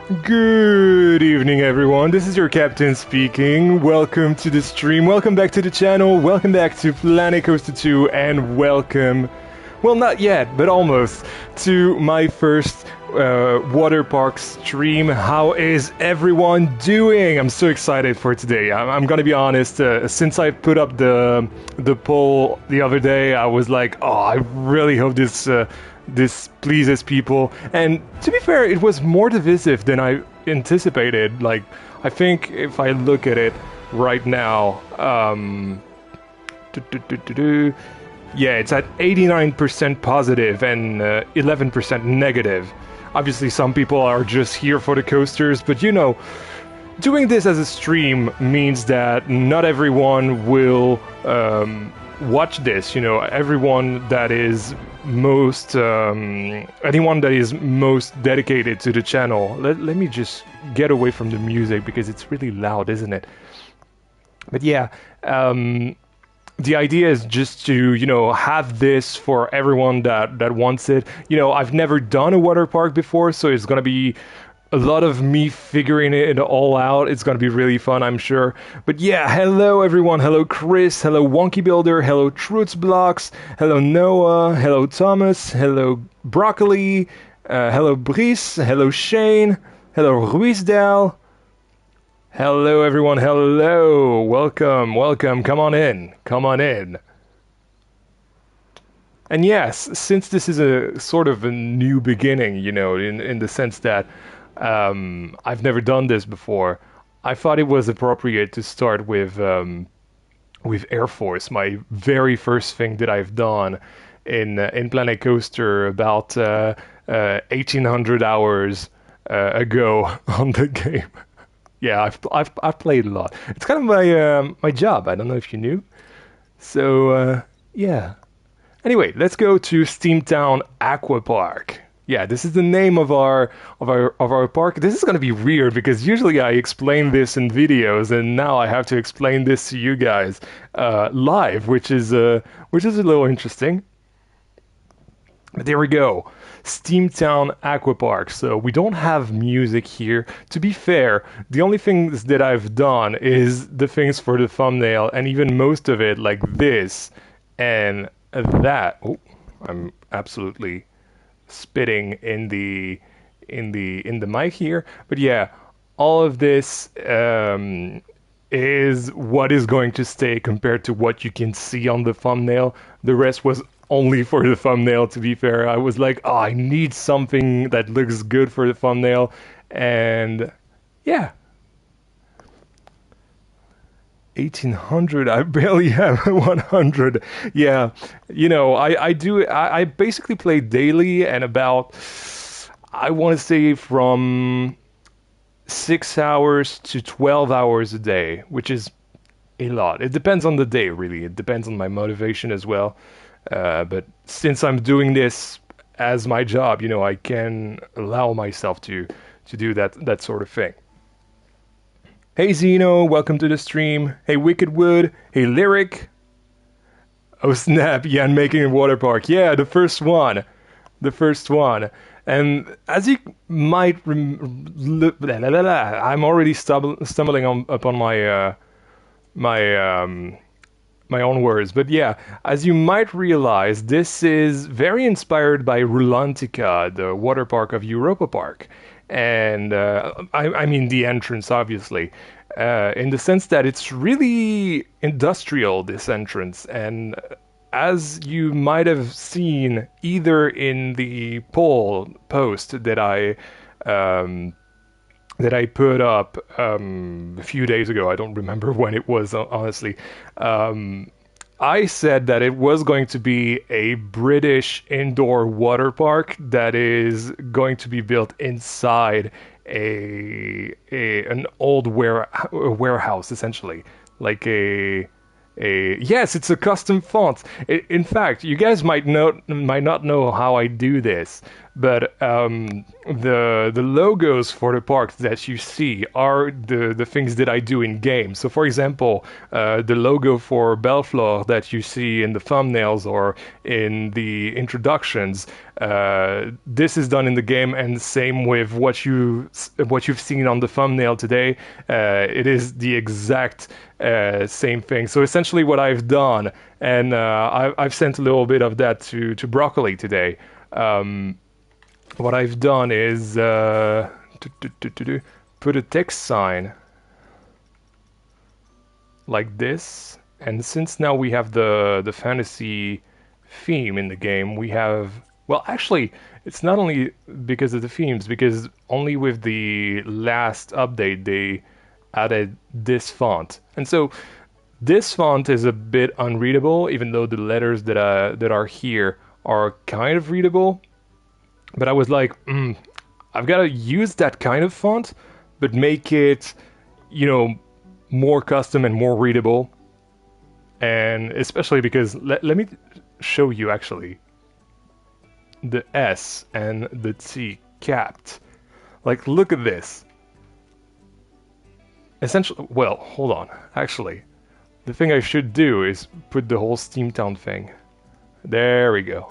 Good evening, everyone. This is your captain speaking. Welcome to the stream. Welcome back to the channel. Welcome back to Planet Coaster 2, and welcome, well, not yet, but almost, to my first water park stream. How is everyone doing? I'm so excited for today. I'm gonna be honest. Since I put up the poll the other day, I was like, oh, I really hope this pleases people. And to be fair, it was more divisive than I anticipated. Like, I think if I look at it right now, yeah, it's at 89% positive and 11% negative. Obviously, some people are just here for the coasters, but you know, doing this as a stream means that not everyone will watch this. You know, everyone that is anyone that is most dedicated to the channel. Let me just get away from the music because it's really loud, isn't it? But yeah, the idea is just to, you know, have this for everyone that wants it. You know, I've never done a water park before, so it's gonna be a lot of me figuring it all out. It's gonna be really fun, I'm sure. But yeah, hello everyone. Hello Chris. Hello Wonky Builder. Hello Truths Blocks. Hello Noah. Hello Thomas. Hello Broccoli. Hello Brice. Hello Shane. Hello Ruizdal. Hello everyone. Hello. Welcome. Welcome. Come on in. Come on in. And yes, since this is a sort of a new beginning, you know, in the sense that I've never done this before, I thought it was appropriate to start with Air Force, my very first thing that I've done in Planet Coaster about 1800 hours ago on the game. Yeah, I've played a lot. It's kind of my job. I don't know if you knew. So yeah. Anyway, let's go to SteamTown Aquapark. Yeah, this is the name of our park. This is going to be weird because usually I explain this in videos, and now I have to explain this to you guys live, which is a little interesting. But there we go, SteamTown Aquapark. So we don't have music here. To be fair, the only things that I've done is the things for the thumbnail, and even most of it like this and that. Oh, I'm absolutely spitting in the mic here, but yeah, all of this is what is going to stay compared to what you can see on the thumbnail. The rest was only for the thumbnail, to be fair. I was like, oh, I need something that looks good for the thumbnail, and yeah. 1800, I barely have 100. Yeah, you know, I basically play daily, and about, I want to say from 6 hours to 12 hours a day, which is a lot. It depends on the day, really. It depends on my motivation as well. But since I'm doing this as my job, you know, I can allow myself to do that sort of thing. Hey Zeno, welcome to the stream. Hey Wickedwood. Hey Lyric. Oh snap, yeah, I'm making a water park. Yeah, the first one. The first one. And as you might I'm already stumbling upon my my own words. But yeah, as you might realize, this is very inspired by Rulantica, the water park of Europa Park. And I mean the entrance, obviously, in the sense that it's really industrial, this entrance. And as you might have seen either in the poll post that I put up a few days ago, I don't remember when it was, honestly, I said that it was going to be a British indoor water park that is going to be built inside an old warehouse, essentially, like yes, it's a custom font. In fact, you guys might not know how I do this, but the logos for the parks that you see are the things that I do in game. So, for example, the logo for Bellefleur that you see in the thumbnails or in the introductions, this is done in the game, and same with what you've seen on the thumbnail today. It is the exact same thing. So essentially, what I've done, and I've sent a little bit of that to Broccoli today. What I've done is put a text sign like this, and since now we have the fantasy theme in the game, we have, well, actually, it's not only because of the themes, because only with the last update they added this font, and so this font is a bit unreadable, even though the letters that are here are kind of readable. But I was like, I've got to use that kind of font, but make it, more custom and more readable. And especially because, let me show you actually, the S and the T capped. Like, look at this. Essentially, well, hold on. Actually, the thing I should do is put the whole SteamTown thing. There we go.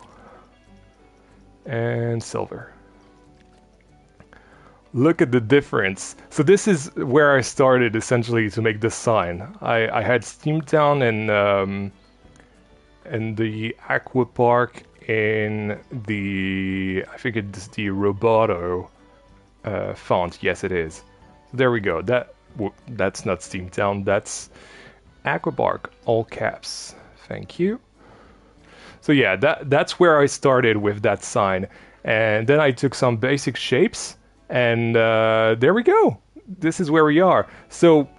And silver. Look at the difference. So this is where I started essentially to make this sign. I had SteamTown and the Aquapark in the, I think it's the Roboto font. Yes, it is. There we go. That's not SteamTown. That's Aquapark, all caps. Thank you. So yeah, that's where I started with that sign, and then I took some basic shapes, and there we go. This is where we are. So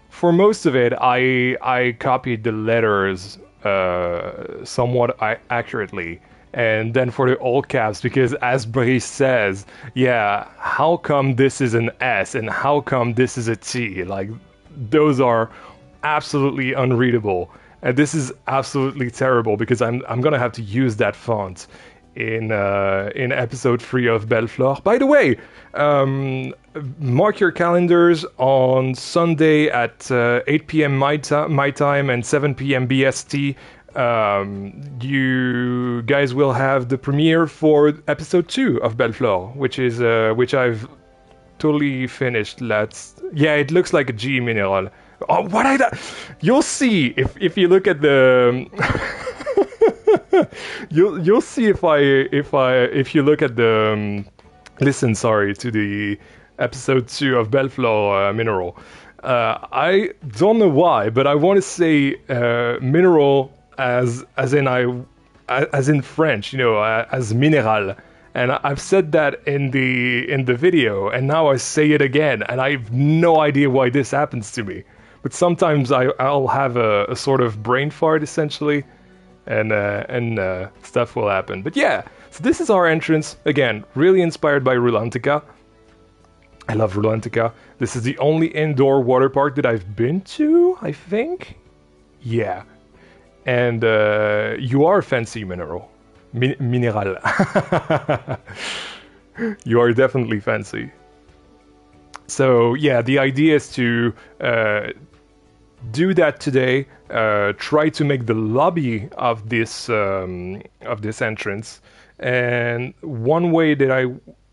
for most of it, I copied the letters somewhat accurately, and then for the all caps, because as Brice says, yeah, how come this is an S and how come this is a T? Like, those are absolutely unreadable. And this is absolutely terrible because I'm gonna have to use that font in episode 3 of Bellefleur. By the way, mark your calendars on Sunday at 8 p.m. my time and 7 p.m. BST. You guys will have the premiere for episode 2 of Bellefleur, which I've totally finished. Yeah, it looks like a G mineral. Oh, what I done? You'll see if you look at the. you'll see if you look at the. Listen, sorry, to the episode 2 of Bellefleur mineral. I don't know why, but I want to say mineral as in French, as minéral. And I've said that in the video, and now I say it again, and I have no idea why this happens to me. But sometimes I'll have a sort of brain fart, essentially, and stuff will happen. But yeah, so this is our entrance. Again, really inspired by Rulantica. I love Rulantica. This is the only indoor water park that I've been to, I think. Yeah. And you are fancy, mineral. Mineral. You are definitely fancy. So yeah, the idea is to do that today. Try to make the lobby of this entrance, and one way that I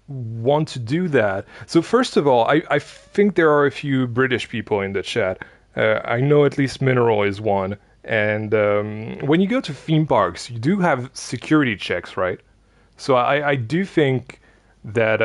want to do that. So first of all, I think there are a few British people in the chat. I know at least Mineral is one. And when you go to theme parks, you do have security checks, right? So I do think that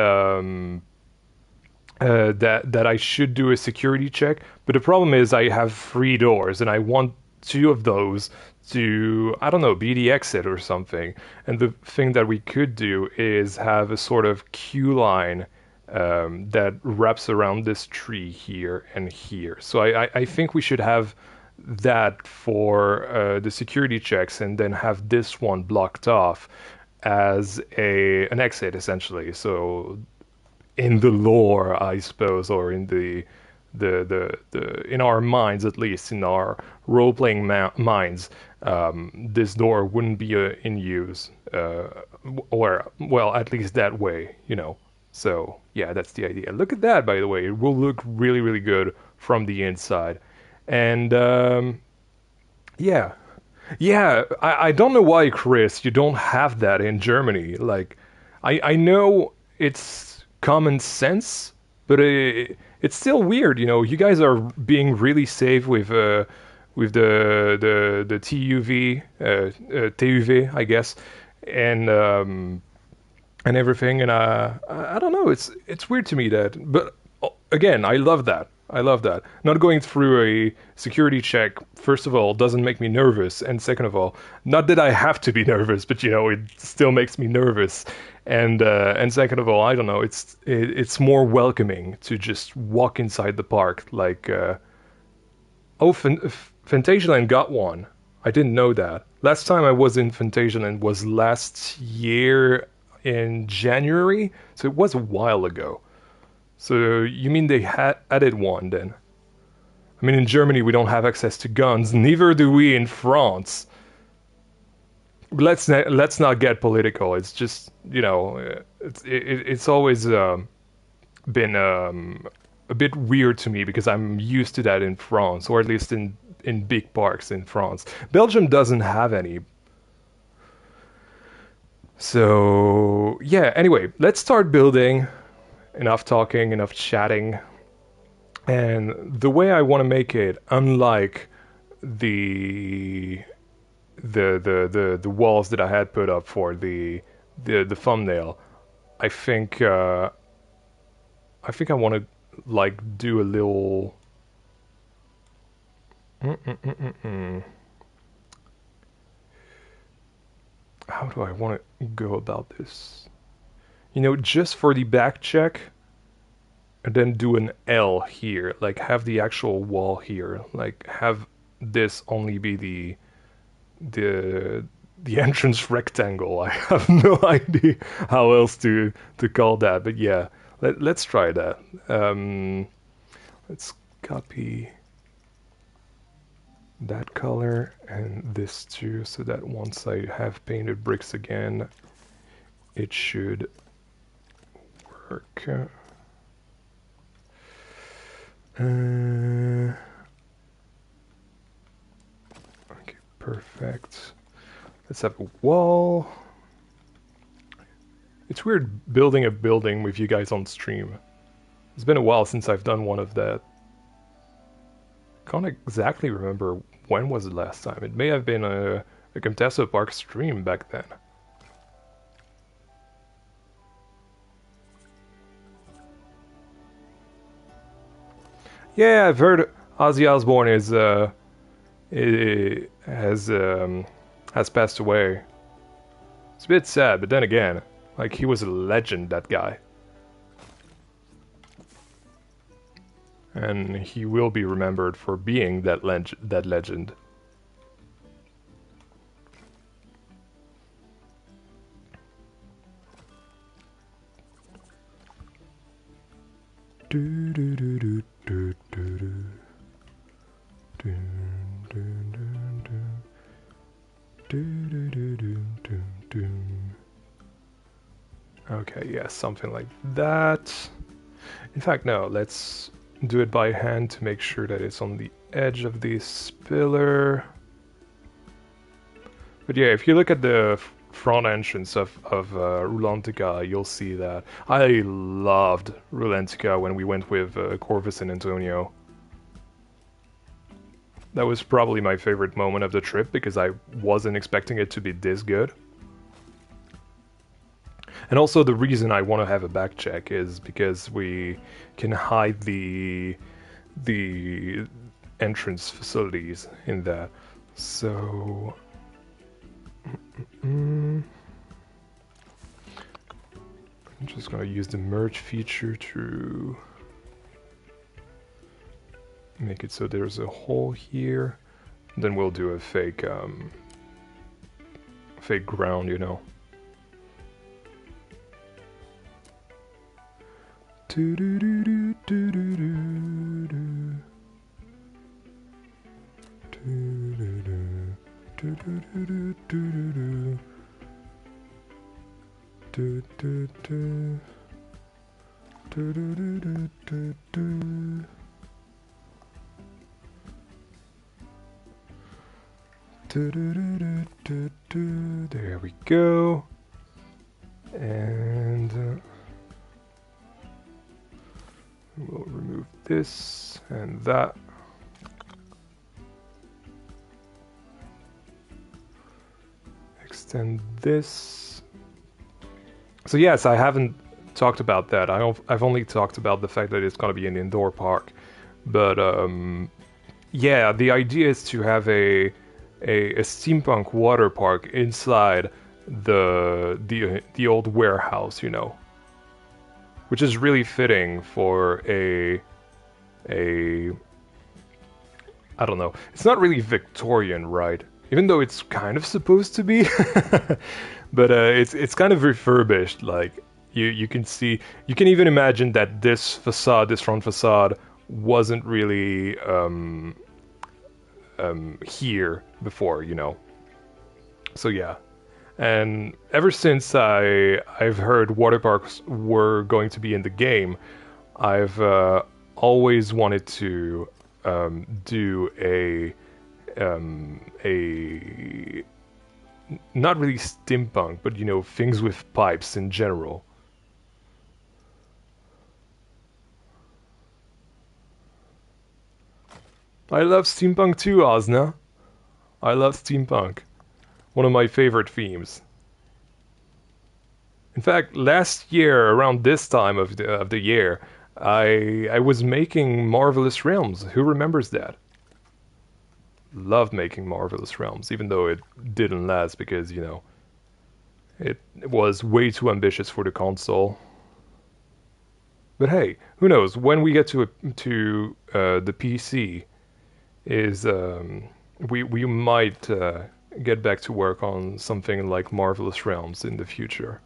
that I should do a security check. But the problem is I have 3 doors, and I want 2 of those to, I don't know, be the exit or something. And the thing that we could do is have a sort of queue line that wraps around this tree here and here. So I think we should have that for the security checks, and then have this one blocked off as an exit, essentially. So in the lore, I suppose, or in the in our minds, at least in our role-playing minds, this door wouldn't be in use or well, at least that way, you know. So yeah, that's the idea. Look at that, by the way. It will look really, really good from the inside. And yeah, yeah. I don't know why, Chris, you don't have that in Germany. Like, I know it's common sense, but it's still weird. You know, you guys are being really safe with the TUV, TUV, I guess, and and everything. And I don't know. It's weird to me that, but again, I love that. I love that. Not going through a security check, first of all, doesn't make me nervous, and second of all, not that I have to be nervous, but you know, it still makes me nervous. And second of all, I don't know. It's more welcoming to just walk inside the park. Like, oh, Fantasyland got one. I didn't know that. Last time I was in Fantasyland was last year in January, so it was a while ago. So you mean they had added one then? I mean, in Germany we don't have access to guns, neither do we in France. But let's not get political. It's just, you know, it's always been a bit weird to me because I'm used to that in France, or at least in big parks in France. Belgium doesn't have any. So yeah. Anyway, let's start building. Enough talking, enough chatting. And the way I want to make it, unlike the the walls that I had put up for the thumbnail, I think I want to like do a little. How do I want to go about this? You know, just for the back check, and then do an L here, like have the actual wall here, like have this only be the the entrance rectangle. I have no idea how else to call that, but yeah, let's try that. Let's copy that color and this too, so that once I have painted bricks again, it should work. Okay, perfect. Let's have a wall. It's weird building a building with you guys on stream. It's been a while since I've done one of that. Can't exactly remember when was the last time. It may have been a Contessa Park stream back then. Yeah, I've heard Ozzy Osbourne has passed away. It's a bit sad, but then again, like he was a legend, that guy. And he will be remembered for being that legend. Do do do do do do do. Okay, yeah, something like that. In fact, no, let's do it by hand to make sure that it's on the edge of this pillar. But yeah, if you look at the front entrance of Rulantica, you'll see that. I loved Rulantica when we went with Corvus and Antonio. That was probably my favorite moment of the trip because I wasn't expecting it to be this good. And also the reason I want to have a back check is because we can hide the entrance facilities in that. So I'm just gonna use the merge feature to make it so there's a hole here. Then we'll do a fake fake ground, you know. Do, do, do. Do, do, do, do, do, do. Do, do, do, do, do, do. There we go. And we'll remove this and that. Extend this. So yes, I haven't talked about that. I've only talked about the fact that it's going to be an indoor park. But yeah, the idea is to have a steampunk water park inside the old warehouse, you know, which is really fitting for a I don't know. It's not really Victorian, right? Even though it's kind of supposed to be, but it's kind of refurbished. Like you can see, you can even imagine that this facade, this front facade, wasn't really here before, you know. So yeah, and ever since I've heard water parks were going to be in the game, I've always wanted to do a not really steampunk, but you know, things with pipes in general. I love steampunk too, Osna. I love steampunk. One of my favorite themes. In fact, last year, around this time of the year, I was making Marvelous Realms. Who remembers that? Loved making Marvelous Realms, even though it didn't last because, you know, it was way too ambitious for the console. But hey, who knows? When we get to the PC, is we might get back to work on something like Marvelous Realms in the future.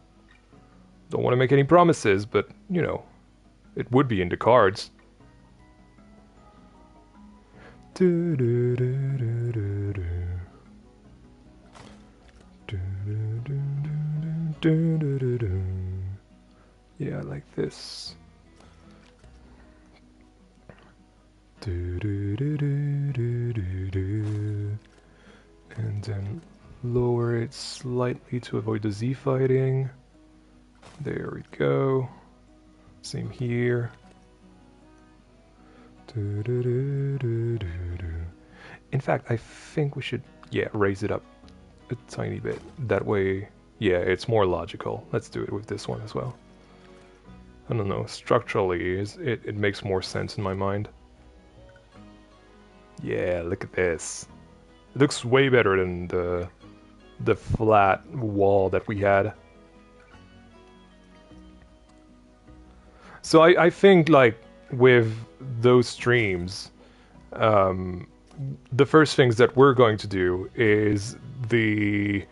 Don't want to make any promises, but you know, it would be in the cards. Do, do, do, do, do, do. Do, do, do, do, do, do, do. Yeah, like this. Do, do, do, do, do, do, do. And then lower it slightly to avoid the Z fighting. There we go. Same here. Do, do, do, do, do, do. In fact, I think we should, yeah, raise it up a tiny bit. That way, yeah, it's more logical. Let's do it with this one as well. I don't know, structurally, it makes more sense in my mind. Yeah, look at this. It looks way better than the flat wall that we had. So I think, like, with those streams, the first things that we're going to do is the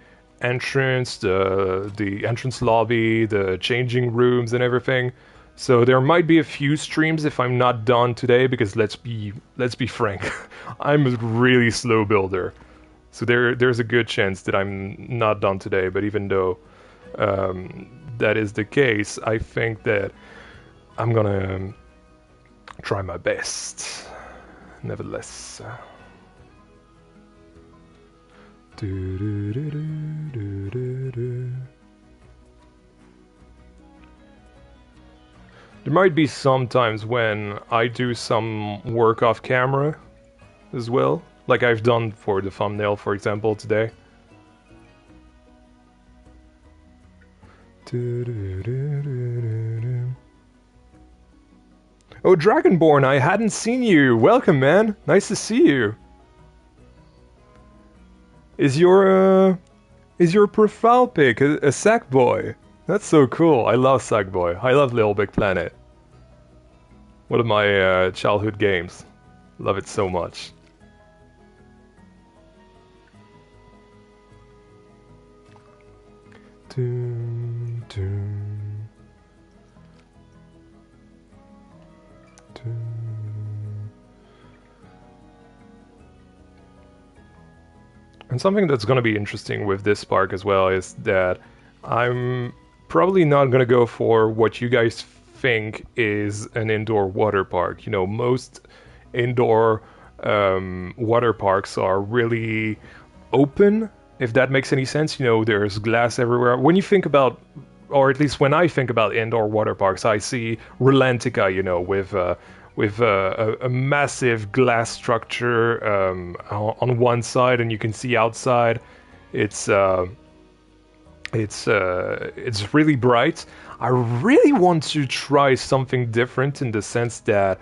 entrance, the entrance lobby, the changing rooms and everything. So there might be a few streams if I'm not done today, because let's be frank, I'm a really slow builder. So there's a good chance that I'm not done today. But even though that is the case, I think that I'm gonna try my best. Nevertheless. Do, do, do, do, do, do. There might be some times when I do some work off camera as well, like I've done for the thumbnail, for example, today. Oh, Dragonborn, I hadn't seen you. Welcome, man. Nice to see you. Is your profile pic a Sackboy? That's so cool. I love Sackboy. I love Little Big Planet. One of my childhood games. Love it so much. Doom, doom, doom. And something that's going to be interesting with this park as well is that I'm probably not gonna go for what you guys think is an indoor water park. You know, most indoor water parks are really open, if that makes any sense. You know, there's glass everywhere. When you think about, or at least when I think about indoor water parks, I see Relantica, you know, with a massive glass structure on one side, and you can see outside. It's it's really bright. I really want to try something different in the sense that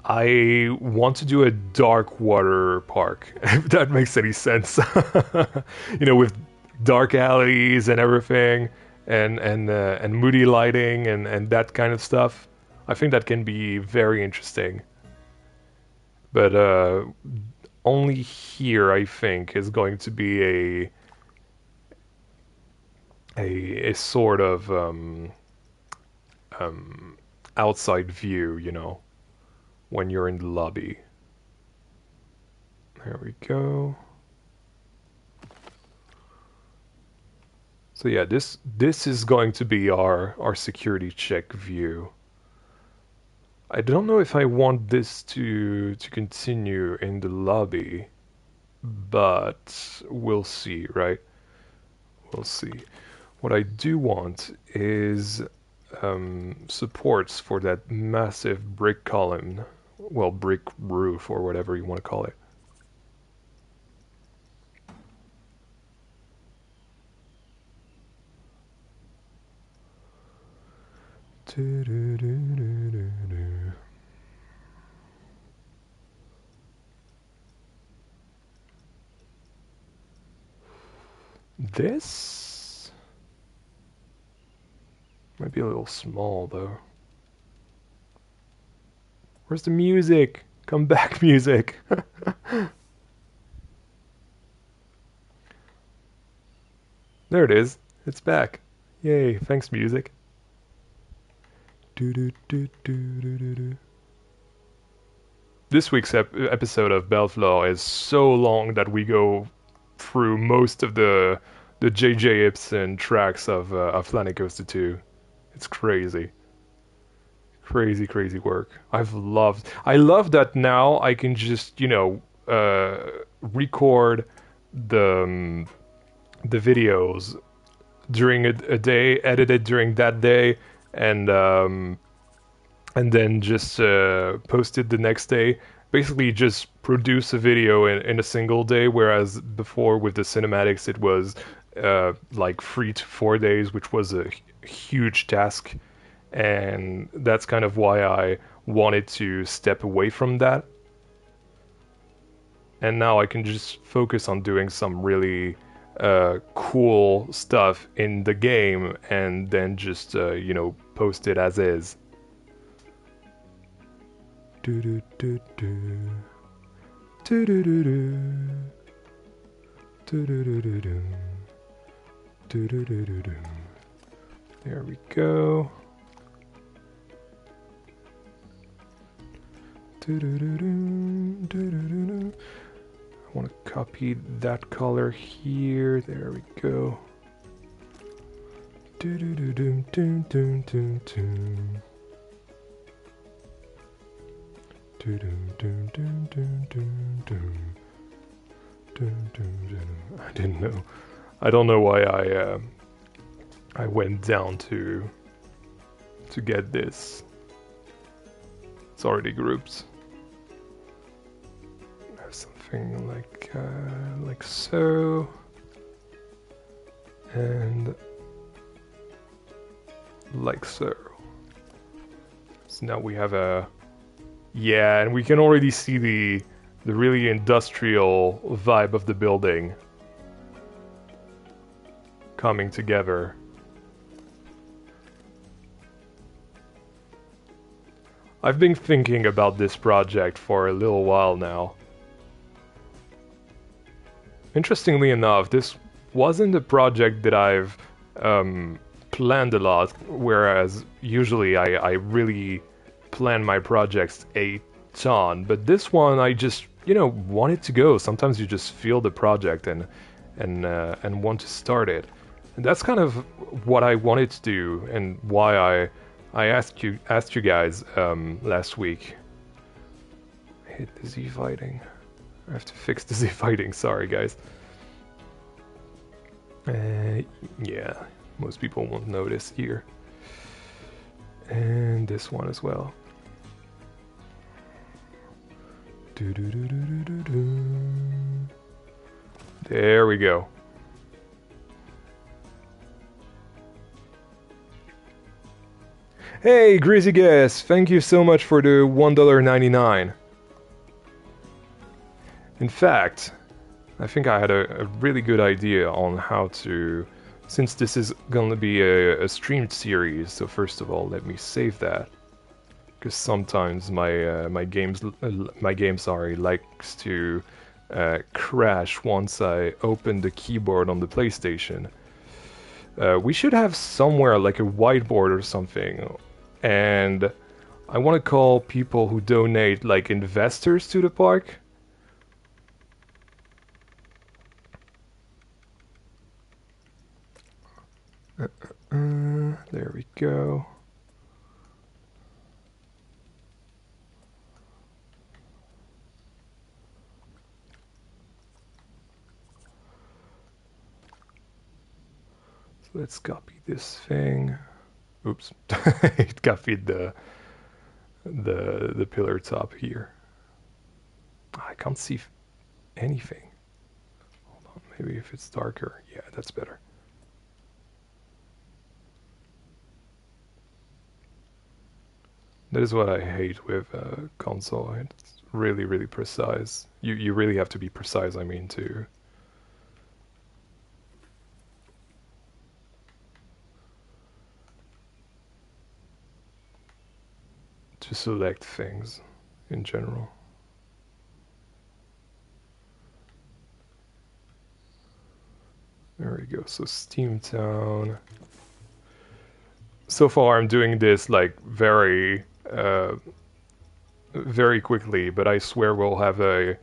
I want to do a dark water park, if that makes any sense. You know, with dark alleys and everything, and moody lighting and that kind of stuff. I think that can be very interesting. But only here, I think, is going to be a sort of outside view, you know, when you're in the lobby. There we go. So yeah, this is going to be our security check view. I don't know if I want this to continue in the lobby, but we'll see, right? We'll see. What I do want is supports for that massive brick column, well, brick roof or whatever you want to call it. This might be a little small though. Where's the music? Come back, music. There it is. It's back. Yay, thanks, music. This week's episode of Belflaw is so long that we go through most of the J.J. Ibsen tracks of Planet Coaster 2. It's crazy. Crazy, crazy work. I love that now I can just, you know, record the videos during a day, edit it during that day, and then just post it the next day. Basically, just produce a video in a single day, whereas before with the cinematics, it was like 3 to 4 days, which was a huge task. And that's kind of why I wanted to step away from that. And now I can just focus on doing some really cool stuff in the game and then just, you know, post it as is. There we go. I want to copy that color here. There we go. I didn't know. I don't know why I went down to get this. It's already grouped. Something like so, and like so. So now we have and we can already see the really industrial vibe of the building coming together. I've been thinking about this project for a little while now. Interestingly enough, this wasn't a project that I've planned a lot, whereas usually I really plan my projects a ton. But this one, I just, you know, want it to go. Sometimes you just feel the project and want to start it. And that's kind of what I wanted to do, and why I asked you guys last week. Hit the Z fighting. I have to fix the Z fighting. Sorry, guys. Yeah, most people won't notice here. And this one as well. There we go. Hey, Greasy Guess, thank you so much for the $1.99. In fact, I think I had a really good idea on how to, since this is going to be a streamed series, so first of all, let me save that. Because sometimes my game likes to crash once I open the keyboard on the PlayStation. We should have somewhere like a whiteboard or something, and I want to call people who donate like investors to the park. There we go. Let's copy this thing. Oops, it copied the pillar top here. I can't see anything. Hold on, maybe if it's darker. Yeah, that's better. That is what I hate with console. It's really, really precise. You really have to be precise, I mean, to select things in general. There we go. So SteamTown. So far, I'm doing this like very quickly, but I swear we'll have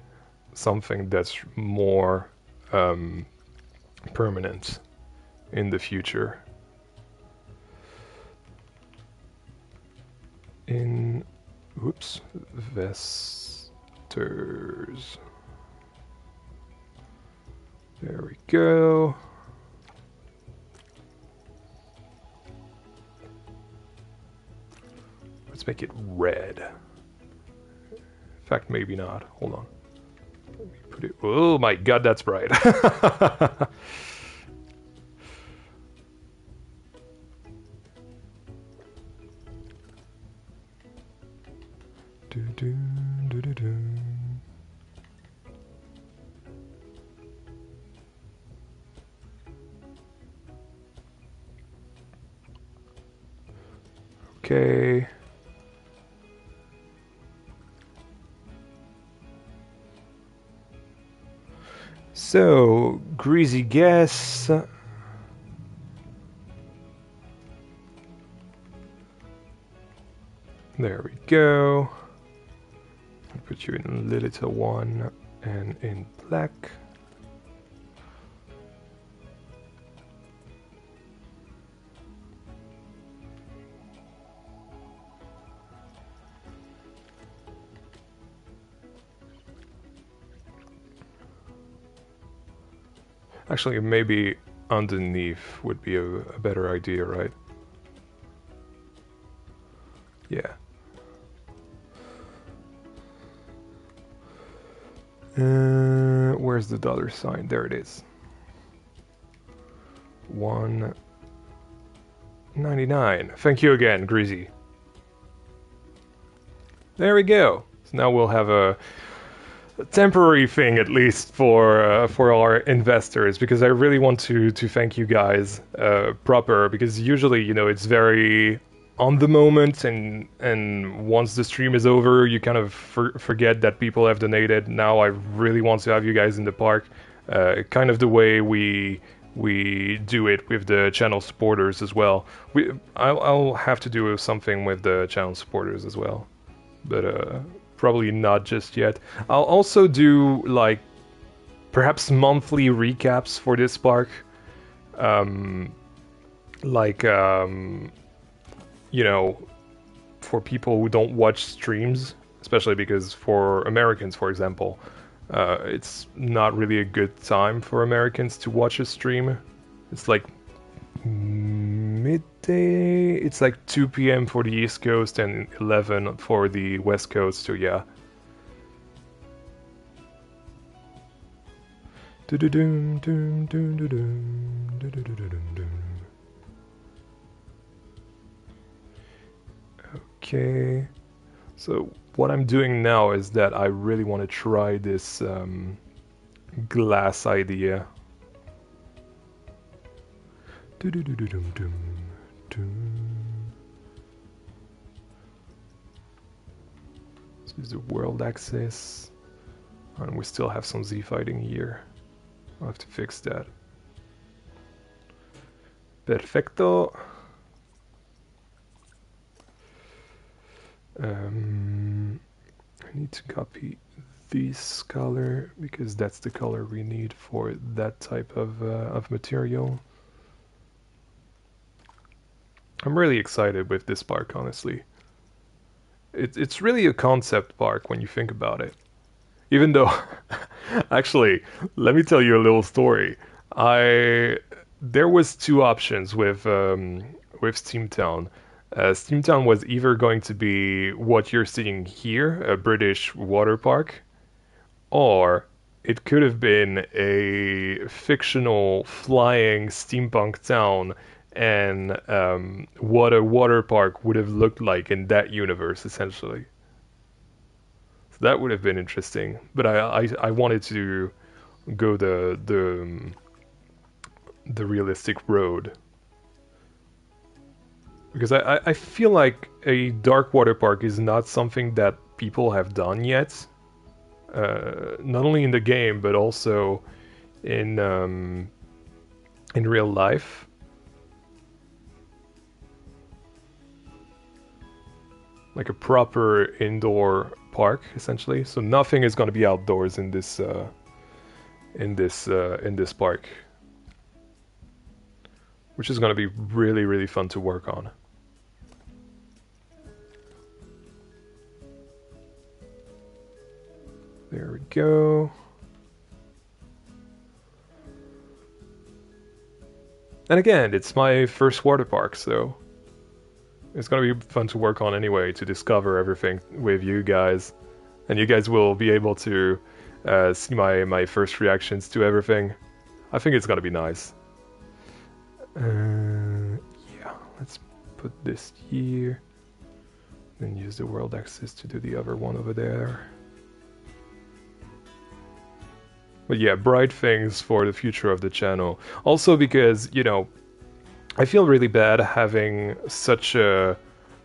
something that's more permanent in the future. Investors. There we go. Let's make it red. In fact, maybe not. Hold on. Let me put it. Oh my god, that's bright. Okay. So, Greasy Guess. There we go. I'll put you in a little one and in black. Actually, maybe underneath would be a better idea, right? Yeah. Where's the dollar sign? There it is. $1.99. Thank you again, Greasy. There we go. So now we'll have a temporary thing, at least for our investors, because I really want to thank you guys proper, because usually, you know, it's very on the moment, and once the stream is over, you kind of forget that people have donated. Now I really want to have you guys in the park, kind of the way we do it with the channel supporters as well. I'll have to do something with the channel supporters as well, but probably not just yet. I'll also do like perhaps monthly recaps for this park. like you know, for people who don't watch streams, especially because for Americans, for example, it's not really a good time for Americans to watch a stream. It's like midday. It's like 2 p.m. for the East Coast and 11 for the West Coast. So yeah. Okay. So what I'm doing now is that I really want to try this glass idea. This is the world axis, and we still have some Z fighting here. I'll have to fix that. Perfecto. I need to copy this color because that's the color we need for that type of material. I'm really excited with this park, honestly. It's really a concept park when you think about it. Even though, actually, let me tell you a little story. There was two options with SteamTown. SteamTown was either going to be what you're seeing here, a British water park, or it could have been a fictional flying steampunk town and what a water park would have looked like in that universe, essentially. So that would have been interesting. But I wanted to go the realistic road because I feel like a dark water park is not something that people have done yet. Not only in the game but also in real life. Like a proper indoor park, essentially. So nothing is going to be outdoors in this park, which is going to be really, really fun to work on. There we go. And again, it's my first water park, so it's going to be fun to work on anyway, to discover everything with you guys. And you guys will be able to see my first reactions to everything. I think it's going to be nice. Yeah, let's put this here. Then use the world axis to do the other one over there. But yeah, bright things for the future of the channel. Also because, you know, I feel really bad having such a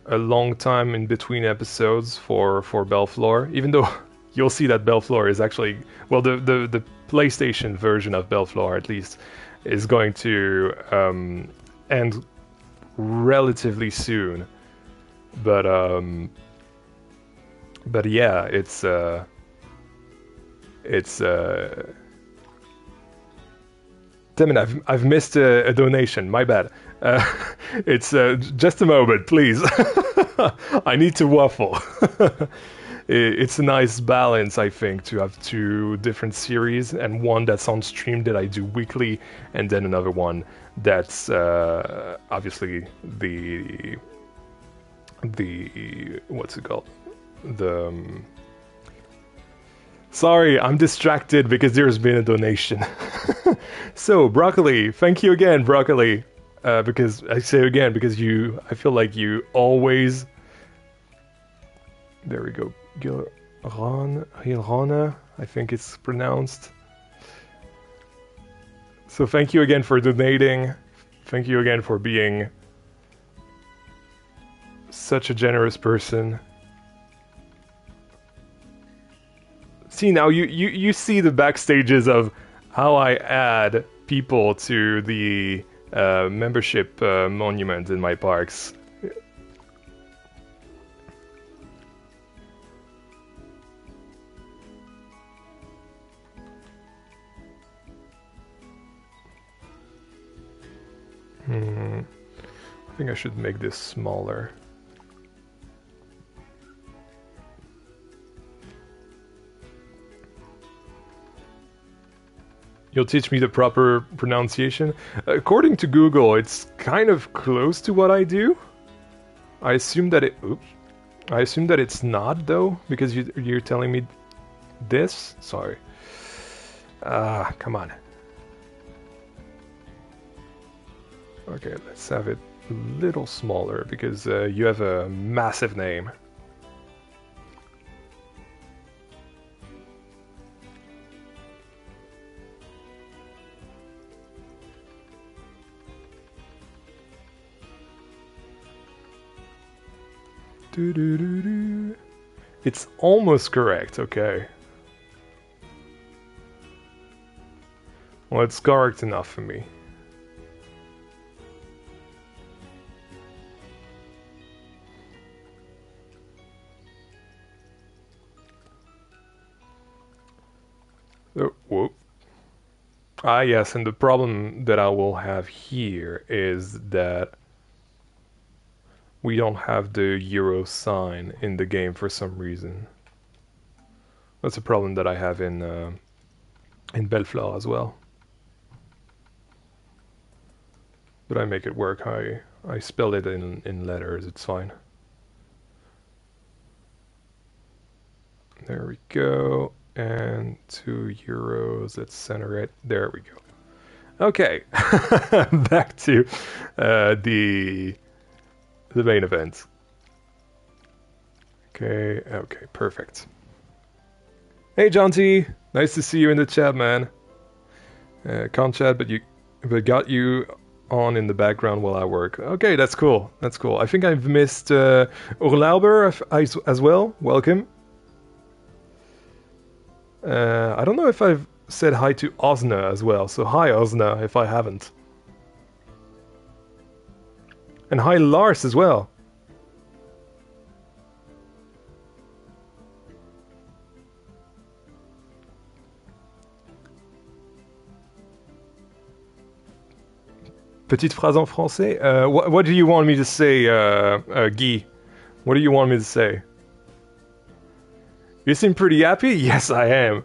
long time in between episodes for Belflor, even though you'll see that Belflor is actually, well, the PlayStation version of Belflor at least is going to end relatively soon. But yeah, it's damn it, I've missed a donation. My bad. It's just a moment, please. I need to waffle. It's a nice balance, I think, to have two different series and one that's on stream that I do weekly, and then another one that's obviously the what's it called? The Sorry, I'm distracted because there's been a donation. So, Broccoli, thank you again, Broccoli. Because I say again, because I feel like you always. There we go. Gilrana, I think it's pronounced. So, thank you again for donating. Thank you again for being such a generous person. See, now you see the backstages of how I add people to the membership monument in my parks. I think I should make this smaller. You'll teach me the proper pronunciation. According to Google, it's kind of close to what I do. I assume that it. Oops. I assume that it's not though, because you're telling me this. Sorry. Come on. Okay, let's have it a little smaller because you have a massive name. It's almost correct, okay. Well, it's correct enough for me. Oh, whoop. Ah, yes, and the problem that I will have here is that we don't have the euro sign in the game for some reason. That's a problem that I have in Bellefleur as well. But I make it work. I spell it in letters. It's fine. There we go. And €2. Let's center it. There we go. Okay, back to the main event. Okay, perfect. Hey, John T. Nice to see you in the chat, man. Can't chat, but got you on in the background while I work. Okay, that's cool. That's cool. I think I've missed Urlauber as well. Welcome. I don't know if I've said hi to Osna as well. So hi, Osna, if I haven't. And hi, Lars, as well. Petite phrase en français. What do you want me to say, Guy? What do you want me to say? You seem pretty happy? Yes, I am.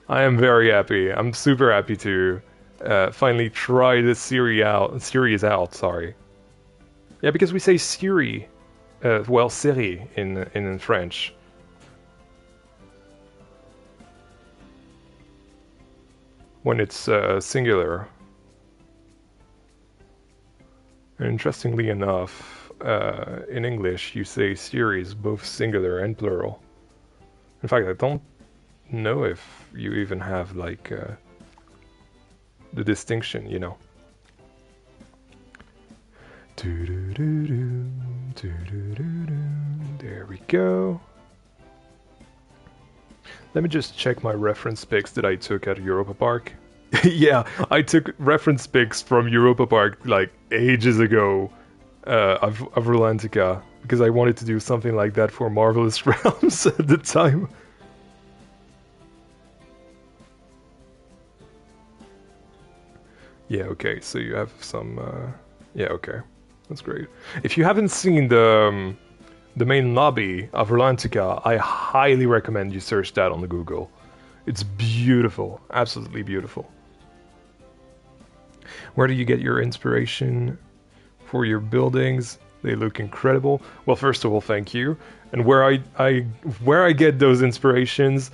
I am very happy. I'm super happy to finally try this series out. Sorry. Yeah, because we say série, well, série in French. When it's singular. And interestingly enough, in English, you say series both singular and plural. In fact, I don't know if you even have like the distinction, you know. There we go. Let me just check my reference pics that I took at Europa Park. Yeah, I took reference pics from Europa Park like ages ago of Rolantica because I wanted to do something like that for Marvelous Realms at the time. Yeah, okay, so you have some... yeah, okay, that's great. If you haven't seen the main lobby of Rolantica, I highly recommend you search that on the Google. It's beautiful, absolutely beautiful. Where do you get your inspiration for your buildings? They look incredible. Well, first of all, thank you. And where I get those inspirations,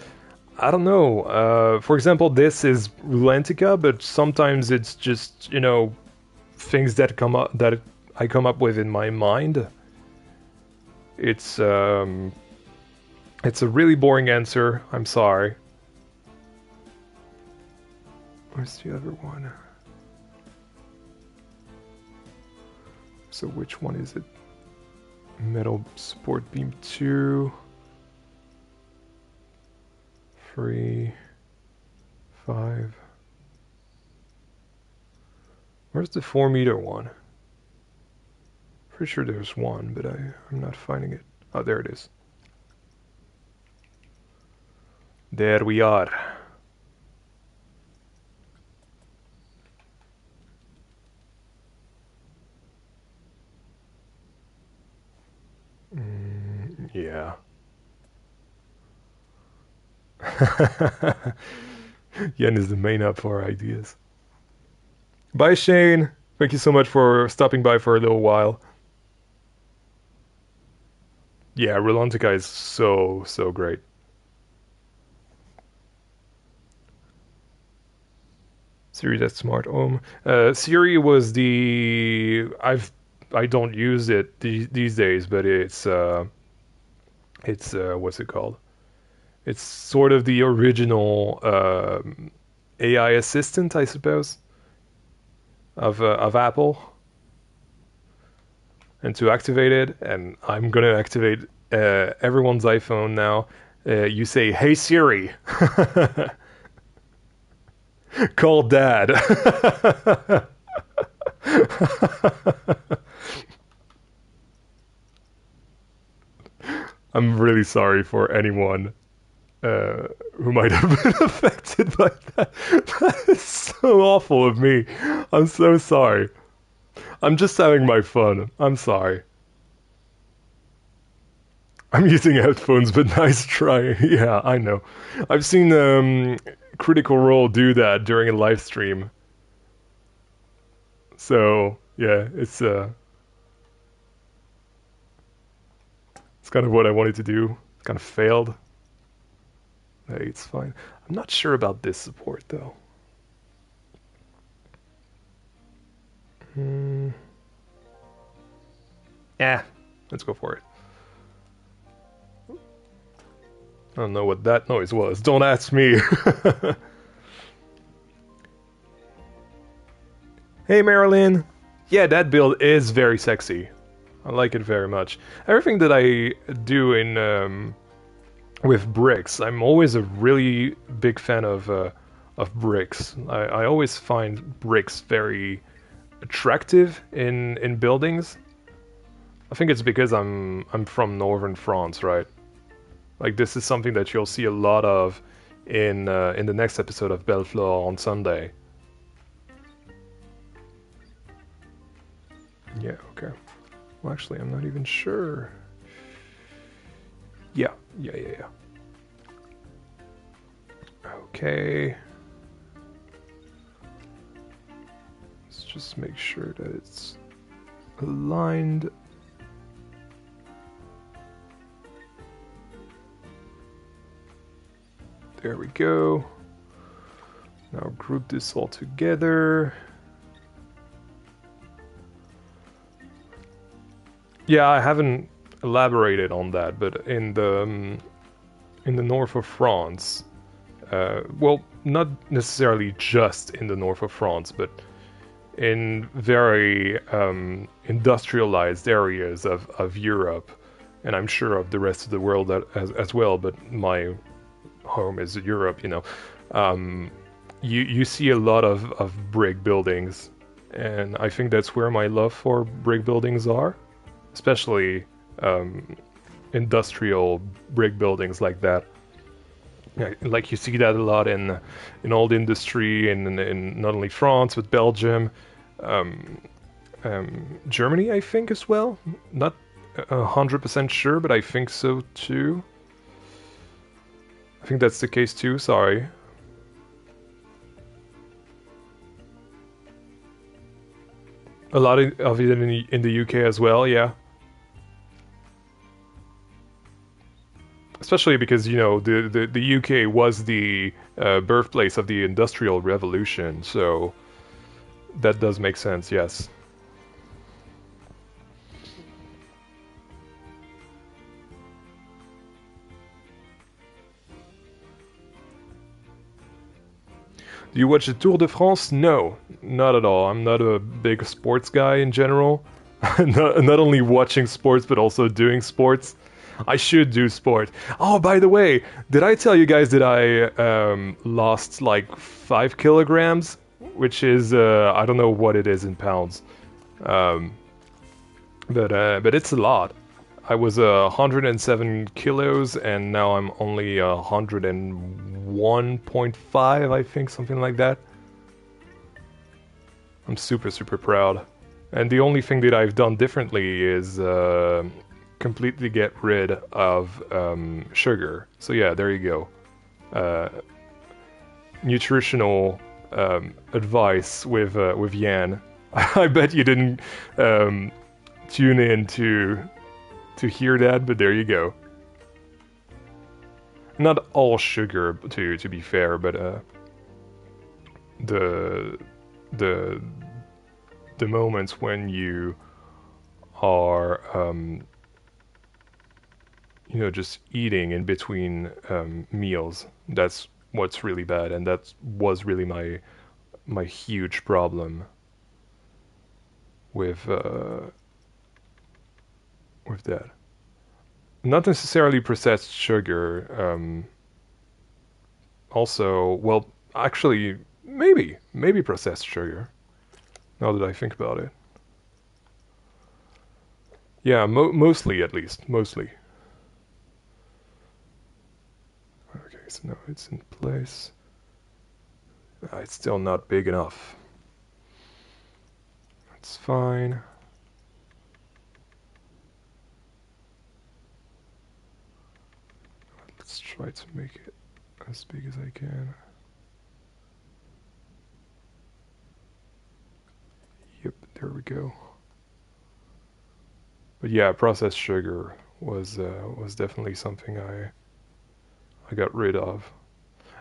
I don't know. For example, this is Rulantica, but sometimes it's just, you know, things that I come up with in my mind. It's a really boring answer. I'm sorry. Where's the other one? So which one is it? Metal support beam 2. 3, 5. Where's the 4-meter one? Pretty sure there's one, but I'm not finding it. Oh, there it is. There we are. Yen is the main hub for our ideas. Bye, Shane. Thank you so much for stopping by for a little while. Yeah, Rolantica is so great. Siri, that's smart home. Siri was I don't use it these days, but it's what's it called? It's sort of the original AI assistant, I suppose, of Apple. And to activate it, and I'm gonna activate everyone's iPhone now. You say, "Hey Siri, call Dad." I'm really sorry for anyone who might have been affected by that. That is so awful of me. I'm so sorry. I'm just having my fun. I'm sorry. I'm using headphones, but nice try. Yeah, I know. I've seen Critical Role do that during a live stream. So yeah, it's kind of what I wanted to do. Kind of failed. Hey, it's fine. I'm not sure about this support though. Hmm. Yeah, let's go for it. I don't know what that noise was. Don't ask me. Hey, Marilyn. Yeah, that build is very sexy. I like it very much. Everything that I do in with bricks, I'm always a really big fan of bricks. I always find bricks very attractive in buildings. I think it's because I'm from northern France, right? Like this is something that you'll see a lot of in the next episode of Bellefleur on Sunday. Yeah, okay. Well, actually, I'm not even sure. Yeah. Okay. Let's just make sure that it's aligned. There we go. Now group this all together. Yeah, I haven't elaborated on that, but in the north of France, well, not necessarily just in the north of France, but in very industrialized areas of Europe, and I'm sure of the rest of the world as well, but my home is Europe, you know. You see a lot of brick buildings, and I think that's where my love for brick buildings are, especially industrial brick buildings like that. Yeah, like you see that a lot in old industry in not only France but Belgium, um, Germany, I think as well. Not 100% sure, but I think so too. I think that's the case too. Sorry. A lot of it in the UK as well. Yeah. Especially because you know the UK was the birthplace of the Industrial Revolution, so that does make sense. Yes. Do you watch the Tour de France? No, not at all. I'm not a big sports guy in general. Not only watching sports, but also doing sports. I should do sport. Oh, by the way, did I tell you guys that I lost like 5 kilograms? Which is, I don't know what it is in pounds. Um, but it's a lot. I was 107 kilos, and now I'm only 101.5, I think, something like that. I'm super proud. And the only thing that I've done differently is completely get rid of sugar. So yeah, there you go. uh, nutritional advice with Yan. I bet you didn't um, tune in to hear that, but there you go. Not all sugar, to be fair, but the the the moments when you are just eating in between meals, that's what's really bad, and that was really my huge problem with that. Not necessarily processed sugar. Also, well, actually, maybe processed sugar. Now that I think about it, yeah, mostly at least, mostly. Okay, so now it's in place. It's still not big enough. It's fine. Let's try to make it as big as I can. Yep, there we go. But yeah, processed sugar was definitely something I got rid of.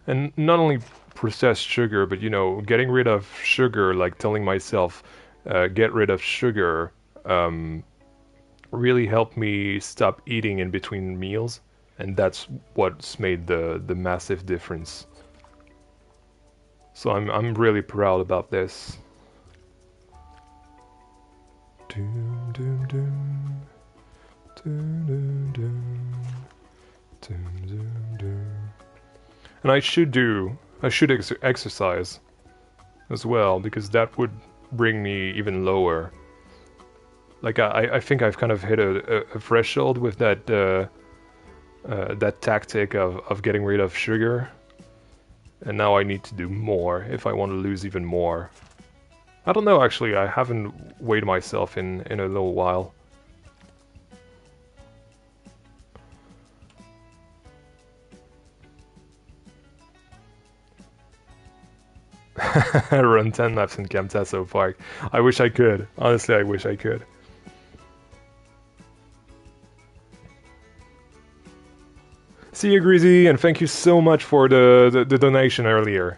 And not only processed sugar, but getting rid of sugar, like telling myself, get rid of sugar, um, really helped me stop eating in between meals, and that's what's made the massive difference. So I'm really proud about this. Doom, doom, doom. Doom, doom, doom. Doom, doom, doom. And I should exercise as well, because that would bring me even lower. Like I think I've kind of hit a threshold with that tactic of getting rid of sugar, and now I need to do more if I want to lose even more. I don't know, actually, I haven't weighed myself in a little while. Run 10 laps in SteamTown Aquapark. I wish I could. Honestly, I wish I could. See you, Greasy, and thank you so much for the donation earlier.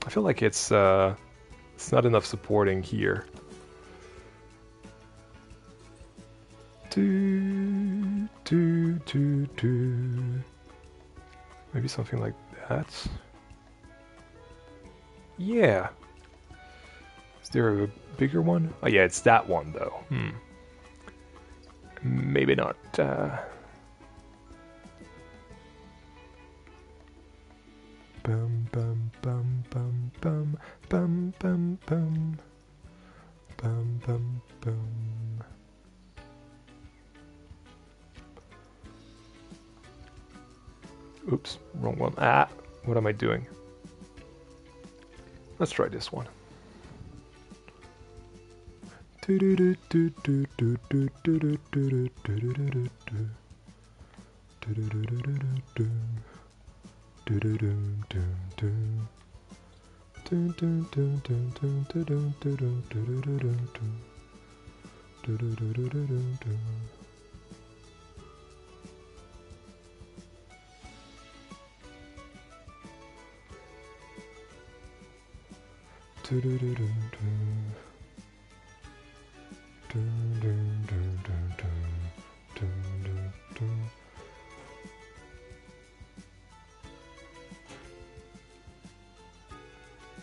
I feel like it's not enough supporting here. Do, do, do, do. Maybe something like that. Yeah. Is there a bigger one? Oh yeah, it's that one though. Maybe not. Bum bum bum bum bum bum bum bum bum bum bum. Oops, wrong one. What am I doing? Let's try this one.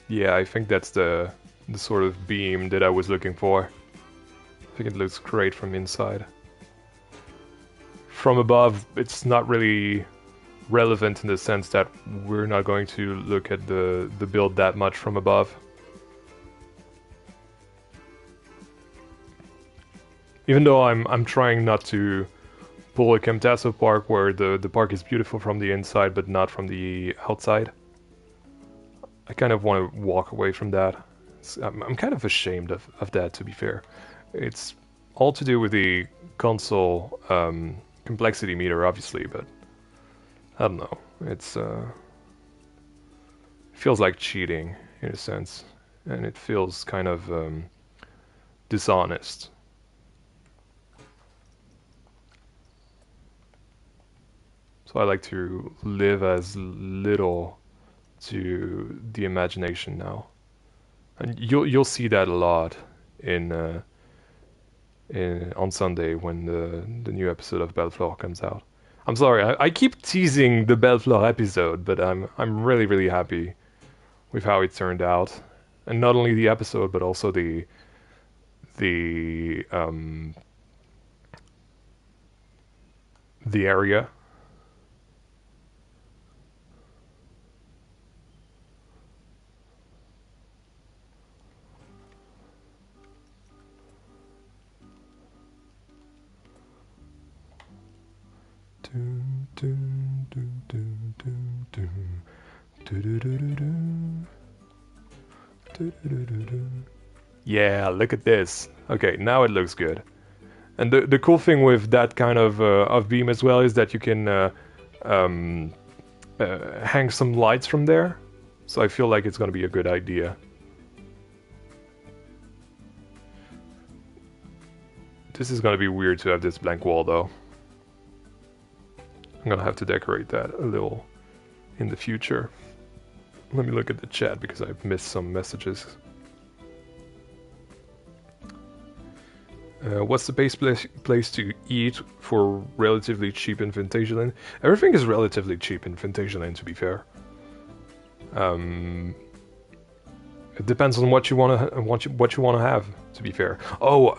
Yeah, I think that's the sort of beam that I was looking for. I think it looks great from inside. From above, it's not really relevant in the sense that we're not going to look at the build that much from above. Even though I'm trying not to pull a SteamTown Aquapark where the park is beautiful from the inside but not from the outside. I kind of want to walk away from that. I'm kind of ashamed of that, to be fair. It's all to do with the console complexity meter, obviously, but I don't know. It's feels like cheating in a sense, and it feels kind of dishonest. So I like to live as little to the imagination now, and you'll see that a lot in on Sunday when the new episode of Bellefleur comes out. I'm sorry, I keep teasing the Bellefleur episode, but I'm really happy with how it turned out, and not only the episode but also the the area. Yeah, look at this. Okay, now it looks good. And the cool thing with that kind of beam as well is that you can um, hang some lights from there. So I feel like it's gonna be a good idea. This is gonna be weird to have this blank wall though. I'm gonna have to decorate that a little in the future. Let me look at the chat because I've missed some messages. What's the best place to eat for relatively cheap in Vintageland? Everything is relatively cheap in Vintageland, to be fair. It depends on what you want to what you want to have. To be fair. Oh,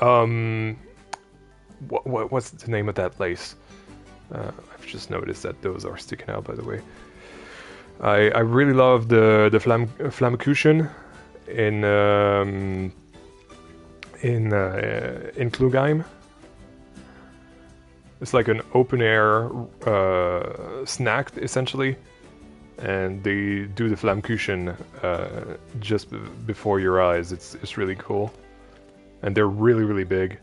what's the name of that place? I've just noticed that those are sticking out, by the way. I really love the Flammekuchen in Klugheim. It's like an open air snack essentially, and they do the Flammekuchen just before your eyes. It's really cool, and they're really big.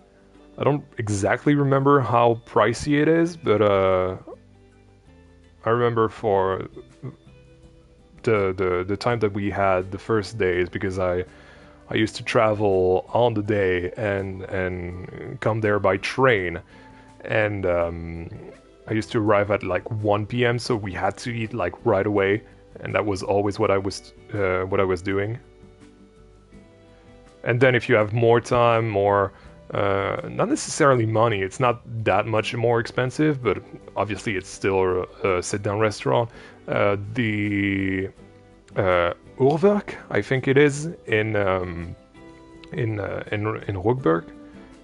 I don't exactly remember how pricey it is, but I remember for the time that we had the first days, because I used to travel on the day and come there by train, and I used to arrive at like 1 p.m. so we had to eat like right away, and that was always what I was doing. And then if you have more time, more not necessarily money, it's not that much more expensive, but obviously it's still a sit-down restaurant. The Urwerk, I think it is, in Rookburg,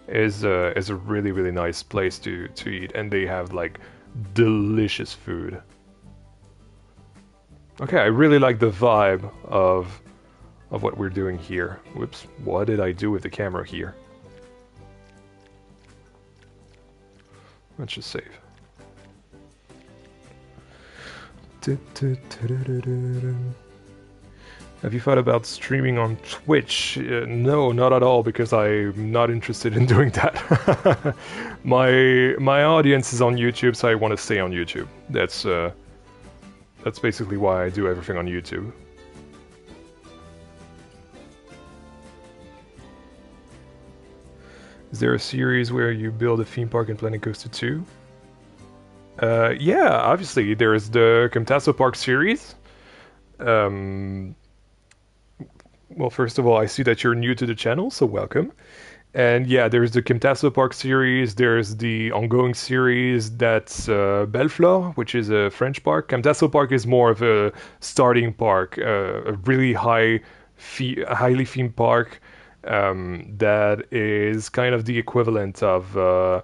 is a really nice place to eat, and they have like delicious food. Okay, I really like the vibe of what we're doing here. Whoops, what did I do with the camera here? Let's just save. Have you thought about streaming on Twitch? No, not at all, because I'm not interested in doing that. My audience is on YouTube, so I want to stay on YouTube. That's basically why I do everything on YouTube. Is there a series where you build a theme park in Planet Coaster 2? Yeah, obviously there's the Camtasso Park series. Well, first of all, I see that you're new to the channel, so welcome. And yeah, there's the Camtasso Park series, there's the ongoing series that's Bellefleur, which is a French park. Camtasso Park is more of a starting park, a really highly themed park that is kind of the equivalent of a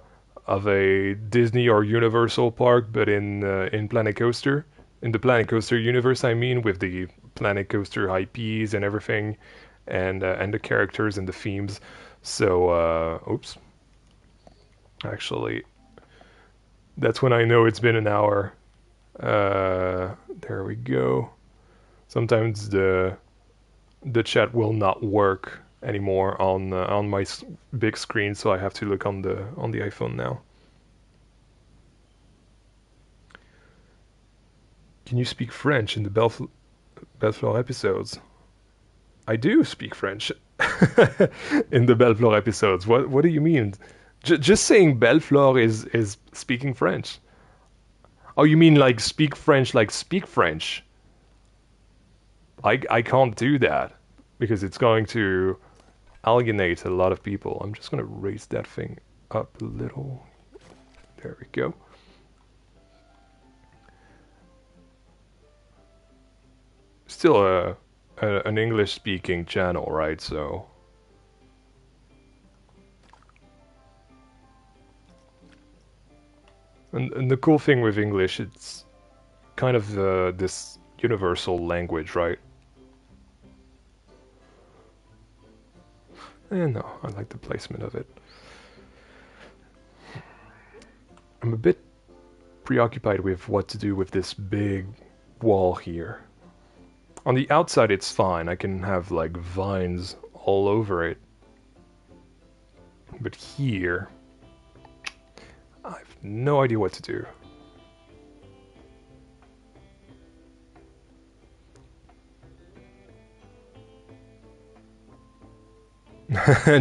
Disney or Universal park, but in Planet Coaster. In the Planet Coaster universe, I mean, with the Planet Coaster IPs and everything, and the characters and the themes. So, oops. Actually, that's when I know it's been an hour. There we go. Sometimes the chat will not work anymore on my big screen, so I have to look on the iPhone now. Can you speak French in the Bellefleur episodes? I do speak French in the Bellefleur episodes. What do you mean? Just saying Bellefleur is speaking French. Oh, you mean like speak French, like speak French? I can't do that because it's going to alienate a lot of people. I'm just gonna raise that thing up a little. There we go. Still an English speaking channel, right? So and the cool thing with English, it's kind of this universal language, right? And no, I like the placement of it. I'm a bit preoccupied with what to do with this big wall here. On the outside it's fine, I can have like vines all over it. But here, I have no idea what to do.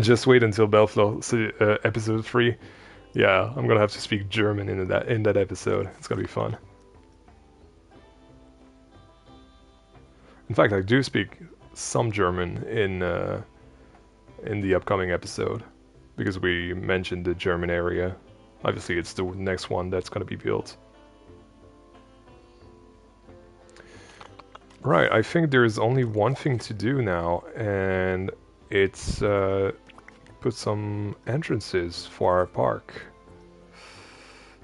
Just wait until Bellefleur episode 3. Yeah, I'm gonna have to speak German in that episode. It's gonna be fun. In fact, I do speak some German in the upcoming episode because we mentioned the German area. Obviously, it's the next one that's gonna be built. Right, I think there's only one thing to do now, and it's put some entrances for our park.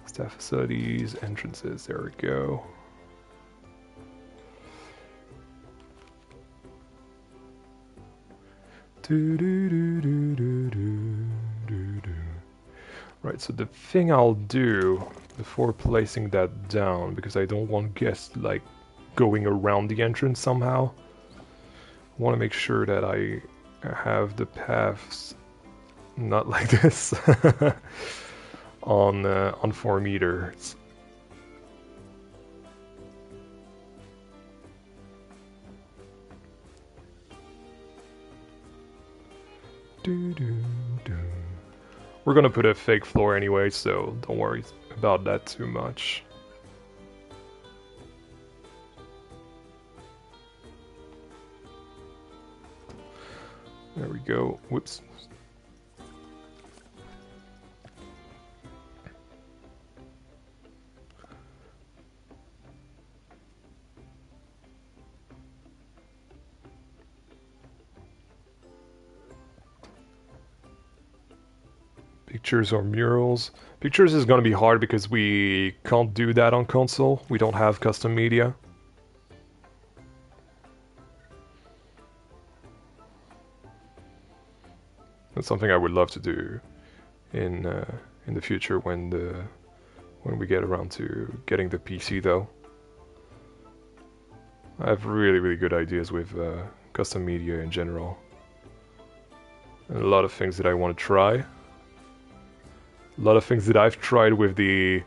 Staff facilities, entrances, there we go. Right, so the thing I'll do before placing that down, because I don't want guests like going around the entrance somehow, I want to make sure that I have the paths not like this on 4 meters. We're gonna put a fake floor anyway, so don't worry about that too much. There we go. Whoops. Pictures or murals. Pictures is gonna be hard because we can't do that on console. We don't have custom media. That's something I would love to do in the future when we get around to getting the PC though. I have really good ideas with custom media in general. And a lot of things that I want to try. A lot of things that I've tried with the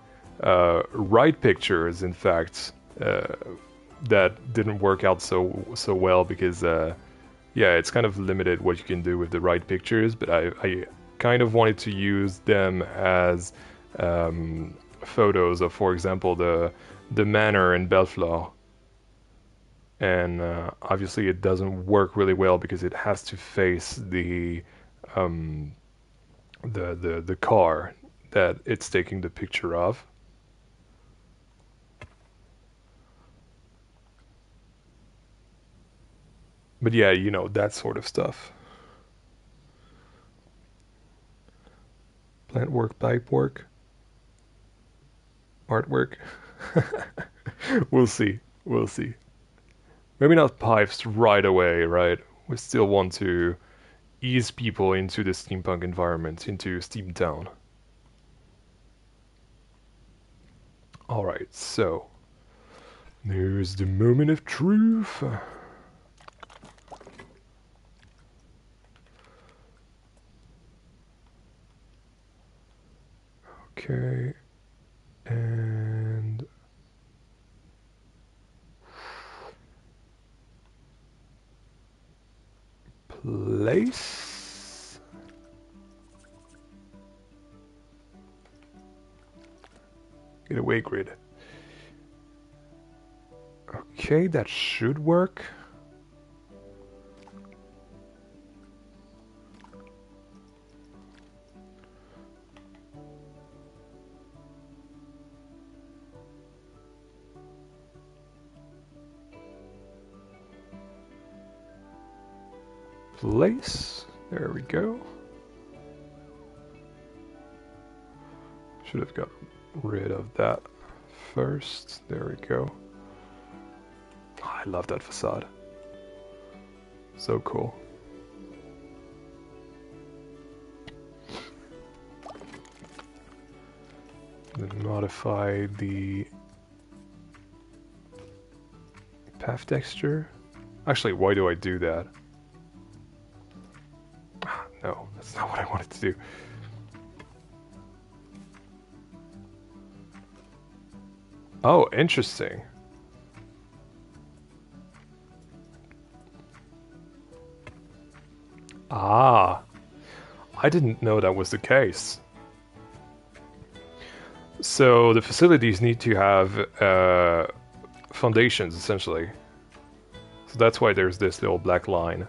right pictures, in fact, that didn't work out so well because yeah, it's kind of limited what you can do with the right pictures, but I kind of wanted to use them as photos of, for example, the manor in Bellefleur. And obviously it doesn't work really well because it has to face the car that it's taking the picture of. But yeah, you know, that sort of stuff. Plant work, pipe work, artwork. We'll see. We'll see. Maybe not pipes right away, right? We still want to ease people into the steampunk environment, into SteamTown. Alright, so there's the moment of truth. Okay, and place. Get away, grid. Okay, that should work. Place. There we go. Should have got rid of that first. There we go. Oh, I love that facade. So cool. Then modify the path texture. Actually, why do I do that? No, that's not what I wanted to do. Oh, interesting. Ah, I didn't know that was the case. So the facilities need to have foundations, essentially. So that's why there's this little black line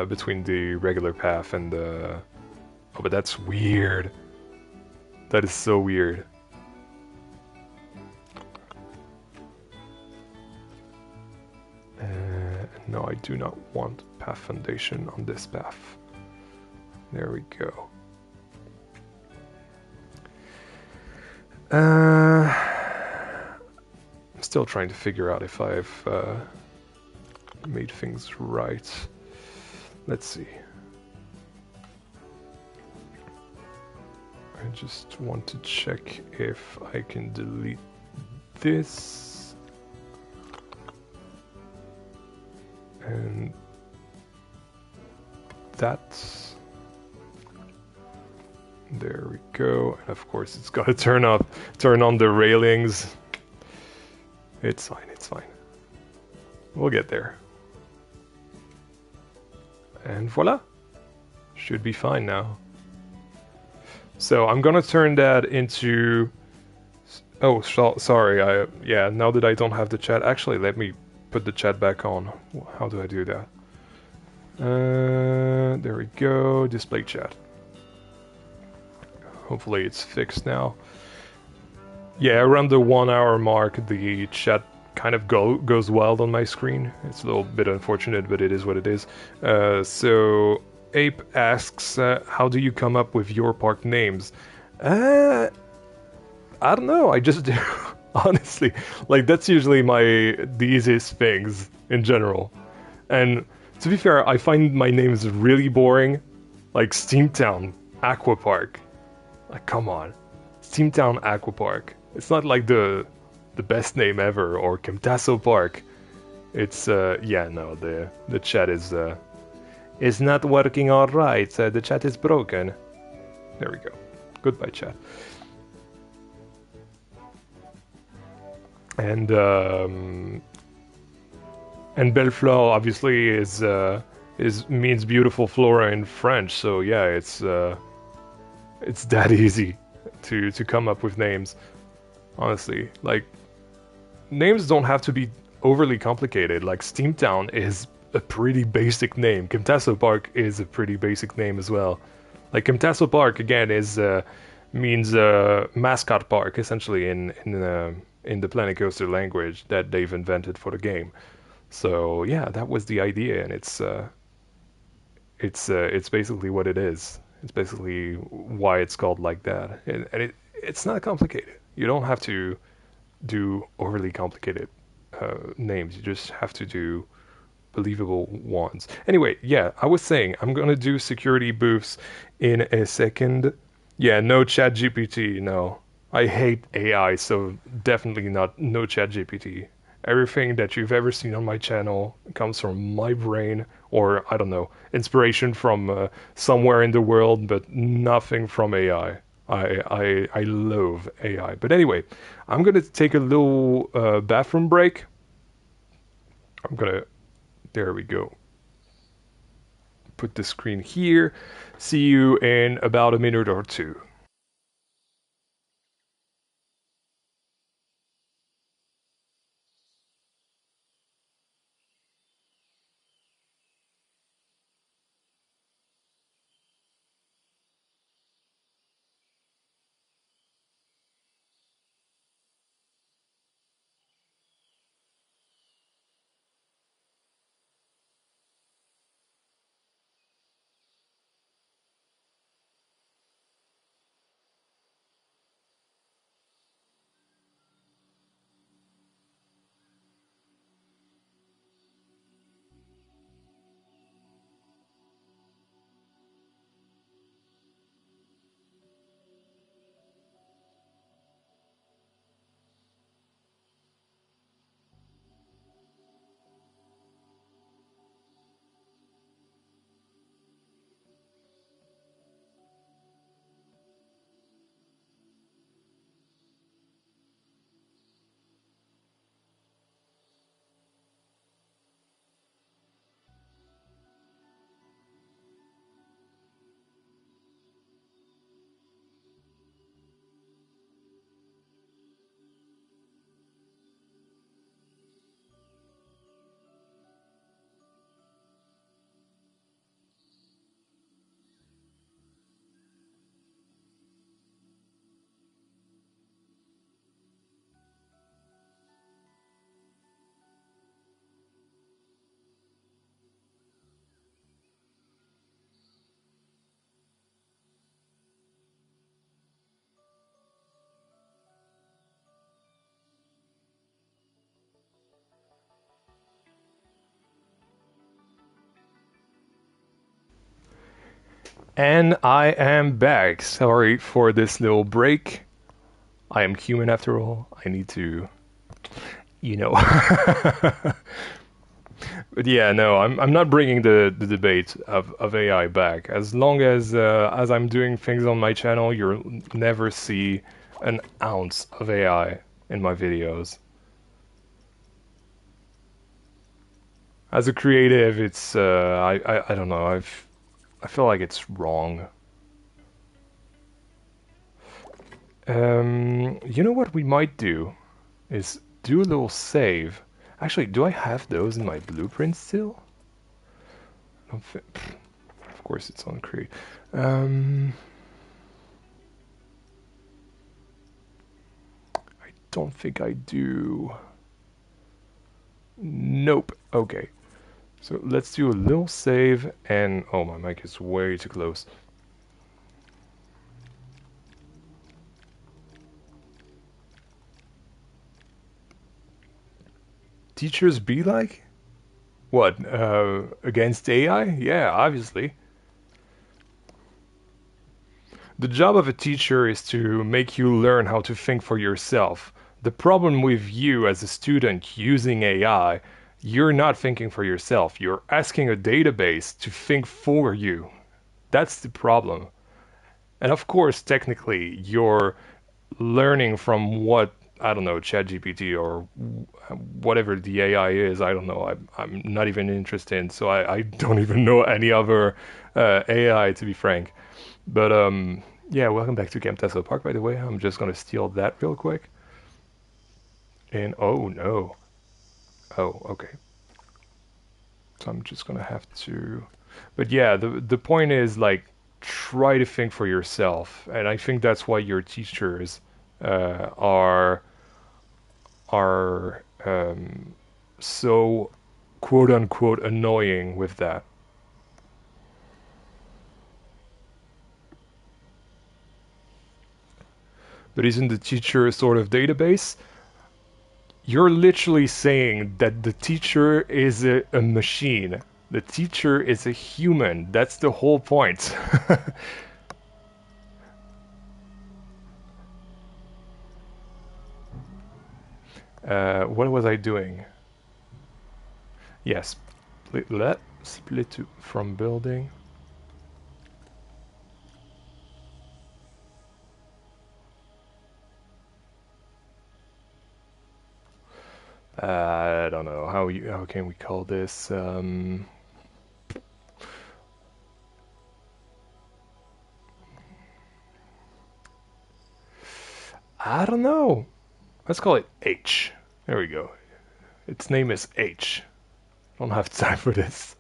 between the regular path and the... Oh, but that's weird. That is so weird. No, I do not want path foundation on this path. There we go. I'm still trying to figure out if I've made things right. Let's see. I just want to check if I can delete this. And that. There we go. And of course it's gotta turn on the railings. It's fine, it's fine. We'll get there. And voila. Should be fine now. So I'm gonna turn that into... Oh, sorry, yeah, now that I don't have the chat, actually let me put the chat back on. How do I do that? There we go, display chat. Hopefully it's fixed now. Yeah, around the 1 hour mark, the chat kind of goes wild on my screen. It's a little bit unfortunate, but it is what it is. So Ape asks, how do you come up with your park names? I don't know, I just do. Honestly, like that's usually the easiest things in general. And to be fair, I find my names really boring. Like SteamTown Aquapark. Like, come on. SteamTown Aquapark. It's not like the best name ever, or Camtasso Park. It's yeah, no, the chat is not working all right. The chat is broken. There we go. Goodbye, chat. And Bellefleur obviously is means beautiful flora in French. So yeah, it's that easy to come up with names. Honestly, like names don't have to be overly complicated. Like SteamTown is a pretty basic name. Camtasso Park is a pretty basic name as well. Like Camtasso Park again is means mascot park essentially in the Planet Coaster language that they've invented for the game. So yeah, that was the idea, and it's basically what it is. It's basically why it's called like that, and it's not complicated. You don't have to do overly complicated names. You just have to do believable ones. Anyway, yeah, I was saying I'm gonna do security booths in a second. Yeah, no ChatGPT, no. I hate AI, so definitely no ChatGPT. Everything that you've ever seen on my channel comes from my brain, or I don't know, inspiration from somewhere in the world, but nothing from AI. I loathe AI. But anyway, I'm gonna take a little bathroom break. There we go. put the screen here. See you in about a minute or two. And I am back. Sorry for this little break. I am human after all. I need to, you know. But yeah, no, I'm not bringing the debate of AI back. As long as I'm doing things on my channel, you'll never see an ounce of AI in my videos. As a creative, it's I don't know. I feel like it's wrong. You know what we might do is do a little save. Actually, do I have those in my blueprint still? I don't thi- Of course, it's on create. Um, I don't think I do. Nope. Okay. So let's do a little save and oh, my mic is way too close. Teachers be like? What? Against AI? Yeah, obviously. The job of a teacher is to make you learn how to think for yourself. The problem with you as a student using AI, you're not thinking for yourself. You're asking a database to think for you. That's the problem. And of course, technically, you're learning from what, I don't know, ChatGPT or whatever the AI is. I don't know. I'm not even interested in, so I don't even know any other AI, to be frank. But yeah, welcome back to Camp Tesla Park, by the way. I'm just gonna steal that real quick. And oh no. Oh, okay. So I'm just gonna have to. But yeah, the point is like try to think for yourself, and I think that's why your teachers uh, are are so quote unquote annoying with that. But isn't the teacher a sort of database? You're literally saying that the teacher is a machine. The teacher is a human. That's the whole point. What was I doing? Yes, let split from building. I don't know how can we call this. I don't know. Let's call it H. There we go. Its name is H. Don't have time for this.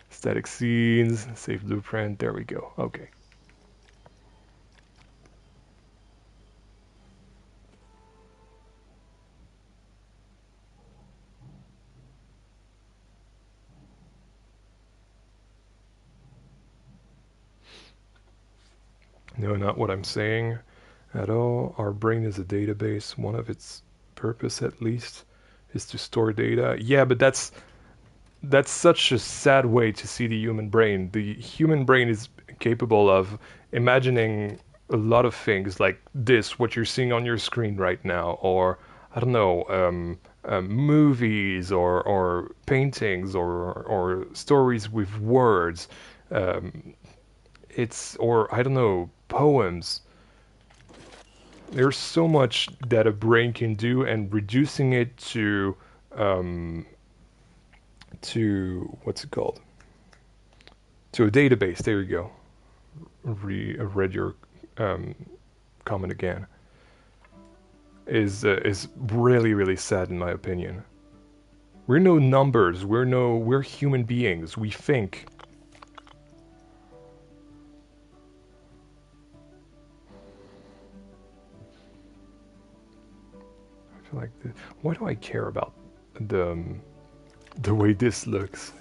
Static scenes, save blueprint. There we go. Okay. No, not what I'm saying at all. Our brain is a database. One of its purpose, at least, is to store data. Yeah, but that's such a sad way to see the human brain. The human brain is capable of imagining a lot of things like this, what you're seeing on your screen right now, or I don't know, movies or paintings or stories with words. Um, it's or I don't know, poems. There's so much that a brain can do, and reducing it um, to what's it called? To a database. There you go. Read your um, comment again. Is really really sad in my opinion. We're no numbers. We're human beings. We think. I feel like why do I care about the way this looks?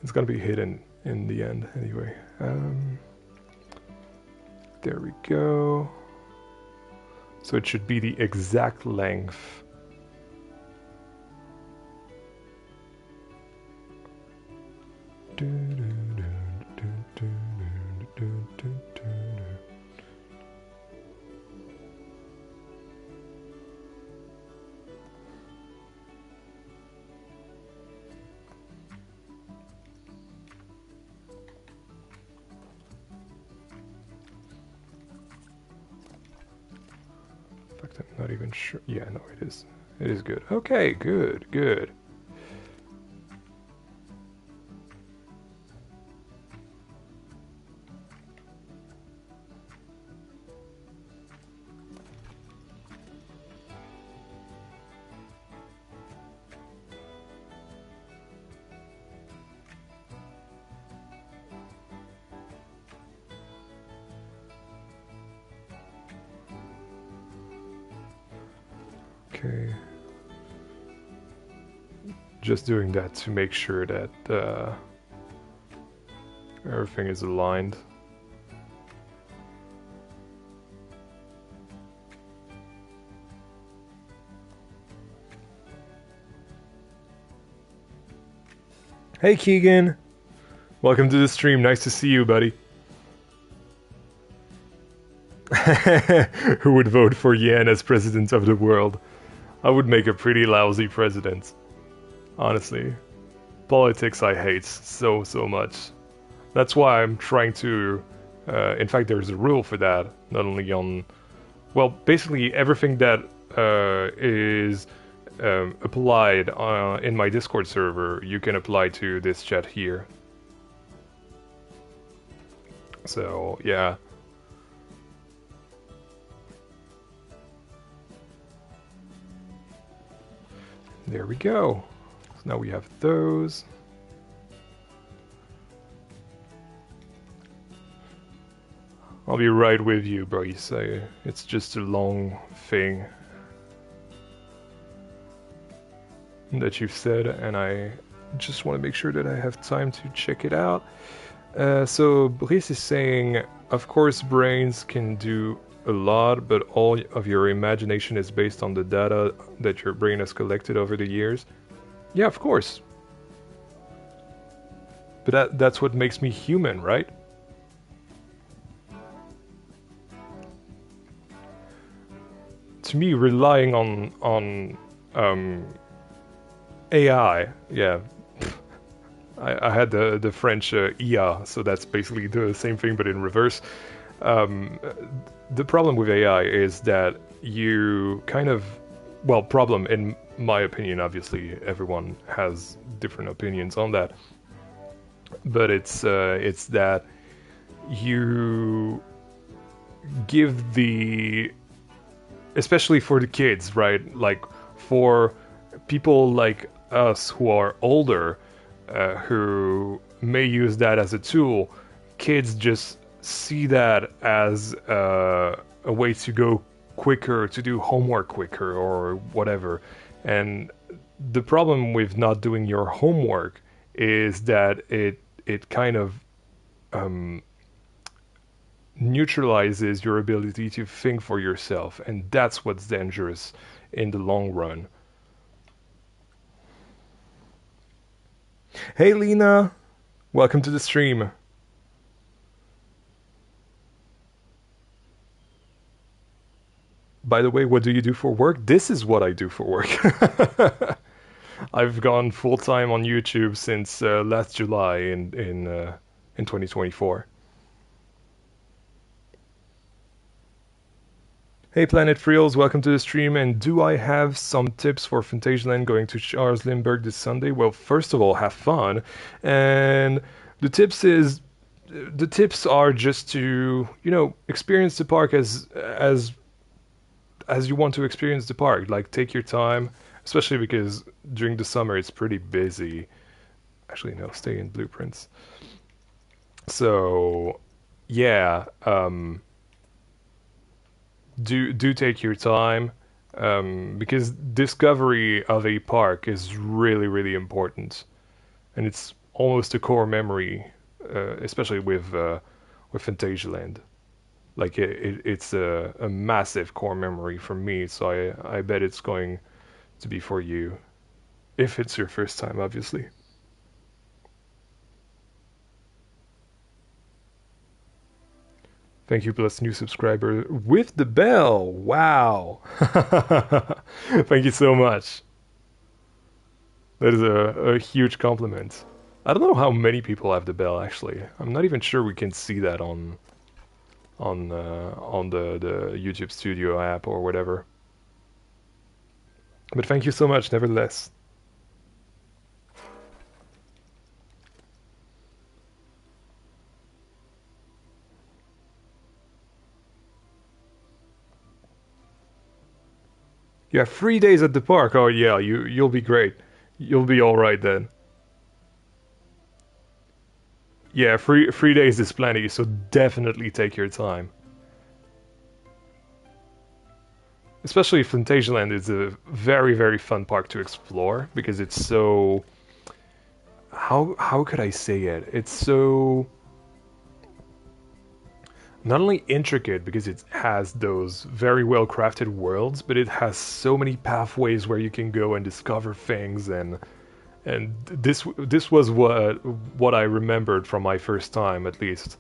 It's gonna be hidden in the end anyway. There we go. So it should be the exact length. In fact, I'm not even sure. Yeah, no, it is. It is good. Okay, good, good. Okay. Just doing that to make sure that everything is aligned. Hey Keegan! Welcome to the stream, nice to see you, buddy. Who would vote for Yan as president of the world? I would make a pretty lousy president. Honestly. Politics I hate so much. That's why I'm trying to... in fact, there's a rule for that. Not only on... Well, basically everything that is applied in my Discord server, you can apply to this chat here. So, yeah. There we go. So now we have those. I'll be right with you, Bryce. It's just a long thing that you've said, and I just want to make sure that I have time to check it out. So Brice is saying, of course brains can do a lot, but all of your imagination is based on the data that your brain has collected over the years. Yeah, of course. But that's what makes me human, right? To me, relying on AI, yeah. I had the French IA, so that's basically the same thing but in reverse. The problem with AI is that you kind of, well, problem in my opinion, obviously everyone has different opinions on that, but it's that you give the, especially for the kids, right? Like for people like us who are older, who may use that as a tool, kids just see that as a way to go quicker, to do homework quicker or whatever. And the problem with not doing your homework is that it kind of neutralizes your ability to think for yourself, and that's what's dangerous in the long run. Hey Lena, welcome to the stream. By the way, what do you do for work? This is what I do for work. I've gone full time on YouTube since last July in 2024. Hey Planet Friels, welcome to the stream. And do I have some tips for Phantasialand going to Charles Lindbergh this Sunday? Well, first of all, have fun. And the tips are just to, experience the park as you want to experience the park. Like take your time, especially because during the summer it's pretty busy. Actually, no, stay in blueprints. So, yeah, do take your time, because discovery of a park is really really important, and it's almost a core memory, especially with Phantasialand. Like it's a massive core memory for me, so I bet it's going to be for you if it's your first time, obviously. Thank you, plus new subscriber with the bell. Wow. Thank you so much. That is a huge compliment. I don't know how many people have the bell actually. I'm not even sure we can see that on the YouTube Studio app or whatever. But thank you so much, nevertheless. You have 3 days at the park. Oh yeah, you'll be great. You'll be all right then. Yeah, 3 days is plenty, so definitely take your time. Especially Phantasialand is a very very fun park to explore because it's so, how could I say it? It's so not only intricate because it has those very well crafted worlds, but it has so many pathways where you can go and discover things, and this was what I remembered from my first time, at least.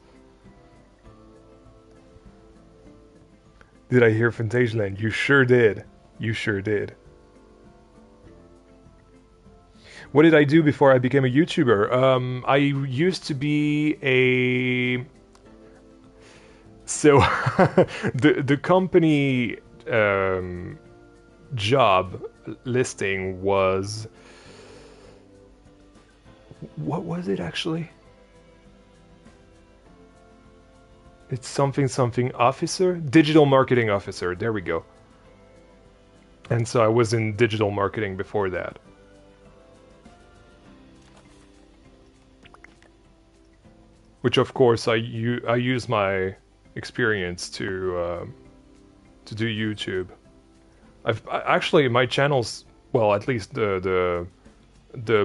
Did I hear Phantasialand? You sure did. You sure did. What did I do before I became a YouTuber? I used to be a, so the company job listing was, what was it actually? It's something something officer, digital marketing officer. There we go. And so I was in digital marketing before that. Which of course I use my experience to do YouTube. Actually my channel's, well, at least the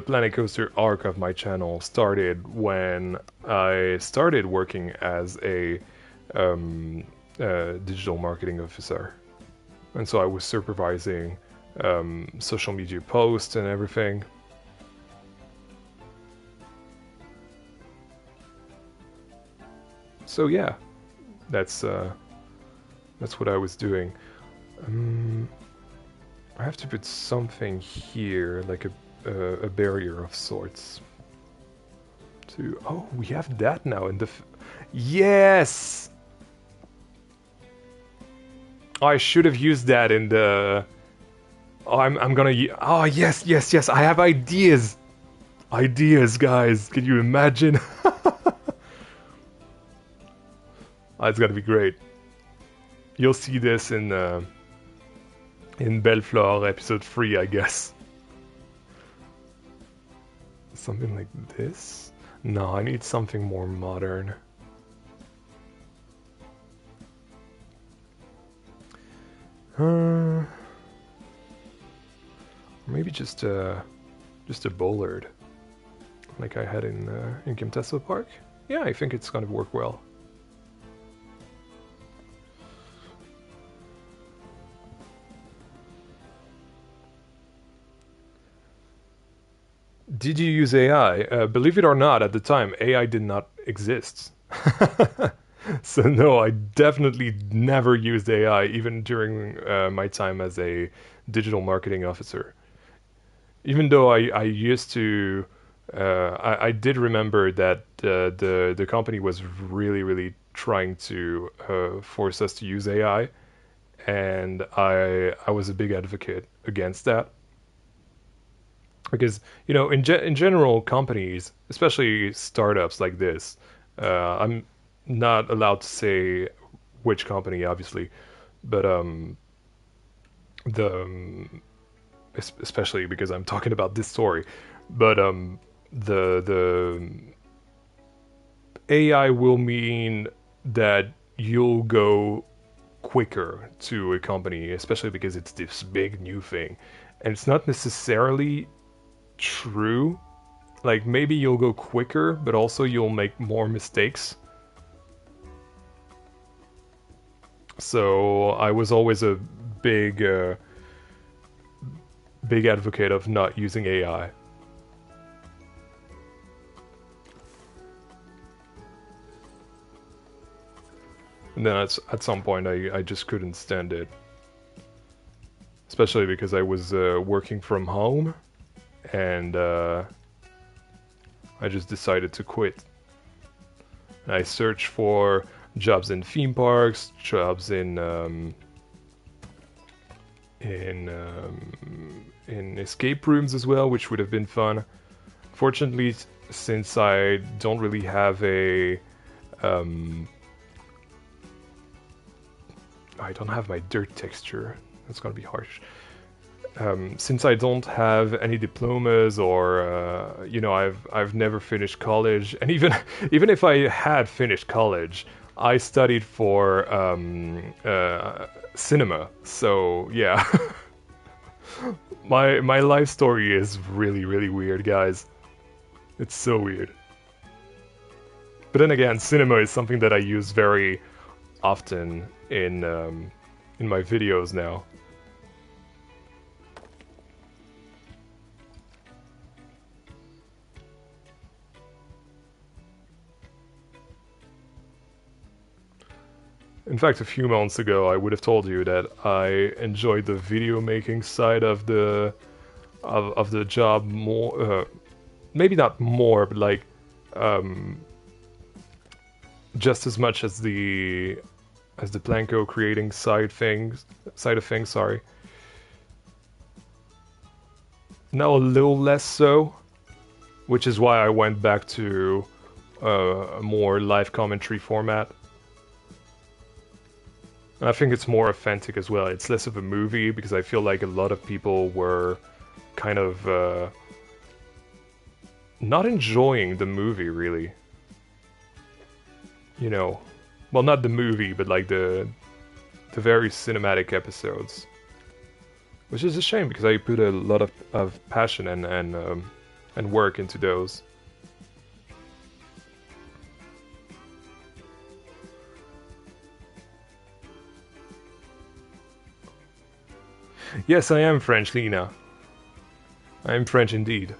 Planet Coaster arc of my channel started when I started working as a digital marketing officer, and so I was supervising social media posts and everything. So yeah, that's what I was doing. I have to put something here, like a barrier of sorts. To, oh, we have that now in the. Yes. I should have used that in the. Oh, I'm gonna. Oh yes, yes, yes. I have ideas. Ideas, guys. Can you imagine? Oh, it's gonna be great. You'll see this in Bellefleur episode 3, I guess. Something like this? No, I need something more modern. Maybe just a bollard, like I had in Kimtesso Park. Yeah, I think it's gonna work well. Did you use AI? Believe it or not, at the time, AI did not exist. So no, I definitely never used AI, even during my time as a digital marketing officer. Even though I used to, I did remember that the company was really trying to force us to use AI, and I was a big advocate against that. Because in general, companies, especially startups like this, I'm not allowed to say which company, obviously, but the especially because I'm talking about this story, but the AI will mean that you'll go quicker to a company, especially because it's this big new thing, and it's not necessarily true. Like maybe you'll go quicker, but also you'll make more mistakes. So I was always a big, big advocate of not using AI. And then at some point I just couldn't stand it. Especially because I was working from home, and I just decided to quit. I searched for jobs in theme parks, jobs in escape rooms as well, which would have been fun. Fortunately, since I don't really have I don't have my dirt texture. That's gonna be harsh. Since I don't have any diplomas, or I've never finished college, and even even if I had finished college, I studied for cinema. So yeah, my life story is really weird, guys. It's so weird. But then again, cinema is something that I use very often in my videos now. In fact, a few months ago, I would have told you that I enjoyed the video making side of the job more. Maybe not more, but like just as much as the Planko creating side of things. Sorry. Now a little less so, which is why I went back to a more live commentary format. And I think it's more authentic as well. It's less of a movie, because I feel like a lot of people were kind of not enjoying the movie, really. Well, not the movie, but like the very cinematic episodes, which is a shame because I put a lot of passion and work into those. Yes, I am French, Lena. I am French indeed.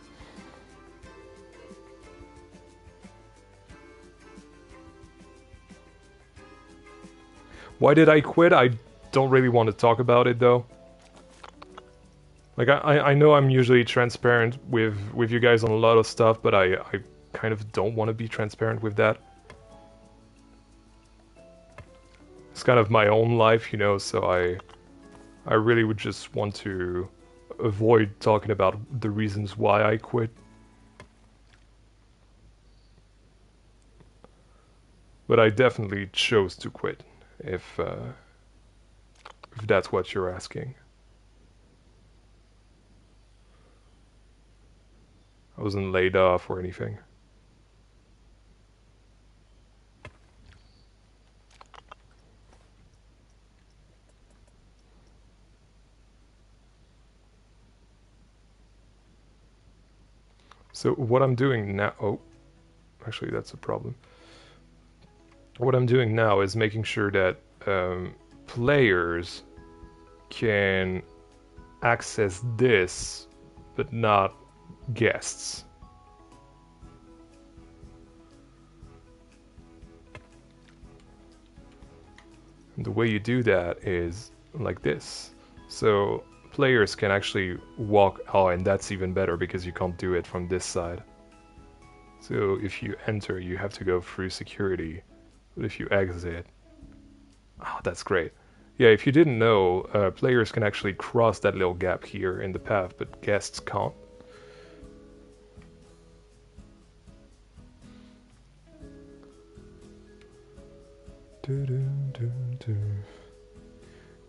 Why did I quit? I don't really want to talk about it though. Like I know I'm usually transparent with you guys on a lot of stuff, but I kind of don't want to be transparent with that. It's kind of my own life, so I really would just want to avoid talking about the reasons why I quit. But I definitely chose to quit. if that's what you're asking. I wasn't laid off or anything. So what I'm doing now, oh, actually that's a problem. What I'm doing now is making sure that players can access this, but not guests. And the way you do that is like this. So players can actually walk, oh, and that's even better because you can't do it from this side. So if you enter, you have to go through security. But if you exit, oh, that's great. Yeah, if you didn't know, players can actually cross that little gap here in the path, but guests can't.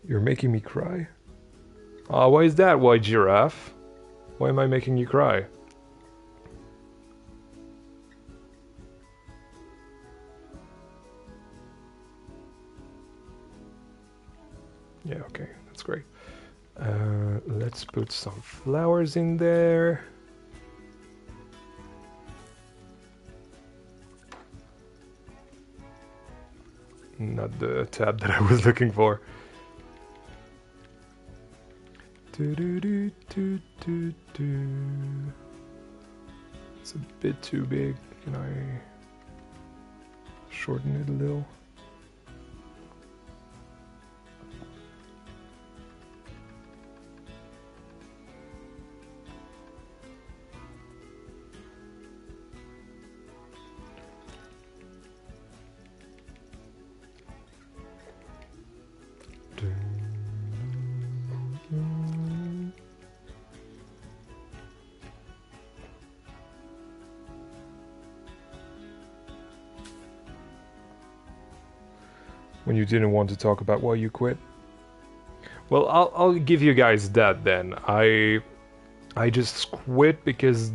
You're making me cry? Ah, why is that? Why, giraffe? Why am I making you cry? Yeah, okay, that's great. Let's put some flowers in there. Not the tab that I was looking for. It's a bit too big. Can I shorten it a little? When you didn't want to talk about why you quit? Well, I'll give you guys that then. I just quit because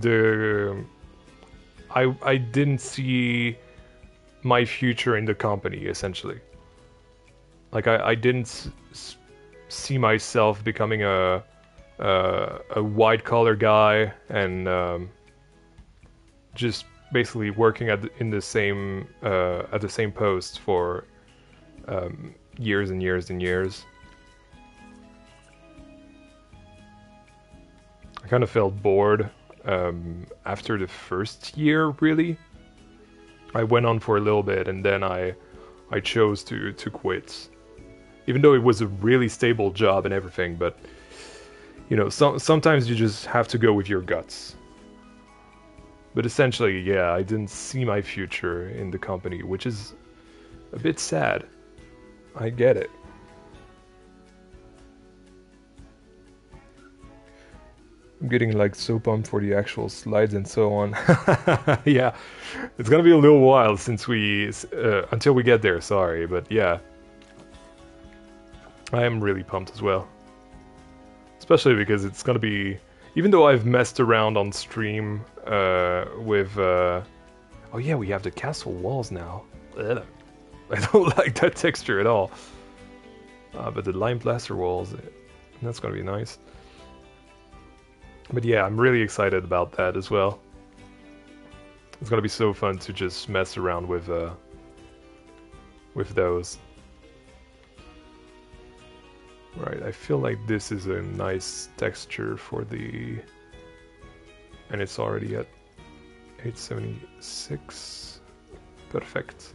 I didn't see my future in the company essentially. Like I didn't see myself becoming a white collar guy and just basically working in the same at the same post for years and years and years. I kind of felt bored after the first year, really. I went on for a little bit and then I chose to quit. Even though it was a really stable job and everything, but you know, sometimes you just have to go with your guts. But essentially, yeah, I didn't see my future in the company, which is a bit sad. I get it. I'm getting like so pumped for the actual slides and so on. Yeah, it's gonna be a little while since until we get there. Sorry, but yeah, I am really pumped as well. Especially because it's gonna be, even though I've messed around on stream with. Oh yeah, we have the castle walls now. Ugh. I don't like that texture at all. But the lime plaster walls, that's gonna be nice. But yeah, I'm really excited about that as well. It's gonna be so fun to just mess around with those. Right, I feel like this is a nice texture for the... And it's already at 876. Perfect.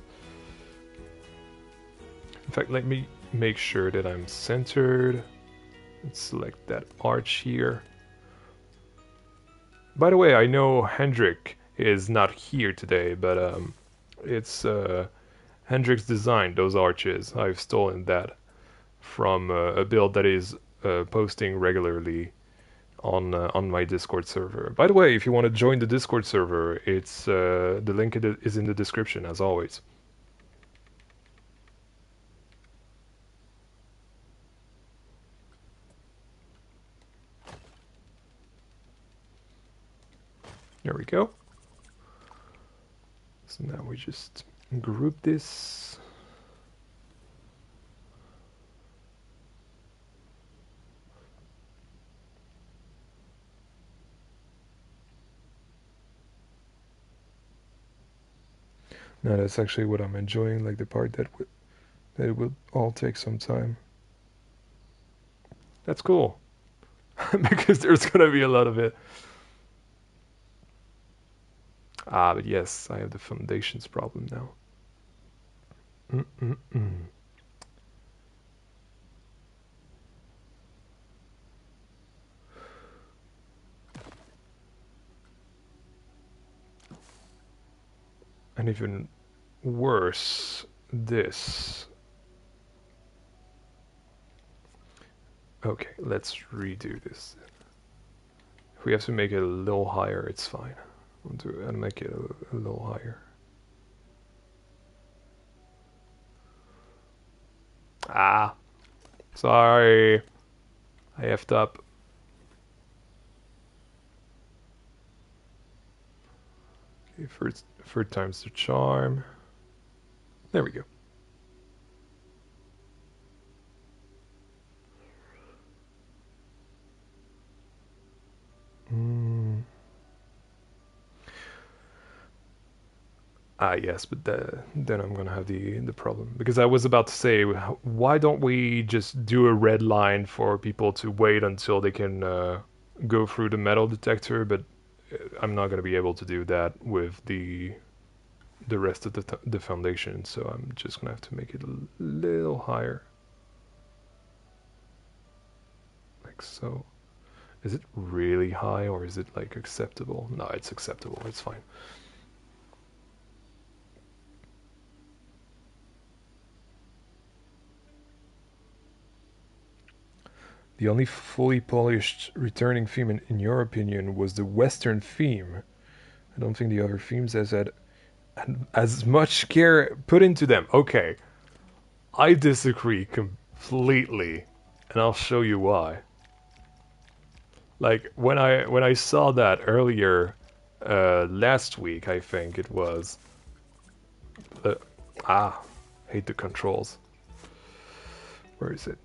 In fact, let me make sure that I'm centered. Let's select that arch here. By the way, I know Hendrik is not here today, but it's Hendrik's design, those arches. I've stolen that from a build that is posting regularly on my Discord server. By the way, if you want to join the Discord server, it's the link is in the description as always. There we go. So now we just group this. Now that's actually what I'm enjoying, like the part that it will all take some time. That's cool. Because there's gonna be a lot of it. Ah, but yes, I have the foundations problem now. Mm-mm-mm. And even worse, this. Okay, let's redo this. If we have to make it a little higher, it's fine. I'll make it a little higher. Ah, sorry. I effed up. Okay, third time's the charm. There we go. Mm. Ah, yes, but then I'm gonna have the problem because I was about to say, why don't we just do a red line for people to wait until they can go through the metal detector? But I'm not gonna be able to do that with the rest of the foundation, so I'm just gonna have to make it a little higher, like so. Is it really high or is it like acceptable? No, it's acceptable. It's fine. The only fully polished returning theme, in your opinion, was the Western theme. I don't think the other themes has had as much care put into them. Okay, I disagree completely, and I'll show you why. Like when I saw that earlier last week, I think it was. Uh, ah, hate the controls. Where is it?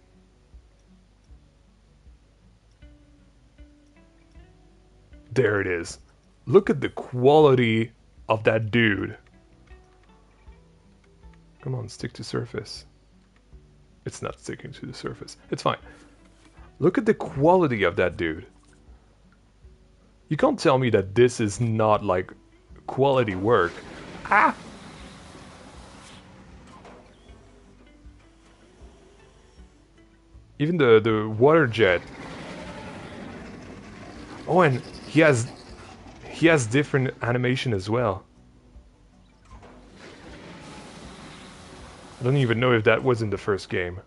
There it is. Look at the quality of that dude. Come on, stick to surface. It's not sticking to the surface. It's fine. Look at the quality of that dude. You can't tell me that this is not like quality work. Ah! Even the water jet. Oh, and he has different animation as well. I don't even know if that was in the first game.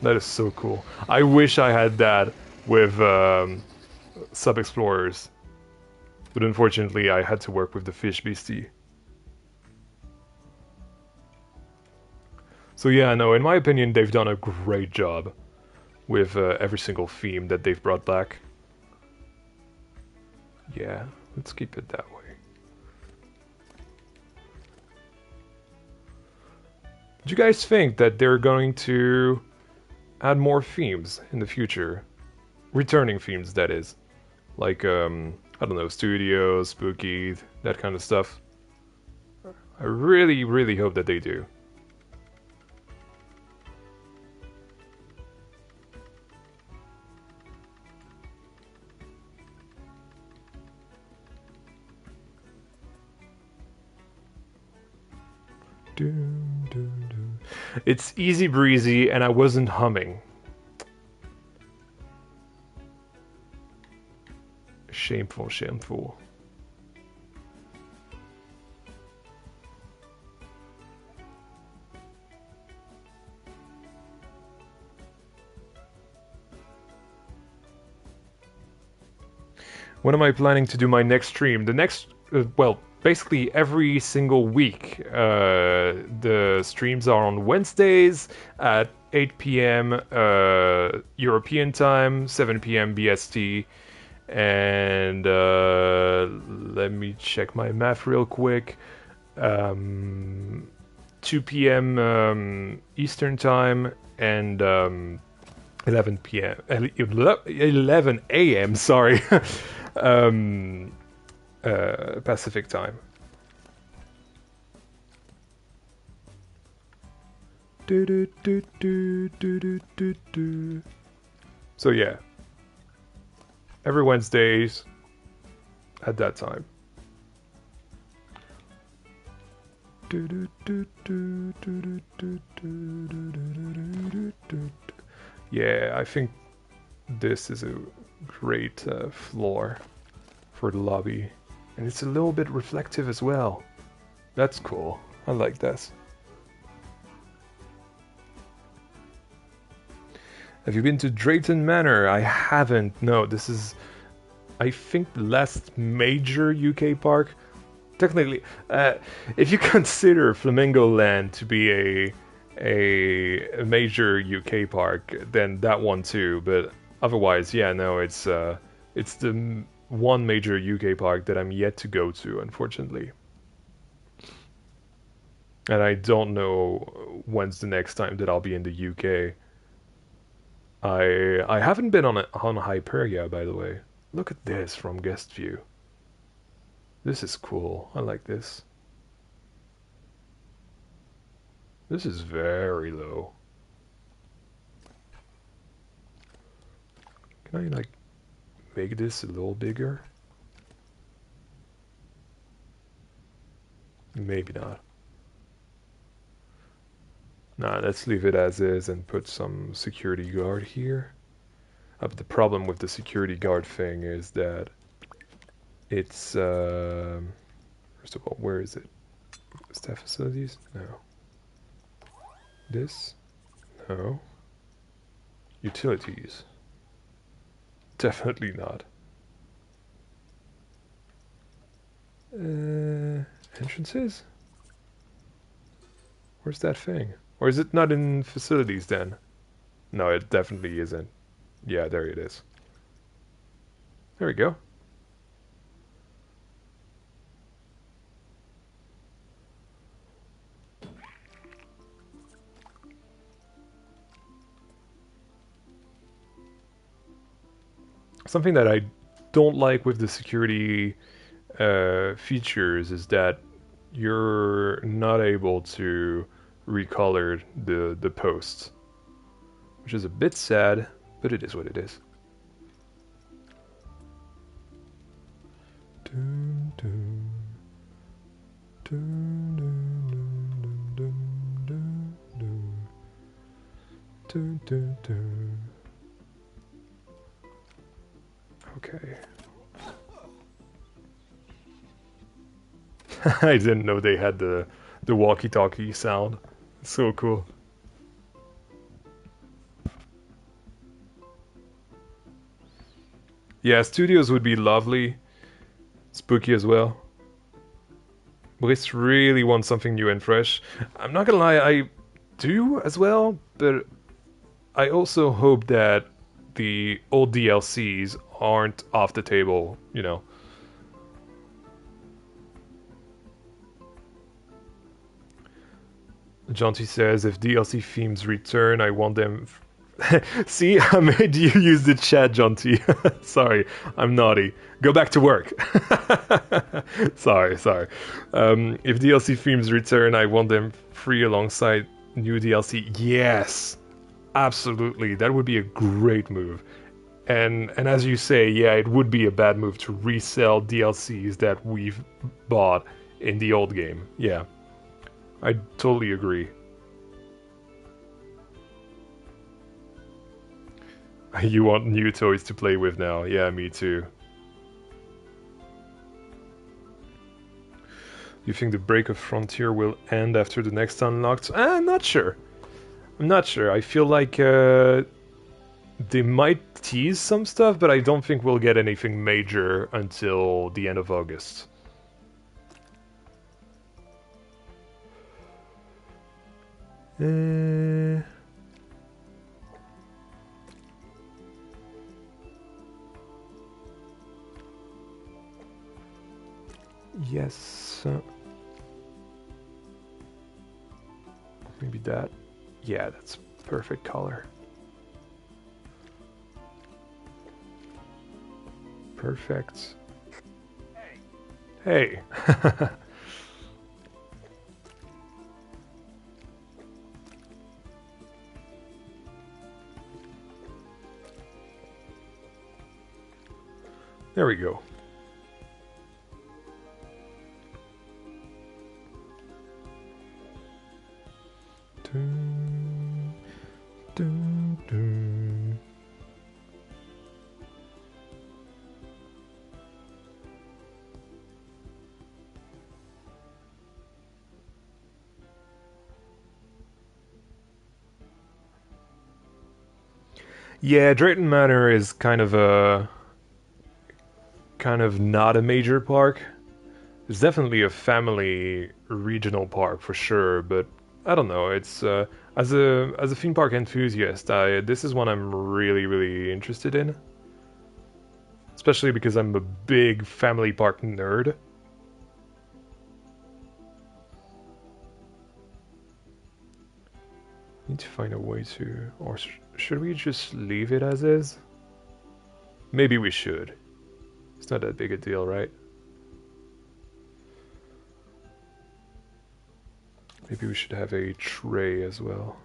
That is so cool. I wish I had that with Sub Explorers, but unfortunately I had to work with the Fish Beastie. So yeah, no, in my opinion, they've done a great job with every single theme that they've brought back. Yeah, let's keep it that way. Do you guys think that they're going to add more themes in the future? Returning themes, that is. Like, I don't know, studios, spooky, that kind of stuff. I really, really hope that they do. It's easy breezy, and I wasn't humming. Shameful, shameful. When am I planning to do my next stream? The next, well, basically every single week. The streams are on Wednesdays at 8 p.m. European time, 7 p.m. BST. And let me check my math real quick. 2 p.m. Eastern time and 11 p.m. 11 a.m. Sorry, Pacific time. So yeah, every Wednesdays at that time. Yeah, I think this is a great floor for the lobby. And it's a little bit reflective as well. That's cool. I like this. Have you been to Drayton Manor? I haven't. No, this is, I think, the last major UK park. Technically, if you consider Flamingo Land to be a major UK park, then that one too. But otherwise, yeah, no, it's the one major UK park that I'm yet to go to, unfortunately. And I don't know when's the next time that I'll be in the UK. I haven't been on Hyperia, by the way. Look at this from guest view. This is cool. I like this. This is very low. Can I like make this a little bigger? Maybe not. Nah, let's leave it as is and put some security guard here. But the problem with the security guard thing is that it's first of all, where is it? Staff facilities? No. This? No. Utilities? Definitely not. Entrances? Where's that thing? Or is it not in facilities then? No, it definitely isn't. Yeah, there it is. There we go. Something that I don't like with the security features is that you're not able to recolor the posts, which is a bit sad, but it is what it is. Okay. I didn't know they had the walkie-talkie sound. So cool. Yeah, studios would be lovely. Spooky as well. Brice really wants something new and fresh. I'm not gonna lie, I do as well, but I also hope that the old DLCs aren't off the table, you know. Jonty says, if DLC themes return, I want them... See, I made you use the chat, Jonty. Sorry, I'm naughty. Go back to work. Sorry. If DLC themes return, I want them free alongside new DLC. Yes, absolutely. That would be a great move. And as you say, yeah, it would be a bad move to resell DLCs that we've bought in the old game. Yeah, I totally agree. You want new toys to play with now. Yeah, me too. You think the break of Frontier will end after the next Unlocked? I'm not sure. I feel like they might tease some stuff, but I don't think we'll get anything major until the end of August. Uh, yes. Maybe that. Yeah, that's perfect color. Perfect. Hey. There we go. Dun, dun, dun. Yeah, Drayton Manor is kind of not a major park. It's definitely a family regional park for sure, but I don't know. It's as a theme park enthusiast, this is one I'm really interested in, especially because I'm a big family park nerd. Need to find a way to, or should we just leave it as is? Maybe we should. It's not that big a deal, right? Maybe we should have a tray as well.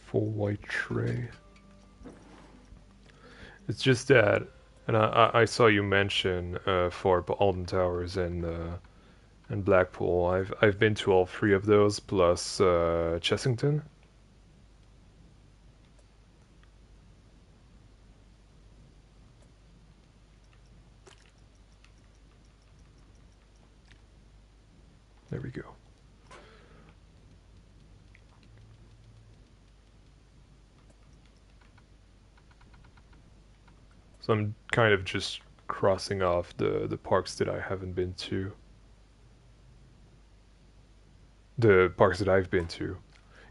Full white tray. It's just that, and I saw you mention for Alden Towers and Blackpool. I've been to all three of those plus Chessington. There we go. So I'm kind of just crossing off the parks that I haven't been to. The parks that I've been to.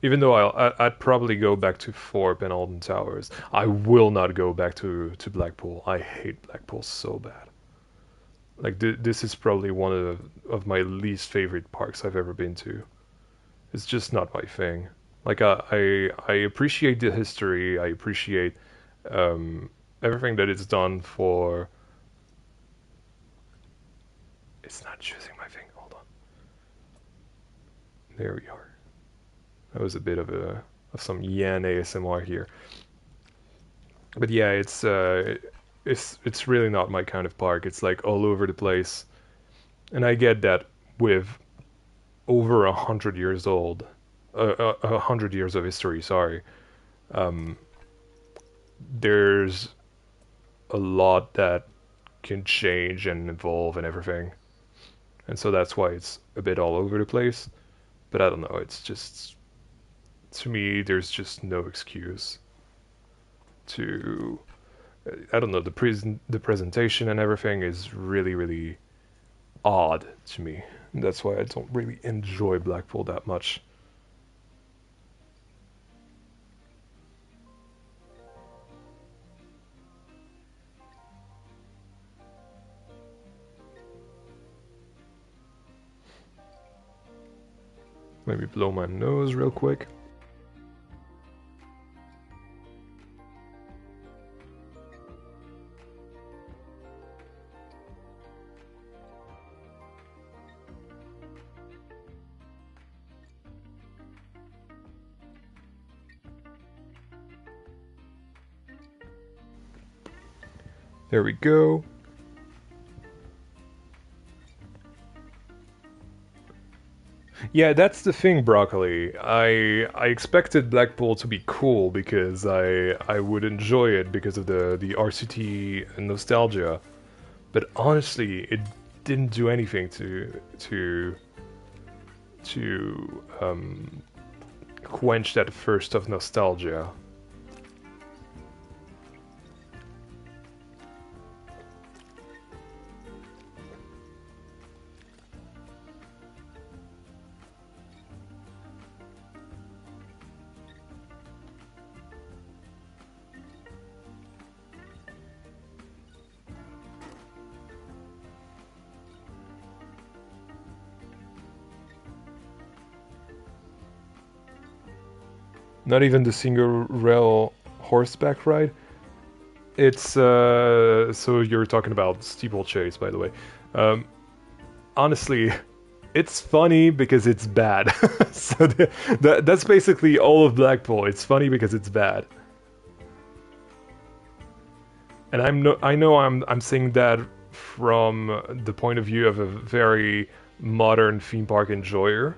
Even though I'd probably go back to Thorpe and Alden Towers, I will not go back to Blackpool. I hate Blackpool so bad. Like this is probably one of my least favorite parks I've ever been to. It's just not my thing. Like I appreciate the history. I appreciate um, everything that it's done for. It's not choosing my thing. Hold on. There we are. That was a bit of some Yan ASMR here. But yeah, it's really not my kind of park. It's like all over the place, and I get that with over 100 years old, 100 years of history. Sorry, um, there's a lot that can change and evolve and everything, and so that's why it's a bit all over the place. But I don't know. It's just to me, there's just no excuse to I don't know, the presentation and everything is really odd to me. That's why I don't really enjoy Blackpool that much. Maybe blow my nose real quick. There we go. Yeah, that's the thing, Broccoli. I expected Blackpool to be cool because I would enjoy it because of the RCT nostalgia. But honestly, it didn't do anything to quench that thirst of nostalgia. Not even the single rail horseback ride. It's so you're talking about steeplechase, by the way. Um, honestly, it's funny because it's bad. So that's basically all of Blackpool. It's funny because it's bad. And I know I'm saying that from the point of view of a very modern theme park enjoyer.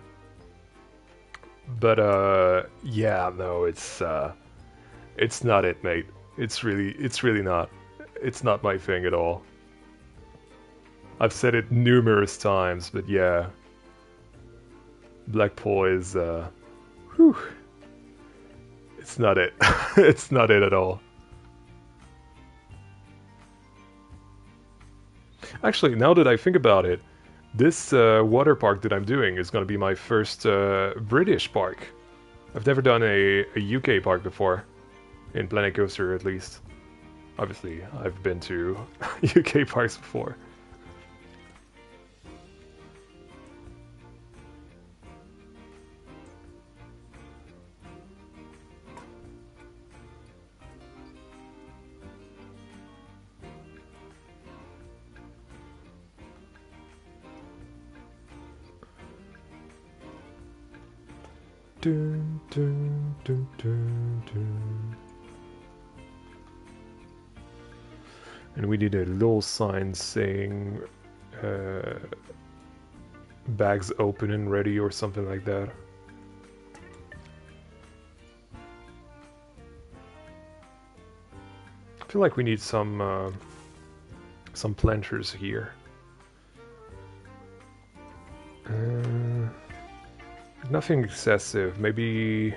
But yeah, no, it's not it, mate. It's really not. It's not my thing at all. I've said it numerous times, but yeah, Blackpool is whew, it's not it. It's not it at all. Actually, now that I think about it, this water park that I'm doing is going to be my first British park. I've never done a UK park before, in Planet Coaster at least. Obviously, I've been to UK parks before. Dun, dun, dun, dun, dun. And we did a little sign saying uh, bags open and ready or something like that. I feel like we need some planters here. Uh, Nothing excessive. Maybe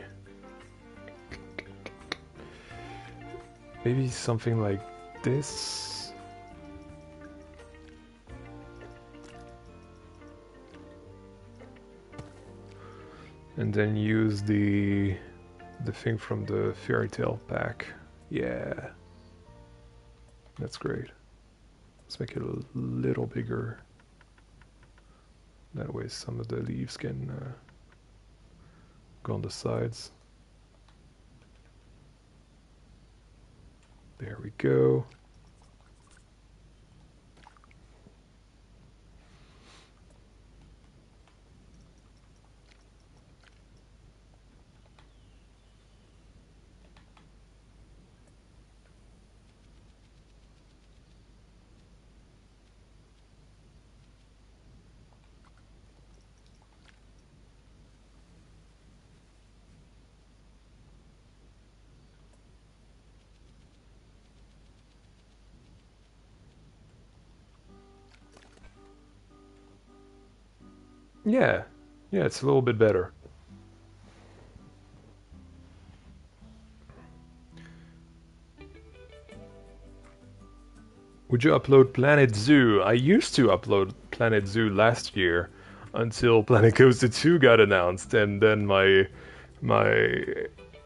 something like this. And then use the thing from the fairy tale pack. Yeah. That's great. Let's make it a little bigger. That way some of the leaves can go on the sides. There we go. Yeah, yeah, it's a little bit better. Would you upload Planet Zoo? I used to upload Planet Zoo last year until Planet Coaster 2 got announced, and then my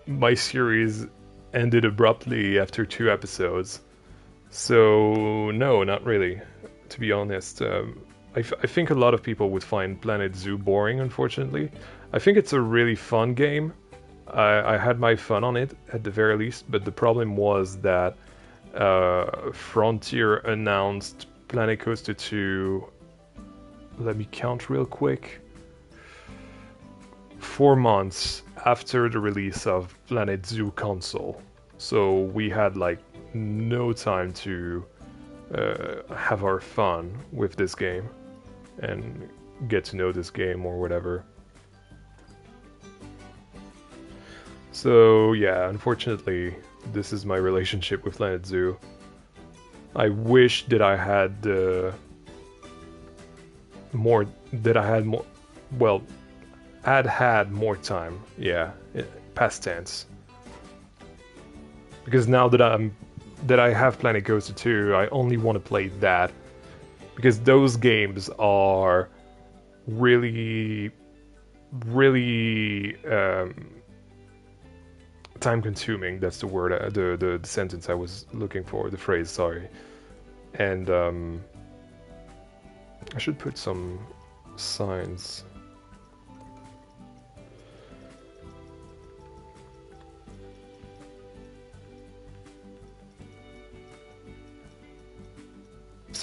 my series ended abruptly after 2 episodes. So no, not really. To be honest, I think a lot of people would find Planet Zoo boring. Unfortunately, I think it's a really fun game. I had my fun on it at the very least, but the problem was that Frontier announced Planet Coaster 2. Let me count real quick. 4 months after the release of Planet Zoo console, so we had like no time to have our fun with this game and get to know this game or whatever. So yeah, unfortunately, this is my relationship with Planet Zoo. I wish that I had more. That I had more. Well, had more time. Yeah, past tense. Because now that I have Planet Coaster 2, I only want to play that because those games are really, really time consuming. That's the word, the sentence I was looking for, the phrase, sorry. And I should put some signs.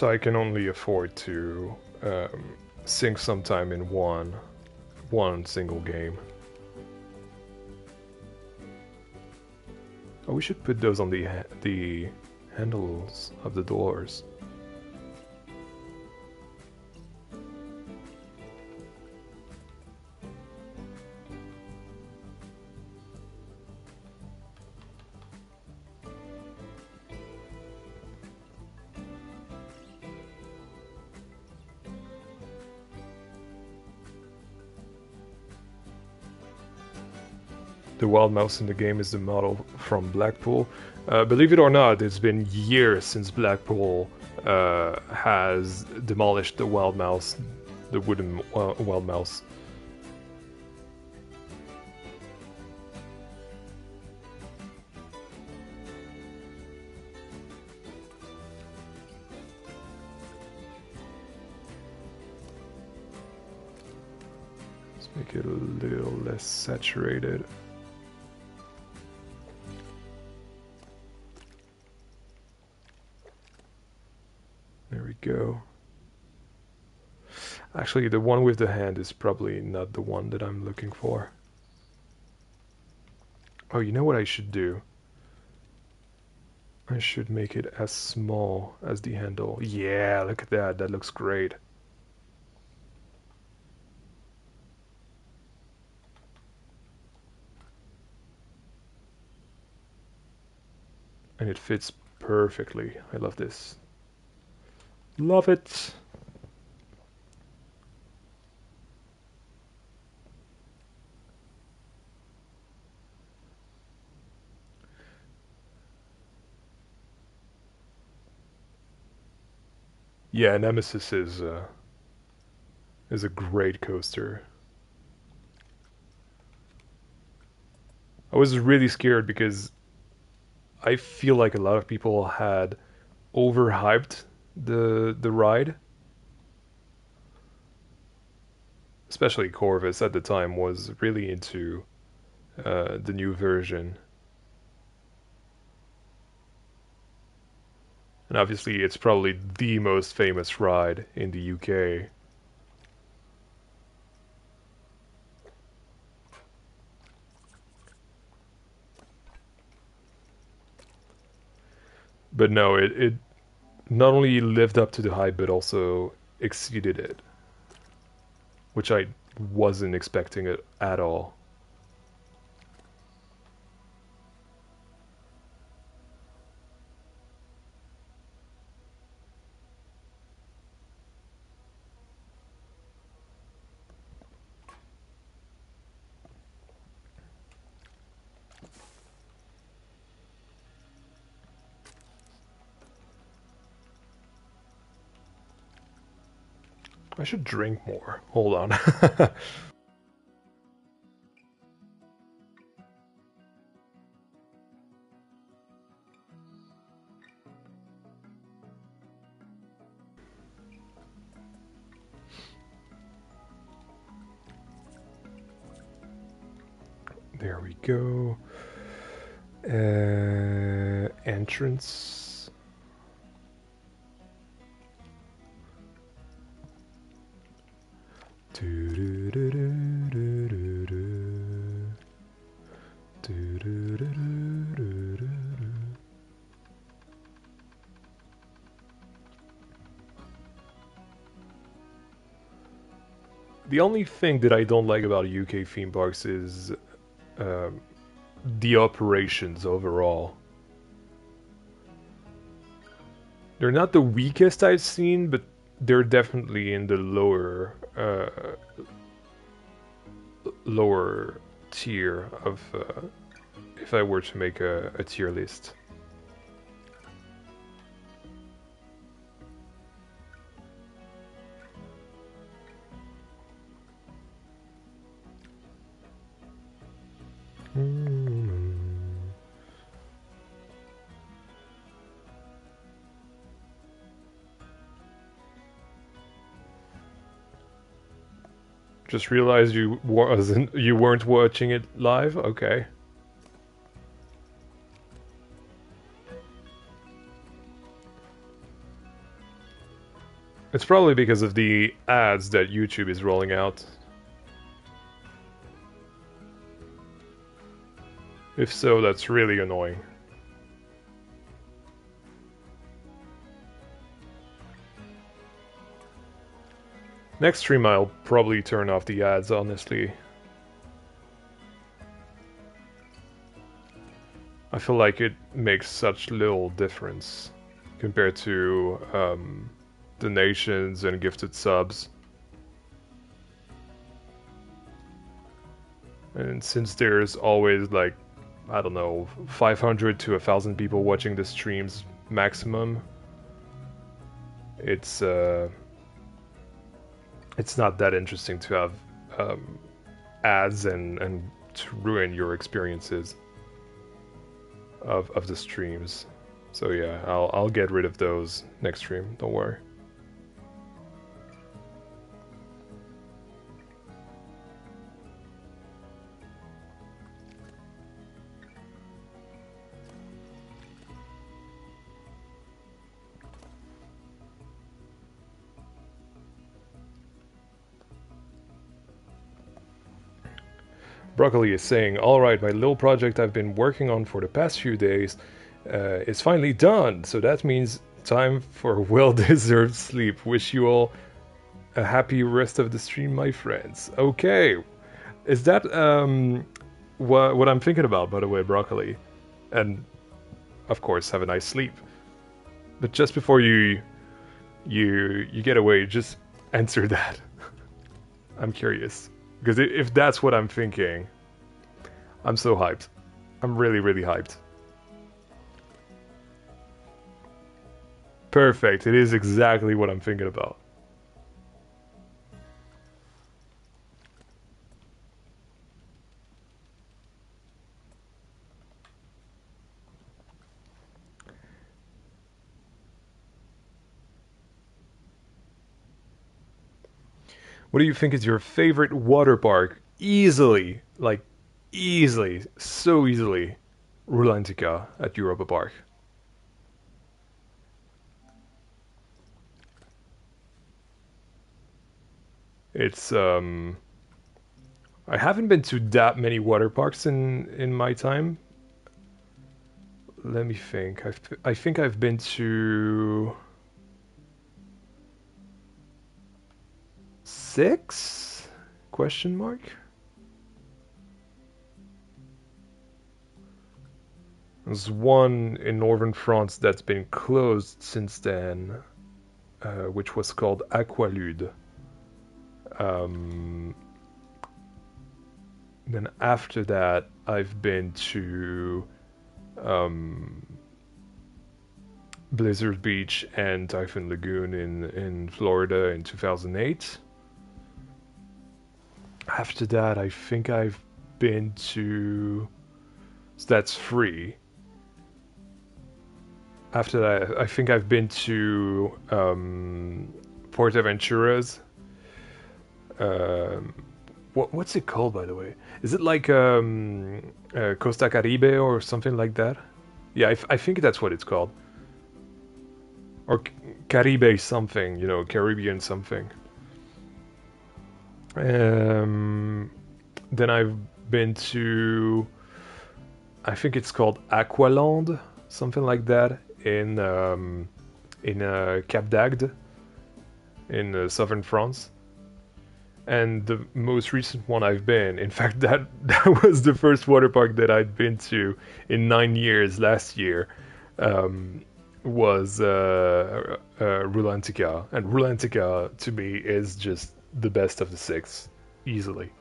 So I can only afford to sink some time in one single game. Oh, we should put those on the handles of the doors. The wild mouse in the game is the model from Blackpool. Believe it or not, it's been years since Blackpool has demolished the wild mouse, the wooden wild mouse. Let's make it a little less saturated. There we go. Actually, the one with the hand is probably not the one that I'm looking for. Oh, you know what I should do? I should make it as small as the handle. Yeah, look at that. That looks great. And it fits perfectly. I love this. Love it. Yeah, Nemesis is a great coaster. I was really scared because I feel like a lot of people had overhyped the ride. Especially Corvus at the time was really into the new version. And obviously it's probably the most famous ride in the UK. But no, it not only lived up to the hype but also exceeded it. Which I wasn't expecting it at all. I should drink more. Hold on. There we go. Entrance. The only thing that I don't like about UK theme parks is the operations overall. They're not the weakest I've seen, but they're definitely in the lower tier of if I were to make a tier list. Just realized you weren't watching it live? Okay. It's probably because of the ads that YouTube is rolling out. If so, that's really annoying. Next stream I'll probably turn off the ads, honestly. I feel like it makes such little difference compared to donations and gifted subs. And since there's always like, I don't know, 500 to 1,000 people watching the streams maximum, it's not that interesting to have ads and to ruin your experiences of the streams. So yeah, I'll get rid of those next stream. Don't worry. Broccoli is saying, alright, my little project I've been working on for the past few days is finally done. So that means time for well-deserved sleep. Wish you all a happy rest of the stream, my friends. Okay. Is that what I'm thinking about, by the way, Broccoli? And, of course, have a nice sleep. But just before you get away, just answer that. I'm curious. Because if that's what I'm thinking, I'm so hyped. I'm really, really hyped. Perfect. It is exactly what I'm thinking about. What do you think is your favorite water park? Easily, like easily, so easily, Rulantica at Europa Park. It's I haven't been to that many water parks in my time. Let me think. I think I've been to 6? Question mark. There's one in northern France that's been closed since then, which was called Aqualude. Then after that, I've been to Blizzard Beach and Typhoon Lagoon in Florida in 2008. After that, I think I've been to... So that's 3. After that, I think I've been to Portaventuras. What's it called, by the way? Is it like Costa Caribe or something like that? Yeah, I think that's what it's called. Or Caribe something, you know, Caribbean something. Then I've been to, I think it's called Aqualand, something like that, in Cap d'Agde, in southern France. And the most recent one I've been, in fact, that was the first water park that I'd been to in 9 years last year, was Rulantica. And Rulantica, to me, is just the best of the 6, easily.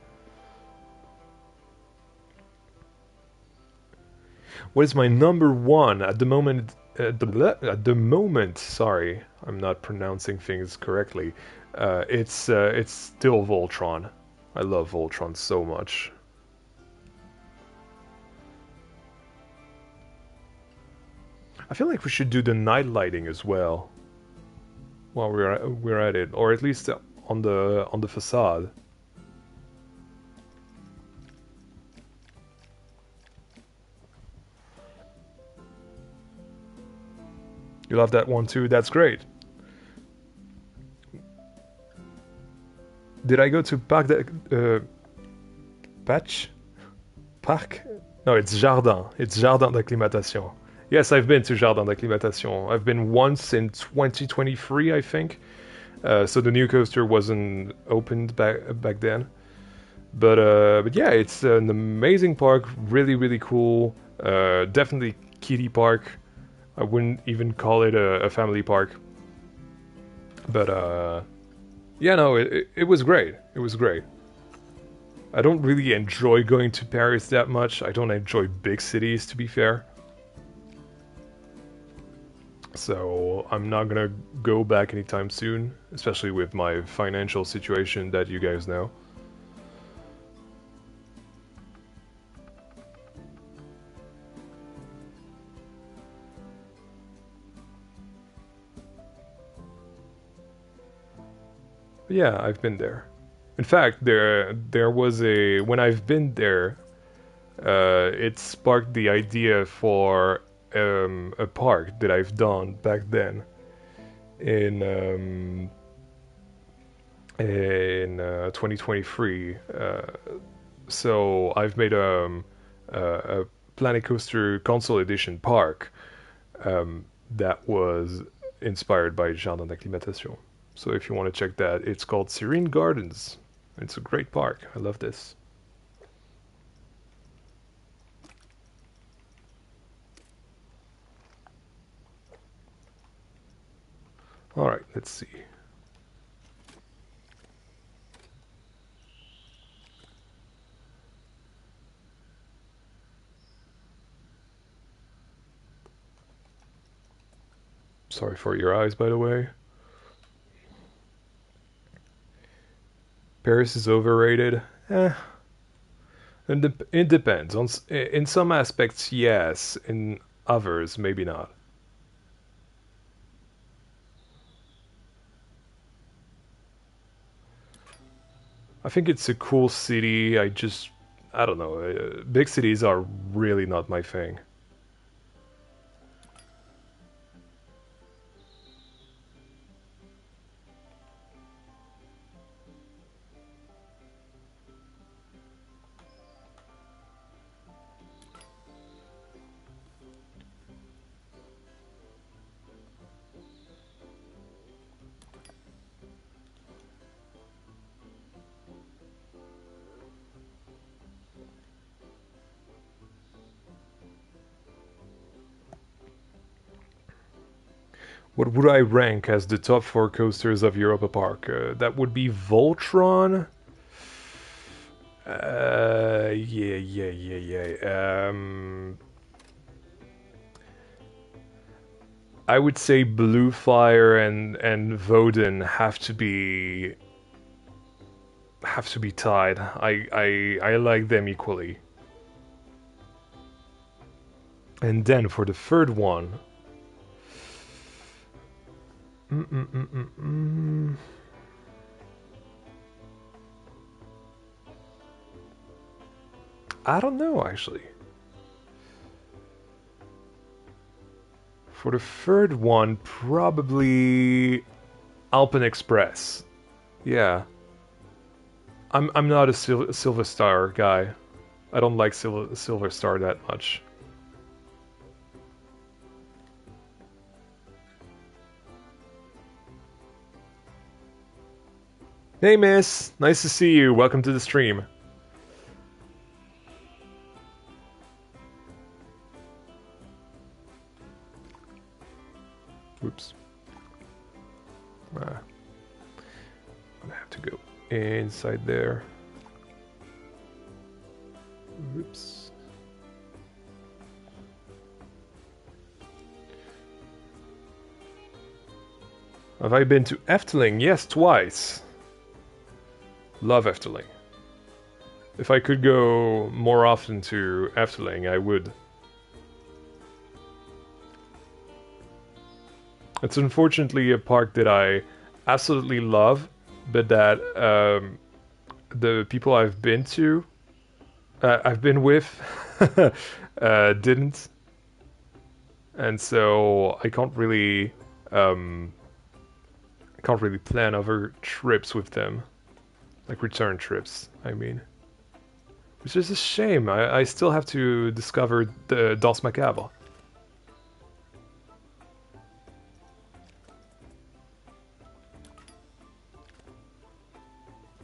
What is my number 1 at the moment? At the moment, sorry, I'm not pronouncing things correctly. It's still Voltron. I love Voltron so much. I feel like we should do the night lighting as well while we're at it, or at least on the facade. You love that one too? That's great. Did I go to Parc de, Patch? Parc? No, it's Jardin. It's Jardin d'acclimatation. Yes, I've been to Jardin d'acclimatation. I've been once in 2023, I think. So the new coaster wasn't opened back then. But yeah, it's an amazing park. Really, really cool. Definitely kiddie park. I wouldn't even call it a family park. But yeah, no, it was great. It was great. I don't really enjoy going to Paris that much. I don't enjoy big cities, to be fair. So I'm not gonna go back anytime soon, especially with my financial situation that you guys know. But yeah, I've been there. In fact, there was a when I've been there, it sparked the idea for a park that I've done back then in in 2023. So I've made a Planet Coaster Console Edition park that was inspired by Jardin d'Acclimatation. So if you want to check that, it's called Serene Gardens. It's a great park. I love this. All right, let's see. Sorry for your eyes, by the way. Paris is overrated. It depends. In some aspects, yes. In others, maybe not. I think it's a cool city. I don't know. Big cities are really not my thing. What would I rank as the top four coasters of Europa Park? That would be Voltron. Yeah. I would say Blue Flyer and Voden have to be tied. I like them equally. And then for the third one, mm, mm, mm, mm, mm. I don't know actually. For the third one, probably Alpen Express. Yeah, I'm not a Silver Star guy. I don't like Silver Star that much. Hey, Miss. Nice to see you. Welcome to the stream. Whoops. I'm gonna have to go inside there. Oops. Have I been to Efteling? Yes, twice. Love Efteling. If I could go more often to Efteling, I would. It's unfortunately a park that I absolutely love, but that the people I've been with, didn't, and so I can't really plan other trips with them. Like return trips, I mean. Which is a shame. I still have to discover the Danse Macabre.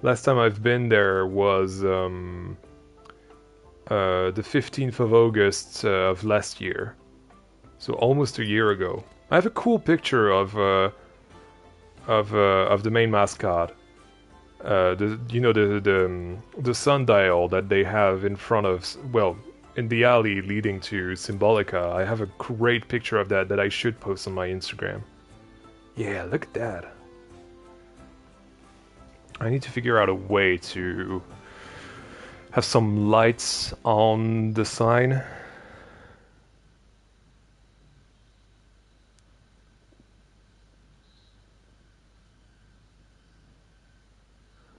Last time I've been there was the 15th of August of last year. So almost a year ago. I have a cool picture of the main mascot. The you know the sundial that they have in front of, well, in the alley leading to Symbolica. I have a great picture of that that I should post on my Instagram. Yeah, look at that. I need to figure out a way to have some lights on the sign.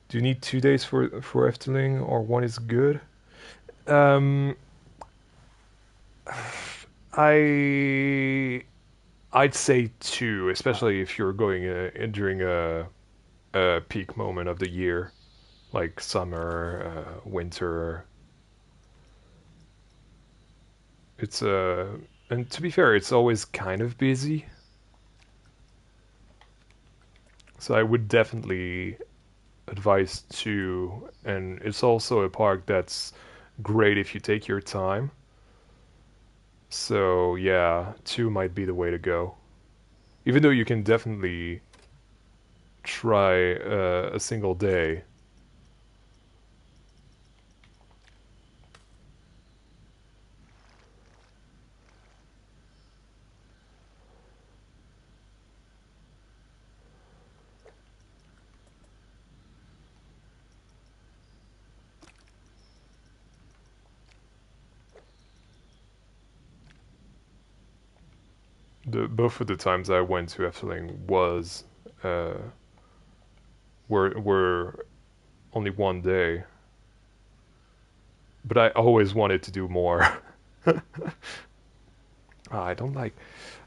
Do you need 2 days for Efteling, or one is good? Um, I I'd say two, especially if you're going during a peak moment of the year, like summer, winter. It's and to be fair, it's always kind of busy. So I would definitely advise two, and it's also a park that's great if you take your time. So yeah, two might be the way to go. Even though you can definitely try a single day. Both of the times I went to Efteling was uh, were only one day, but I always wanted to do more. I don't like.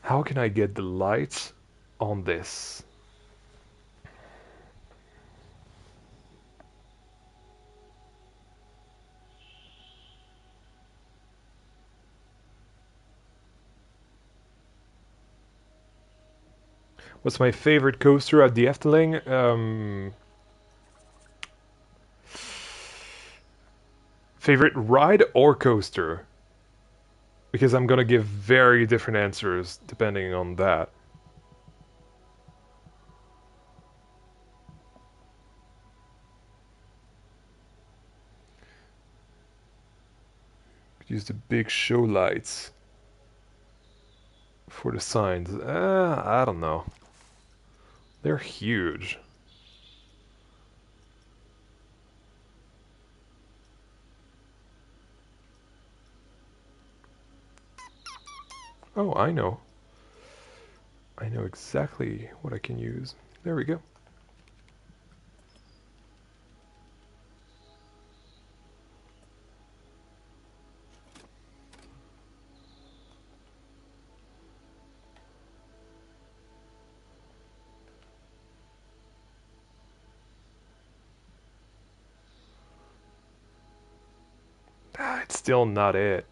How can I get the lights on this? What's my favorite coaster at the Efteling? Favorite ride or coaster? Because I'm gonna give very different answers depending on that. Use the big show lights for the signs. I don't know. They're huge. Oh, I know. I know exactly what I can use. There we go. Ah, it's still not it.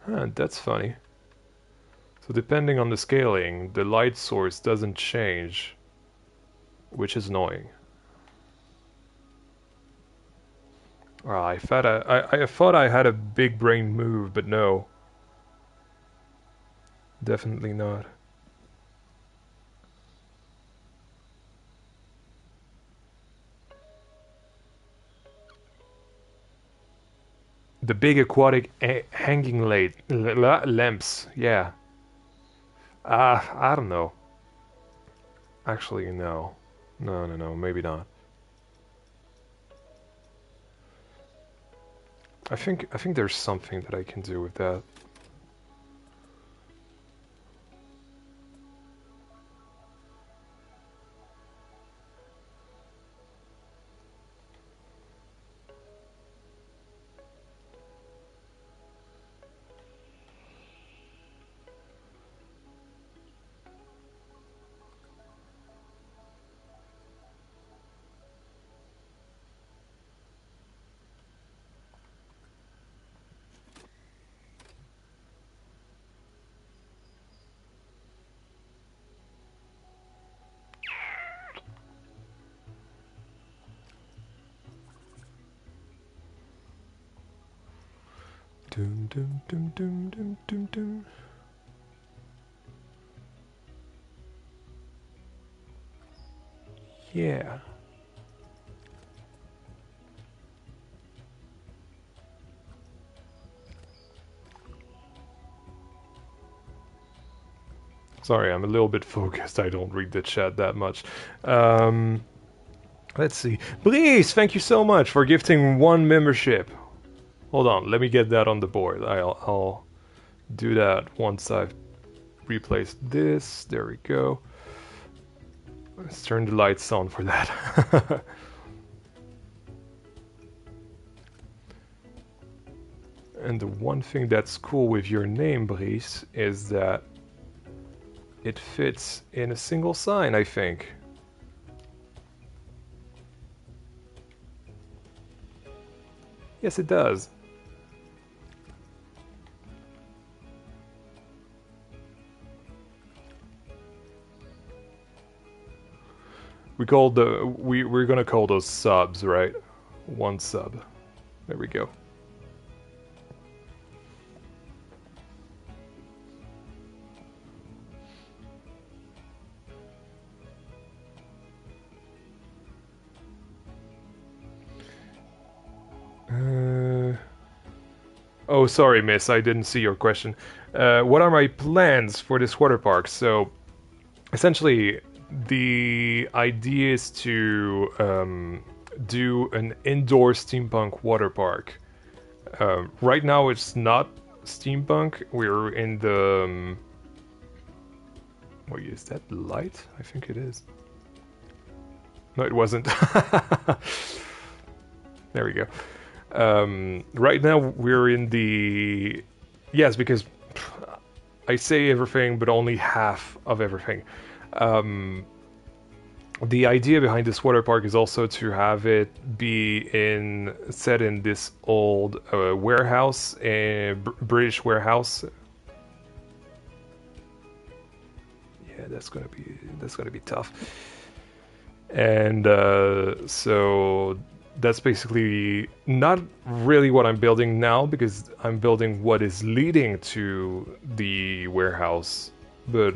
Huh, that's funny. So depending on the scaling, the light source doesn't change, which is annoying. I thought I had a big brain move, but no, definitely not. The big aquatic hanging lamps, yeah. I don't know. Actually, no. No, no, no, maybe not. I think there's something that I can do with that. Dum, dum, dum, dum, dum, dum, dum. Yeah. Sorry, I'm a little bit focused. I don't read the chat that much. Um, let's see. Breeze, thank you so much for gifting one membership. Hold on, let me get that on the board. I'll do that once I've replaced this. There we go. Let's turn the lights on for that. And the one thing that's cool with your name, Brice, is that it fits in a single sign, I think. Yes, it does. We're gonna call those subs, right? One sub. There we go. Oh, sorry, miss. I didn't see your question. What are my plans for this water park? So, essentially, the idea is to do an indoor steampunk water park. Right now, it's not steampunk. We're in the. Wait, is that light? I think it is. No, it wasn't. There we go. Right now we're in the yes, because I say everything, but only half of everything. The idea behind this water park is also to have it be set in this old warehouse, a British warehouse. Yeah, that's gonna be tough. And so that's basically not really what I'm building now, because I'm building what is leading to the warehouse. But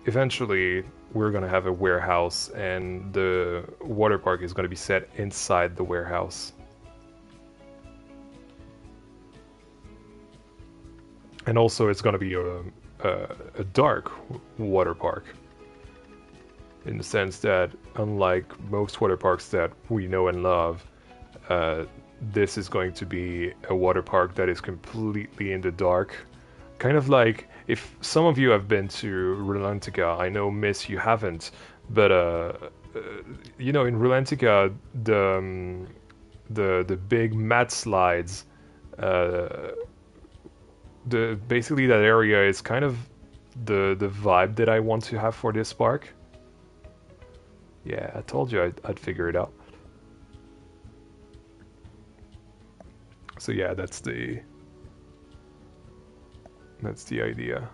eventually we're gonna have a warehouse, and the water park is gonna be set inside the warehouse. And also it's gonna be a dark water park, in the sense that, unlike most water parks that we know and love, this is going to be a water park that is completely in the dark. Kind of like, if some of you have been to Rulantica, I know, Miss, you haven't, but you know, in Rulantica, the big mat slides, the basically that area is kind of the vibe that I want to have for this park. Yeah, I told you I'd figure it out. So yeah, that's the idea.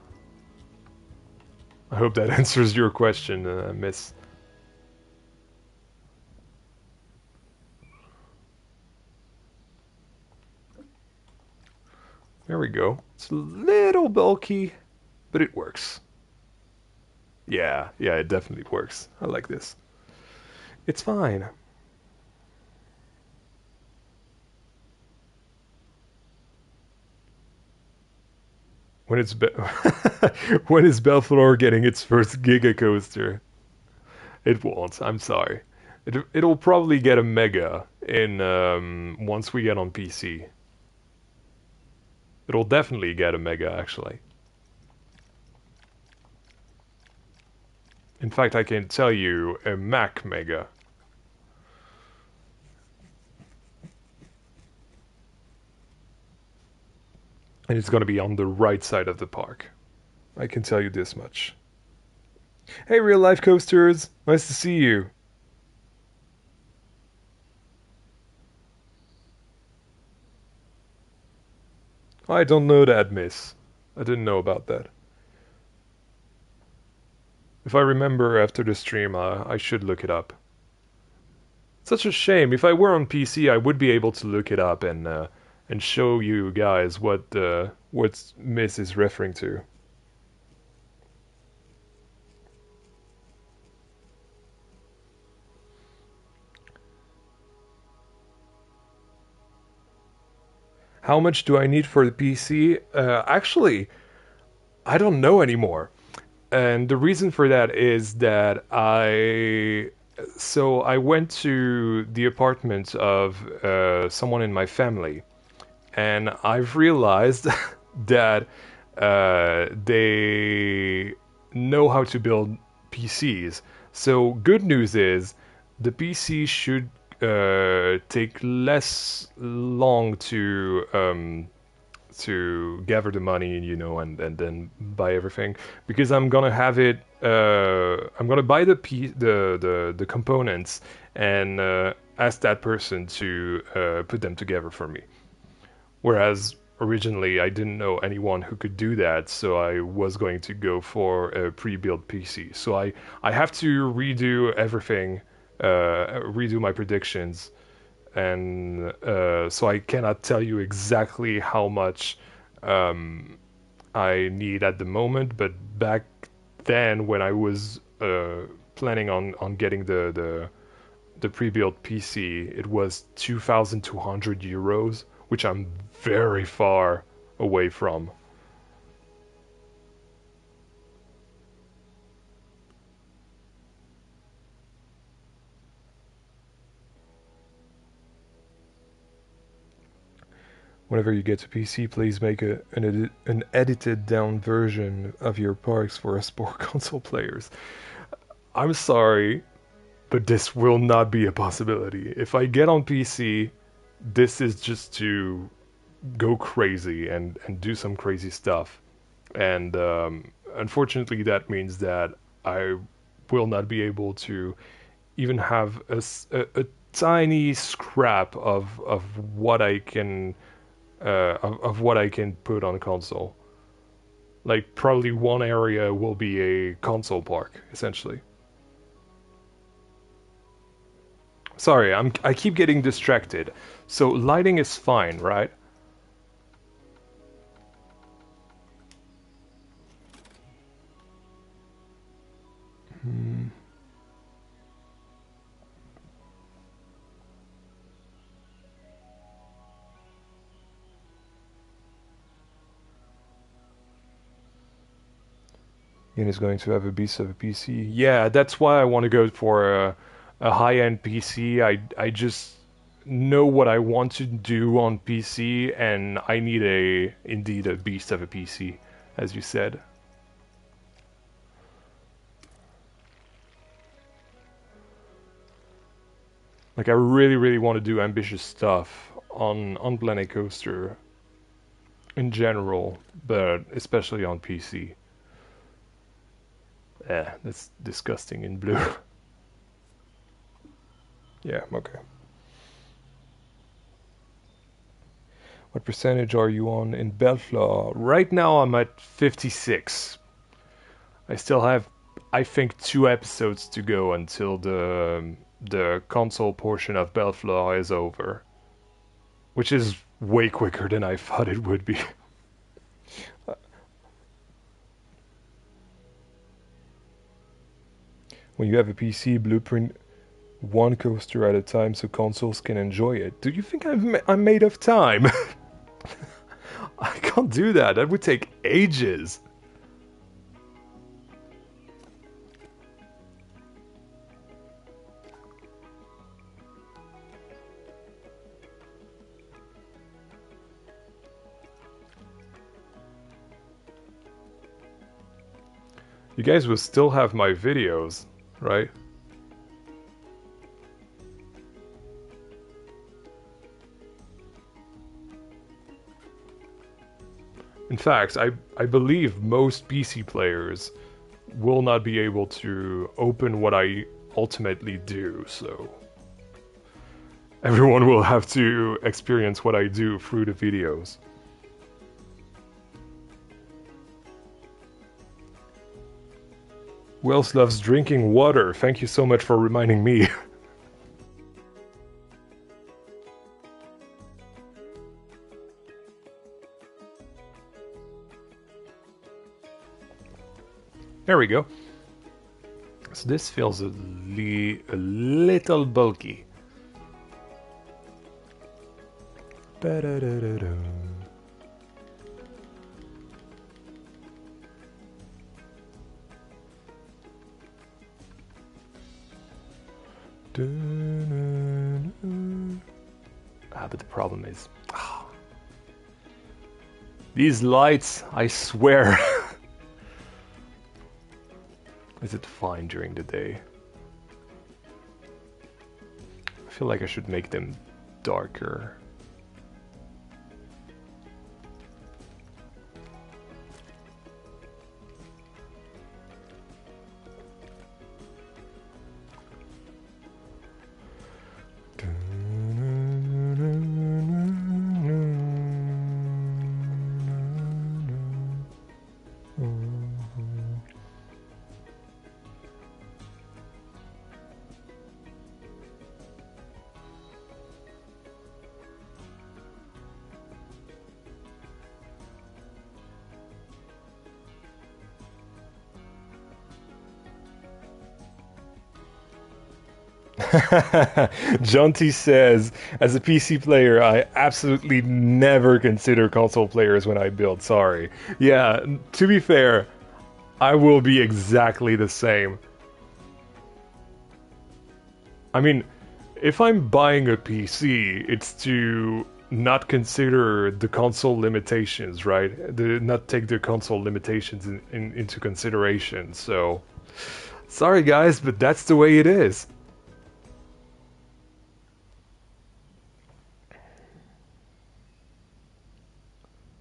I hope that answers your question, Miss. There we go. It's a little bulky, but it works. Yeah, it definitely works. I like this. It's fine. When it's when is Belflor getting its first Giga Coaster? It won't. I'm sorry. It'll probably get a Mega in once we get on PC. It'll definitely get a Mega, actually. In fact, I can tell you, a Mac Mega. And it's going to be on the right side of the park. I can tell you this much. Hey, real life coasters! Nice to see you. I don't know that, miss. I didn't know about that. If I remember after the stream, I should look it up. Such a shame. If I were on PC, I would be able to look it up and and show you guys what Miss is referring to. How much do I need for the PC? Actually, I don't know anymore. And the reason for that is that I went to the apartment of someone in my family, and I've realized that they know how to build PCs. So good news is the PC should take less long to gather the money, and then buy everything, because I'm gonna have it. I'm gonna buy the components and ask that person to put them together for me. Whereas originally I didn't know anyone who could do that, so I was going to go for a pre-built PC. So I have to redo everything, redo my predictions, and so I cannot tell you exactly how much I need at the moment. But back then, when I was planning on getting the pre-built PC, it was 2,200 euros, which I'm very far away from. Whenever you get to PC, please make an edited down version of your parks for us poor console players. I'm sorry, but this will not be a possibility. If I get on PC, this is just to go crazy and do some crazy stuff. And unfortunately, that means that I will not be able to even have a tiny scrap of what I can of what I can put on console. Like probably one area will be a console park, essentially. Sorry, I keep getting distracted. So lighting is fine, right? Hmm. Ian is going to have a beast of a PC. Yeah, that's why I want to go for a high-end PC. I just know what I want to do on PC, and I need indeed a beast of a PC, as you said. Like I really want to do ambitious stuff on Planet Coaster in general, but especially on PC. That's disgusting in blue. Yeah, okay. What percentage are you on in Belflaw? Right now I'm at 56. I still have, I think, 2 episodes to go until the console portion of Belflaw is over, which is way quicker than I thought it would be. When you have a PC, blueprint one coaster at a time so consoles can enjoy it. Do you think I'm made of time? I can't do that. That would take ages. You guys will still have my videos, right? In fact, I believe most PC players will not be able to open what I ultimately do, so everyone will have to experience what I do through the videos. Who else loves drinking water? Thank you so much for reminding me. There we go. So this feels a little bulky. Ba-da-da-da-da. But the problem is... these lights, I swear. Is it fine during the day? I feel like I should make them darker. Jonty says, as a PC player, I absolutely never consider console players when I build. Sorry. Yeah, to be fair, I will be exactly the same. I mean, if I'm buying a PC, it's to not consider the console limitations, right? Not take the console limitations into consideration. So, sorry guys, but that's the way it is.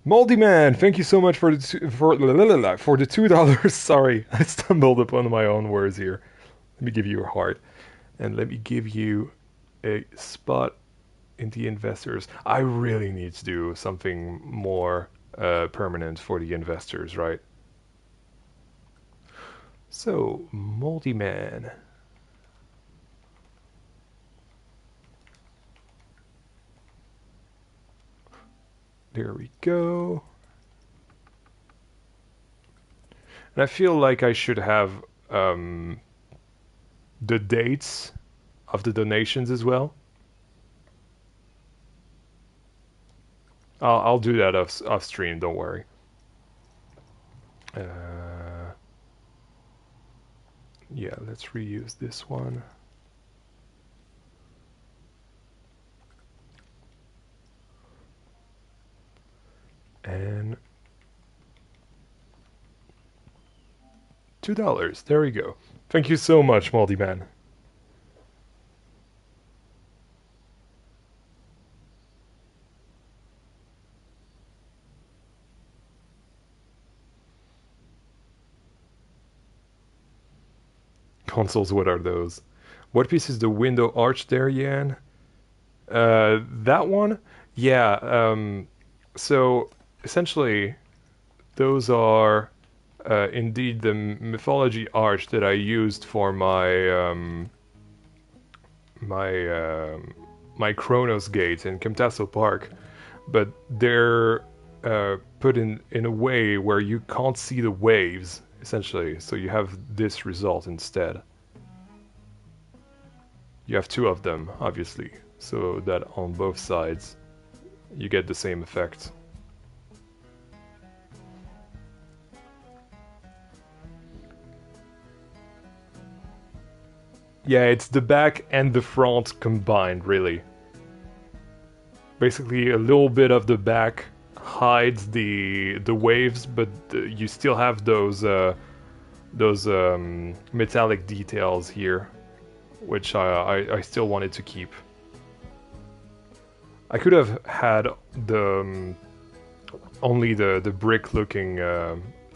Moldy Man, thank you so much for the $2. Sorry, I stumbled upon my own words here. Let me give you a heart, and let me give you a spot in the investors. I really need to do something more permanent for the investors, right? So, Moldy Man. There we go. And I feel like I should have the dates of the donations as well. I'll do that off stream, don't worry. Yeah, let's reuse this one. And $2. There we go. Thank you so much, Moldy Man. Consoles, what are those? What piece is the window arch there, Yan? That one? Yeah, so essentially those are indeed the mythology arch that I used for my my Chronos gate in Camtasso Park, but they're put in a way where you can't see the waves, essentially, so you have this result instead. You have two of them, obviously, so that on both sides you get the same effect. Yeah, it's the back and the front combined, really. Basically, a little bit of the back hides the waves, but you still have those metallic details here, which I still wanted to keep. I could have had the only the brick-looking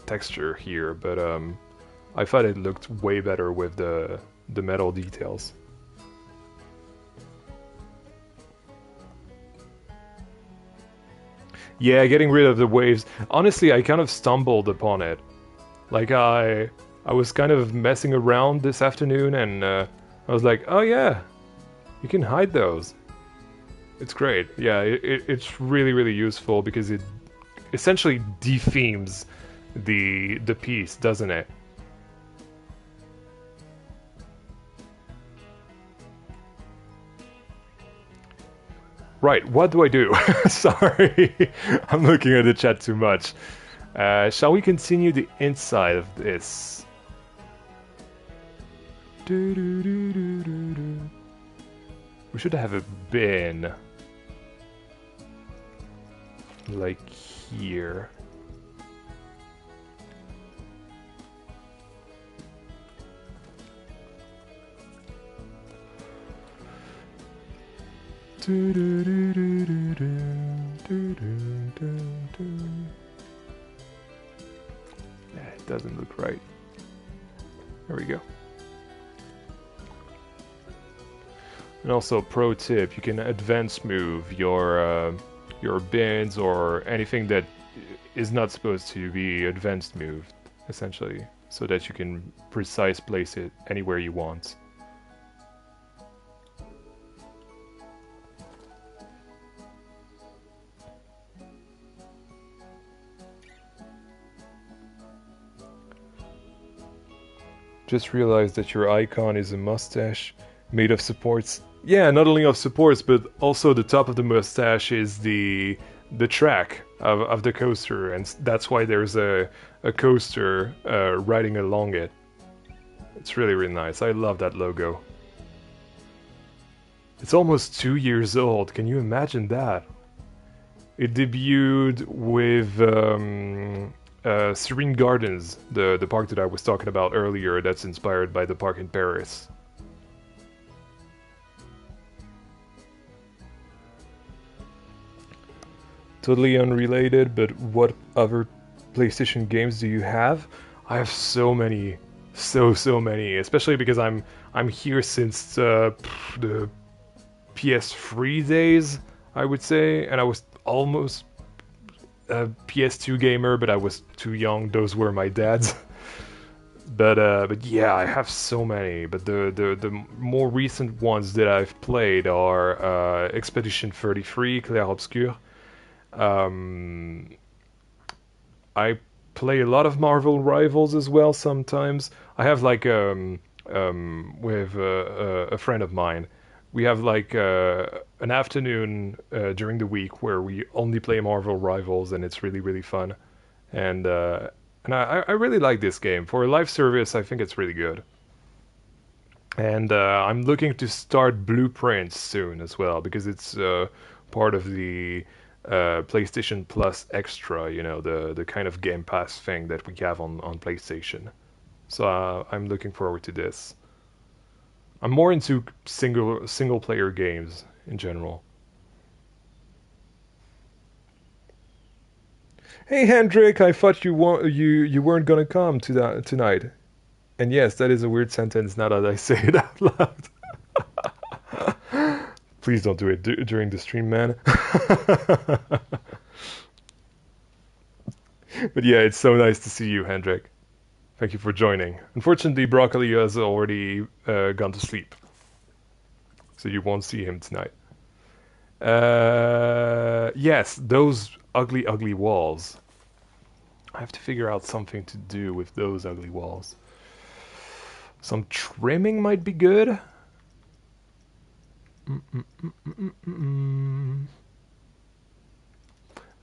texture here, but I thought it looked way better with the metal details. Yeah, getting rid of the waves. Honestly, I kind of stumbled upon it. Like I was kind of messing around this afternoon, and I was like, oh yeah, you can hide those. It's great. Yeah, it's really, really useful because it essentially dethemes the piece, doesn't it? Right, what do I do? Sorry, I'm looking at the chat too much. Shall we continue the inside of this? We should have a bin. Like here. Yeah, it doesn't look right. There we go. And also, pro tip: you can advance move your bins or anything that is not supposed to be advanced moved, essentially, so that you can precise place it anywhere you want. Just realized that your icon is a mustache made of supports. Yeah, not only of supports, but also the top of the mustache is the track of the coaster, and that's why there's a coaster riding along it. It's really, really nice. I love that logo. It's almost 2 years old. Can you imagine that? It debuted with Serene Gardens, the park that I was talking about earlier, that's inspired by the park in Paris. Totally unrelated, but what other PlayStation games do you have? I have so many, so many, especially because I'm here since the PS3 days, I would say, and I was almost a PS2 gamer, but I was too young. Those were my dad's. But yeah, I have so many. But the more recent ones that I've played are Expedition 33, Clair Obscur. I play a lot of Marvel Rivals as well sometimes. I have like with a friend of mine, we have like an afternoon during the week where we only play Marvel Rivals, and it's really, really fun. And I really like this game. For a live service, I think it's really good. And I'm looking to start Blueprints soon as well, because it's part of the PlayStation Plus Extra, you know, the kind of Game Pass thing that we have on PlayStation. So I'm looking forward to this. I'm more into single player games in general. Hey Hendrik, I thought you weren't gonna come to that tonight. And yes, that is a weird sentence now that I say it out loud. Please don't do it during the stream, man. But yeah, it's so nice to see you, Hendrik. Thank you for joining. Unfortunately, Broccoli has already gone to sleep, so you won't see him tonight. Yes, those ugly, ugly walls. I have to figure out something to do with those ugly walls. Some trimming might be good. Do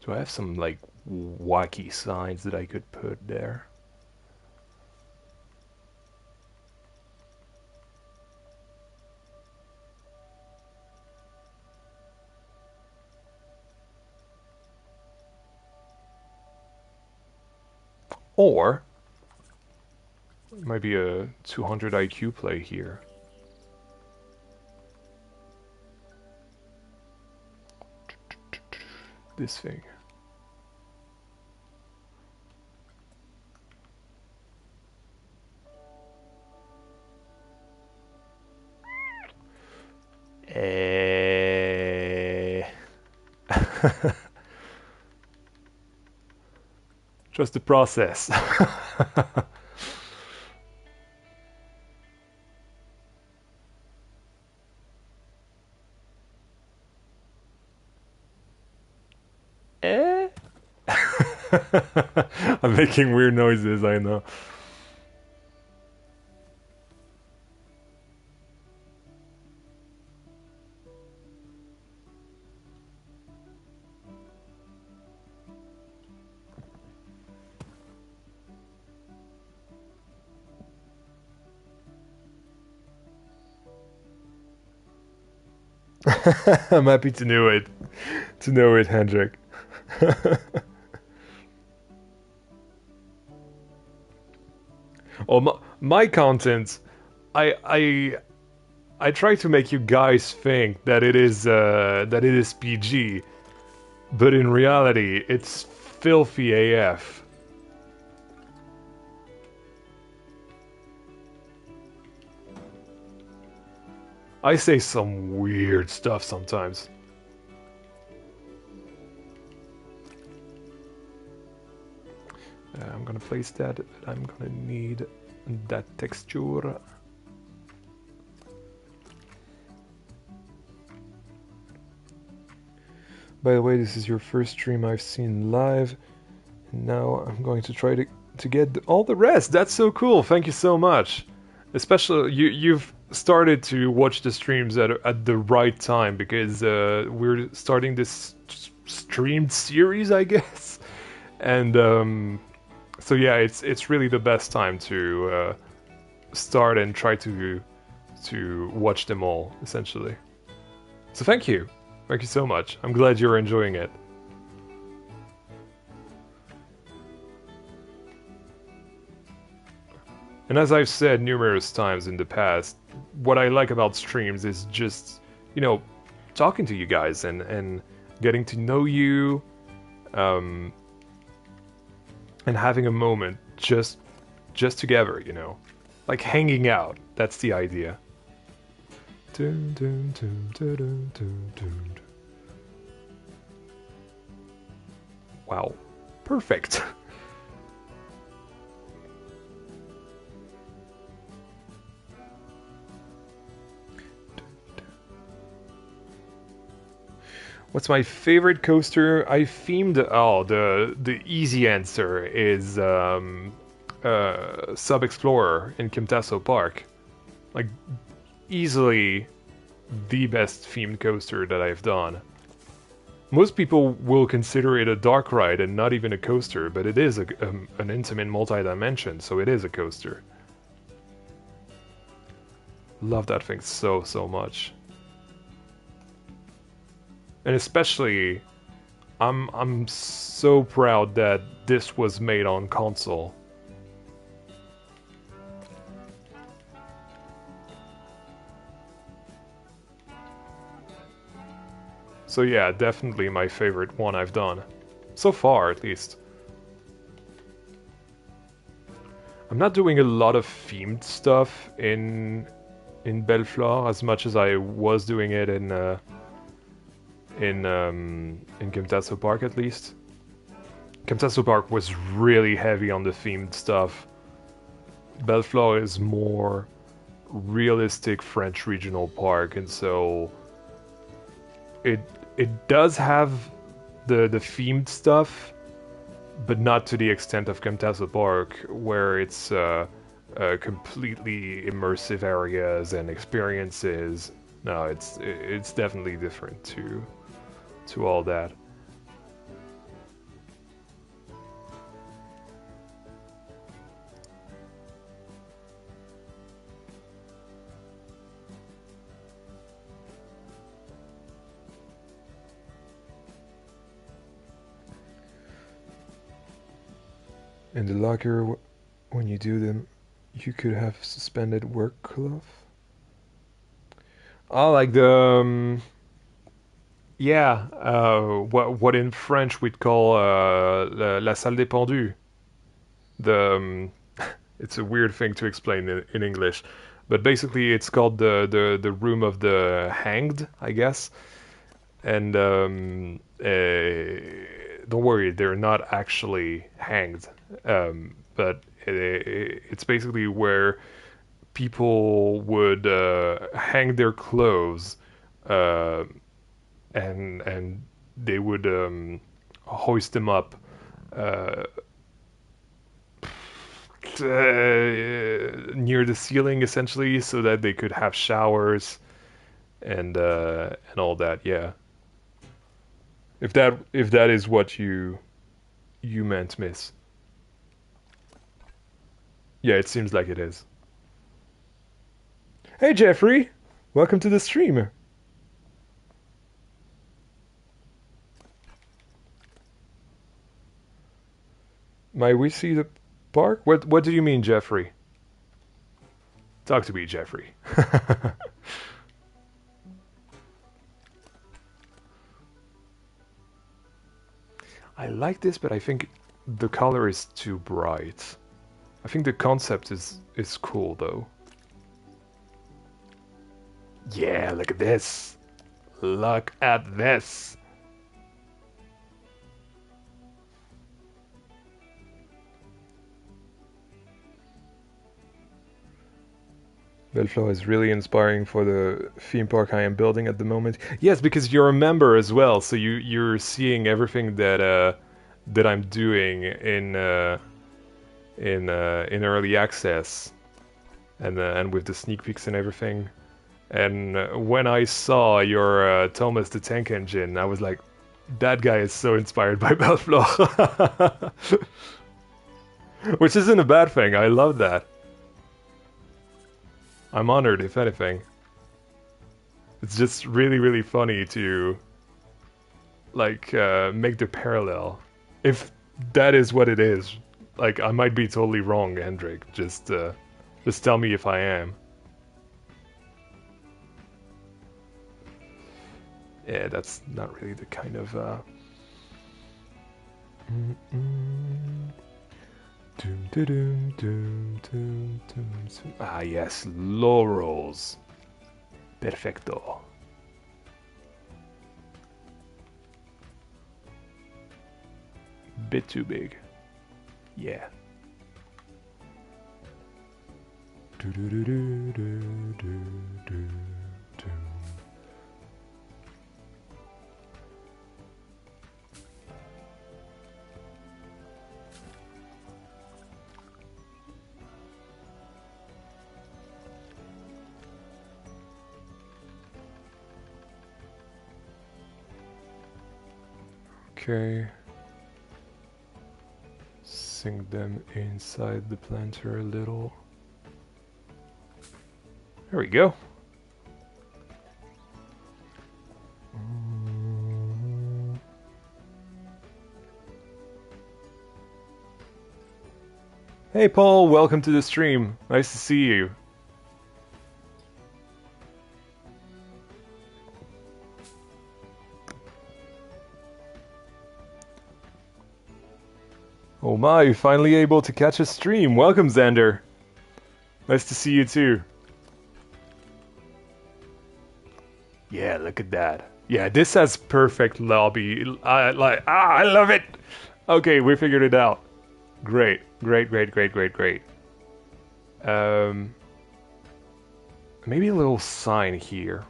I have some like wacky signs that I could put there? Or it might be a 200 IQ play here. This thing. Trust the process. I'm making weird noises, I know. I'm happy to know it. To know it, Hendrik. Oh, my content, I I try to make you guys think that it is PG, but in reality, it's filthy AF. I say some weird stuff sometimes. I'm gonna place that. I'm gonna need that texture. By the way, this is your first stream I've seen live. And now I'm going to try to get all the rest. That's so cool. Thank you so much. Especially you've started to watch the streams at the right time because we're starting this streamed series, I guess. And so yeah, it's really the best time to start and try to watch them all essentially. So thank you so much. I'm glad you're enjoying it. And as I've said numerous times in the past, what I like about streams is just, you know, talking to you guys and getting to know you, um, and having a moment just together, you know, like hanging out. That's the idea. Dun, dun, dun, dun, dun, dun, dun. Wow, perfect. What's my favorite coaster? I themed. Oh, the easy answer is Sub Explorer in Kimtaso Park. Like easily the best themed coaster that I've done. Most people will consider it a dark ride and not even a coaster, but it is an intimate multi-dimension, so it is a coaster. Love that thing so much. And especially, I'm so proud that this was made on console. So yeah, definitely my favorite one I've done. So far, at least. I'm not doing a lot of themed stuff in Bellefleur as much as I was doing it in Kimtaso Park at least. Kimtaso Park was really heavy on the themed stuff. Bellefleur is more realistic French regional park, and so it does have the themed stuff, but not to the extent of Kimtaso Park, where it's completely immersive areas and experiences. No, it's definitely different to all that. In the locker, when you do them, you could have suspended work cloth. Oh, like the yeah, what in French we'd call la salle des pendus. The it's a weird thing to explain in English, but basically it's called the room of the hanged, I guess. And don't worry, they're not actually hanged, but it's basically where people would hang their clothes, uh, and they would hoist them up uh, near the ceiling, essentially, so that they could have showers and all that. Yeah, if that is what you meant, Miss. Yeah, it seems like it is. Hey, Jeffrey, welcome to the stream. Might we see the park? What do you mean, Jeffrey? Talk to me, Jeffrey. I like this, but I think the color is too bright. I think the concept is cool though. Yeah, look at this. Look at this. Bellefleur is really inspiring for the theme park I am building at the moment. Yes, because you're a member as well, so you're seeing everything that I'm doing in early access and with the sneak peeks and everything. And when I saw your Thomas the Tank Engine, I was like, that guy is so inspired by Bellefleur. Which isn't a bad thing. I love that. I'm honored, if anything. It's just really, really funny to like make the parallel. If that is what it is, like I might be totally wrong, Hendrik. Just tell me if I am. Yeah, that's not really the kind of. Ah, yes, laurels. Perfecto. Bit too big. Yeah. Okay. Sink them inside the planter a little. There we go. Hey Paul, welcome to the stream. Nice to see you. Oh my, finally able to catch a stream. Welcome, Xander. Nice to see you too. Yeah, look at that. Yeah, this has perfect lobby. I love it. Okay, we figured it out. Great, great, great, great, great, great. Maybe a little sign here.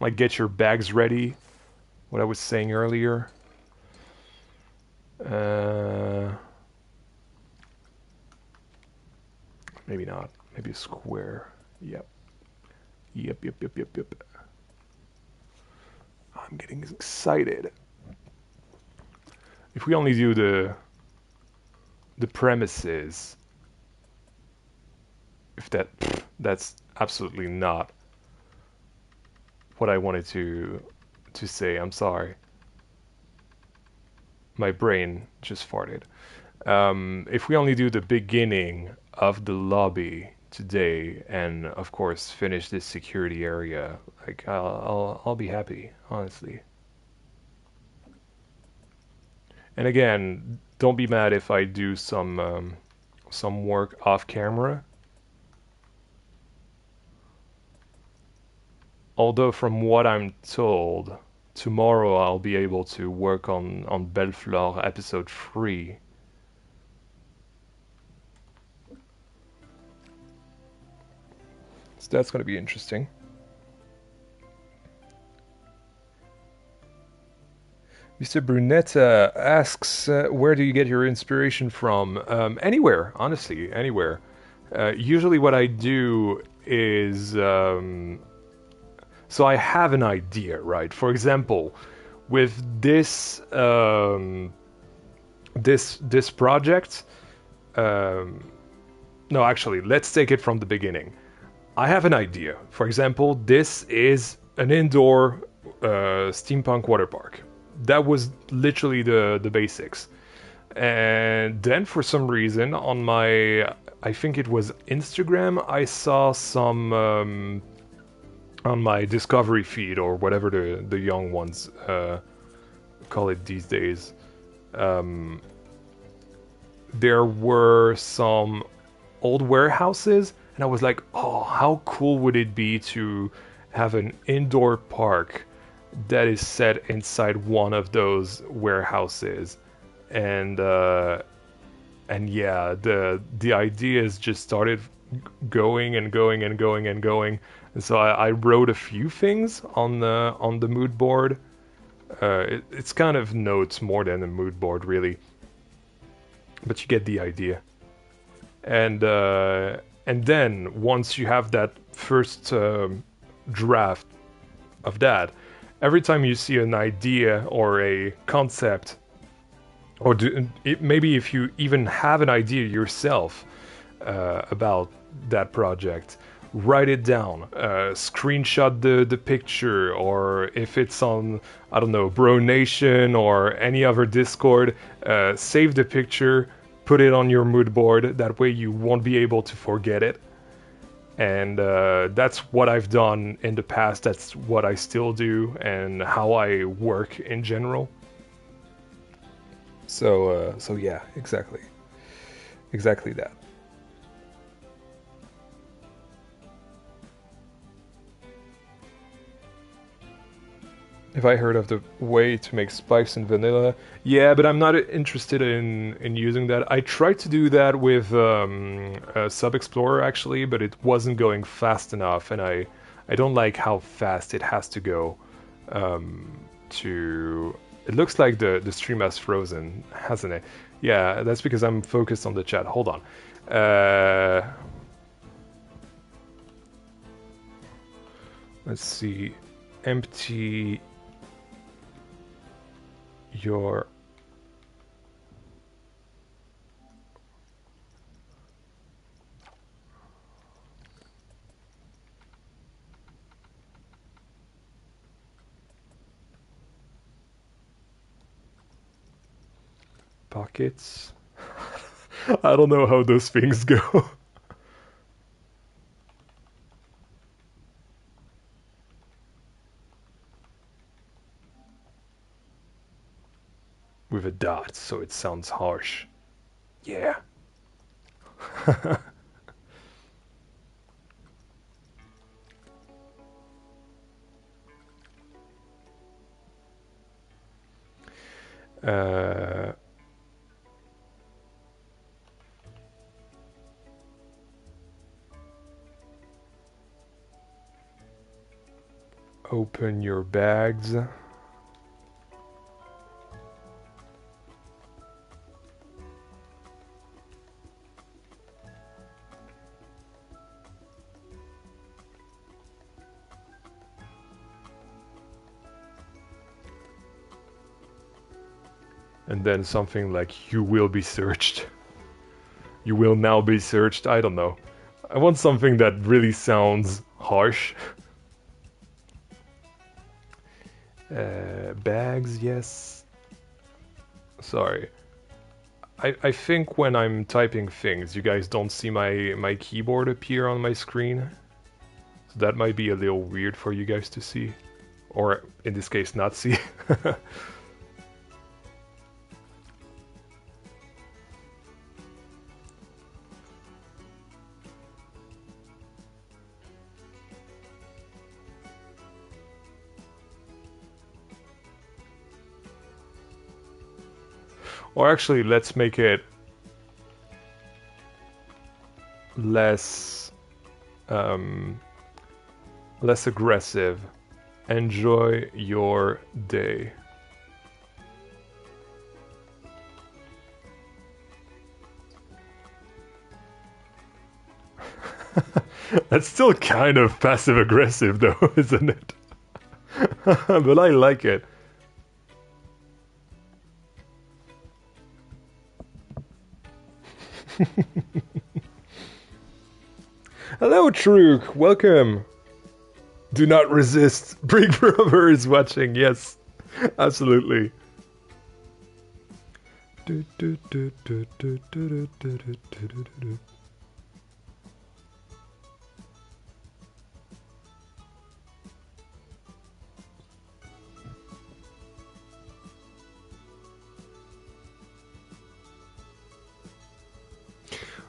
Like, get your bags ready. What I was saying earlier. Maybe not. Maybe a square. Yep. Yep. I'm getting excited. If we only do the premises, if that's absolutely not what I wanted to say. I'm sorry. My brain just farted. If we only do the beginning of the lobby today, and of course finish this security area, like I'll be happy, honestly. And again, don't be mad if I do some work off camera. Although from what I'm told, tomorrow I'll be able to work on Bellefleur episode 3. So that's going to be interesting. Mr. Brunetta asks, where do you get your inspiration from? Anywhere, honestly, anywhere. Usually what I do is... so I have an idea, right? For example, with this this project... no, actually, let's take it from the beginning. I have an idea. For example, this is an indoor steampunk water park. That was literally the basics. And then for some reason on my, I think it was Instagram, I saw some on my discovery feed or whatever the young ones call it these days. Um, there were some old warehouses, and I was like, oh, how cool would it be to have an indoor park that is set inside one of those warehouses? And yeah, the ideas just started going and going and going and going. And so I wrote a few things on the mood board. It's kind of notes more than a mood board, really, but you get the idea. And then once you have that first draft of that, every time you see an idea or a concept, or maybe if you even have an idea yourself about that project, write it down, screenshot the picture, or if it's on, I don't know, Bro Nation or any other Discord, save the picture, put it on your mood board. That way you won't be able to forget it. And that's what I've done in the past. That's what I still do, and how I work in general. So yeah, exactly that. Have I heard of the way to make spikes in vanilla? Yeah, but I'm not interested in using that. I tried to do that with Sub Explorer actually, but it wasn't going fast enough, and I don't like how fast it has to go. To It looks like the stream has frozen, hasn't it? Yeah, that's because I'm focused on the chat. Hold on. Let's see. Empty your pockets. I don't know how those things go. With a dot, so it sounds harsh. Yeah. uh, Open your bags. And then something like, you will be searched. You will now be searched. I don't know. I want something that really sounds harsh. Bags, yes. Sorry. I think when I'm typing things, you guys don't see my keyboard appear on my screen. So that might be a little weird for you guys to see. Or in this case, not see. Or actually, let's make it less less aggressive. Enjoy your day. That's still kind of passive aggressive though, isn't it? But I like it. Hello, Truk. Welcome. Do not resist. Big Brother is watching. Yes, absolutely.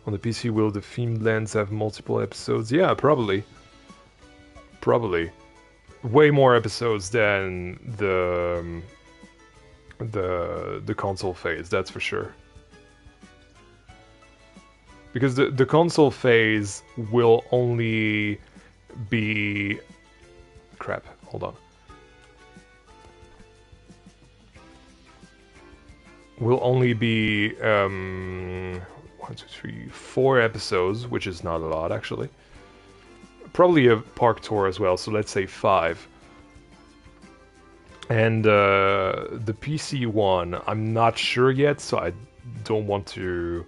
On the PC, will the themed lands have multiple episodes? Yeah, probably. Probably. Way more episodes than the console phase, that's for sure. Because the console phase will only be... Crap, hold on. Will only be 1, 2, 3, 4 episodes, which is not a lot actually. Probably a park tour as well, so let's say 5. And the PC one, I'm not sure yet, so I don't want to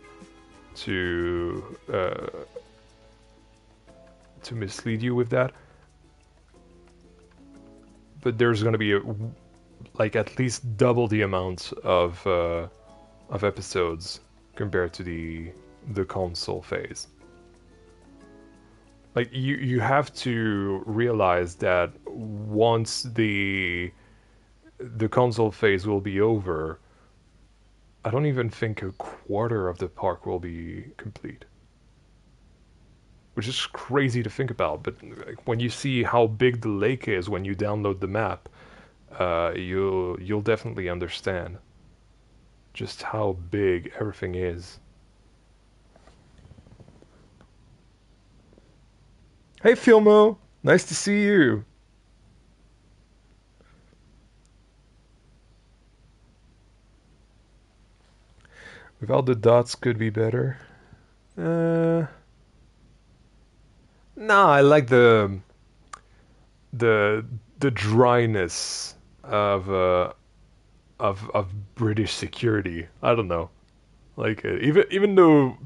mislead you with that. But there's going to be like at least double the amount of episodes compared to the console phase. Like you have to realize that once the console phase will be over, I don't even think a quarter of the park will be complete. Which is crazy to think about, but when you see how big the lake is when you download the map, you'll definitely understand just how big everything is. Hey Filmo, nice to see you. Without the dots could be better. No, I like the the dryness of British security. I don't know. Like even though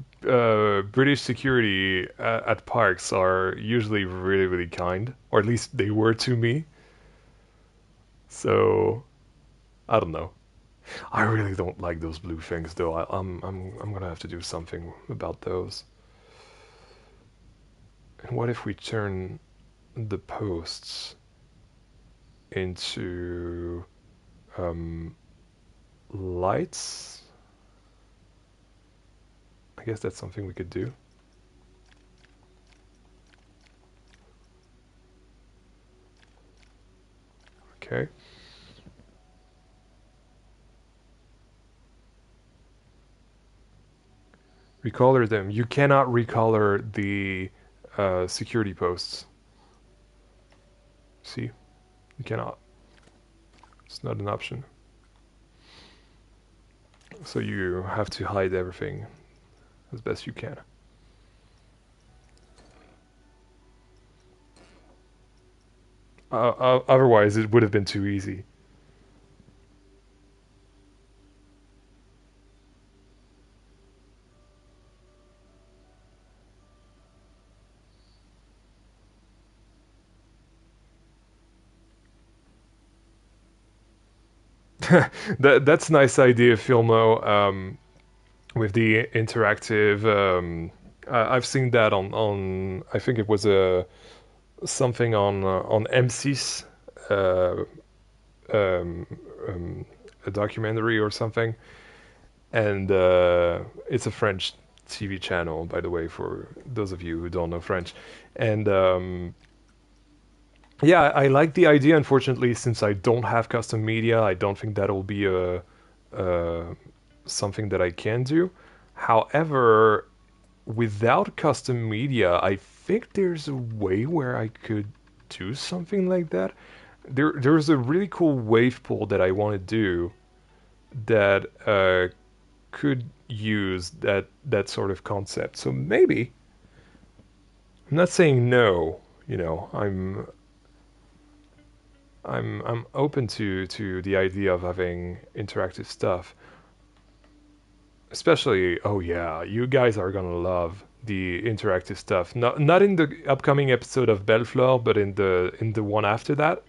British security at parks are usually really really kind, or at least they were to me. So I don't know. I really don't like those blue things though. I'm gonna have to do something about those. And what if we turn the posts into lights? I guess that's something we could do. Okay. Recolor them. You cannot recolor the security posts. See? You cannot. It's not an option. So you have to hide everything as best you can. Otherwise, it would have been too easy. That's a nice idea, Filmo. With the interactive, I've seen that on I think it was a something on M6, uh, um, a documentary or something, and it's a French TV channel, by the way, for those of you who don't know French, and yeah, I like the idea. Unfortunately, since I don't have custom media, I don't think that'll be a something that I can do. However, without custom media, I think there's a way where I could do something like that. There's a really cool wave pool that I want to do that could use that sort of concept. So maybe I'm not saying no. You know, I'm open to the idea of having interactive stuff. Especially, oh yeah, you guys are gonna love the interactive stuff. Not in the upcoming episode of Bellefleur, but in the one after that.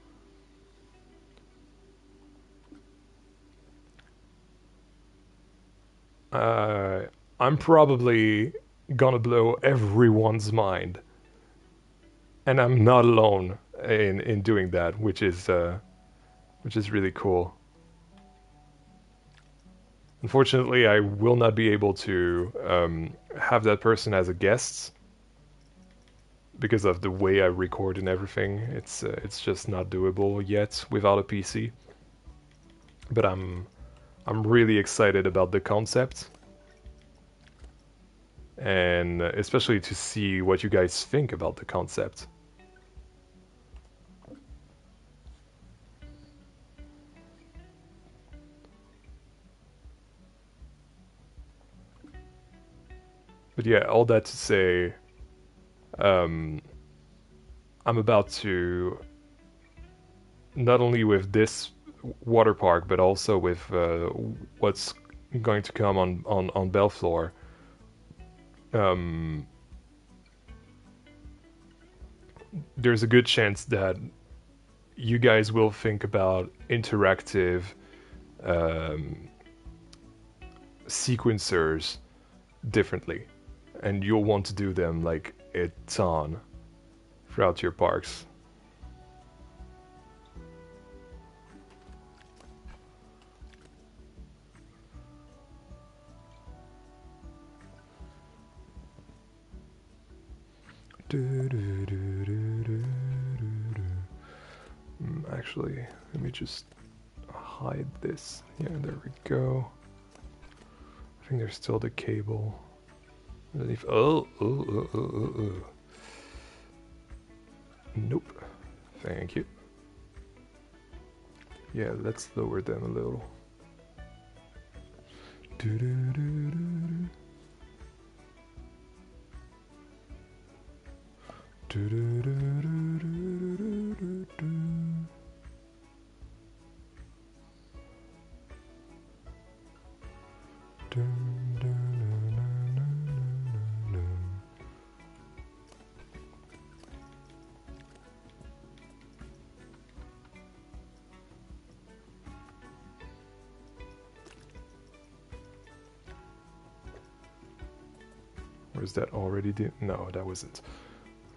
uh, I'm probably gonna blow everyone's mind, and I'm not alone in doing that, which is really cool. Unfortunately, I will not be able to have that person as a guest because of the way I record and everything. It's just not doable yet without a PC. But I'm really excited about the concept, and especially to see what you guys think about the concept. But yeah, all that to say, um, I'm about to not only with this water park, but also with what's going to come on Belflor. Um, there's a good chance that you guys will think about interactive um, sequencers differently, and you'll want to do them like a ton throughout your parks. Actually, let me just hide this. Yeah, there we go. I think there's still the cable. Oh. Nope. Thank you. Yeah, let's lower them a little. Do do do do do do do do do do do. Was that already did? No, that wasn't.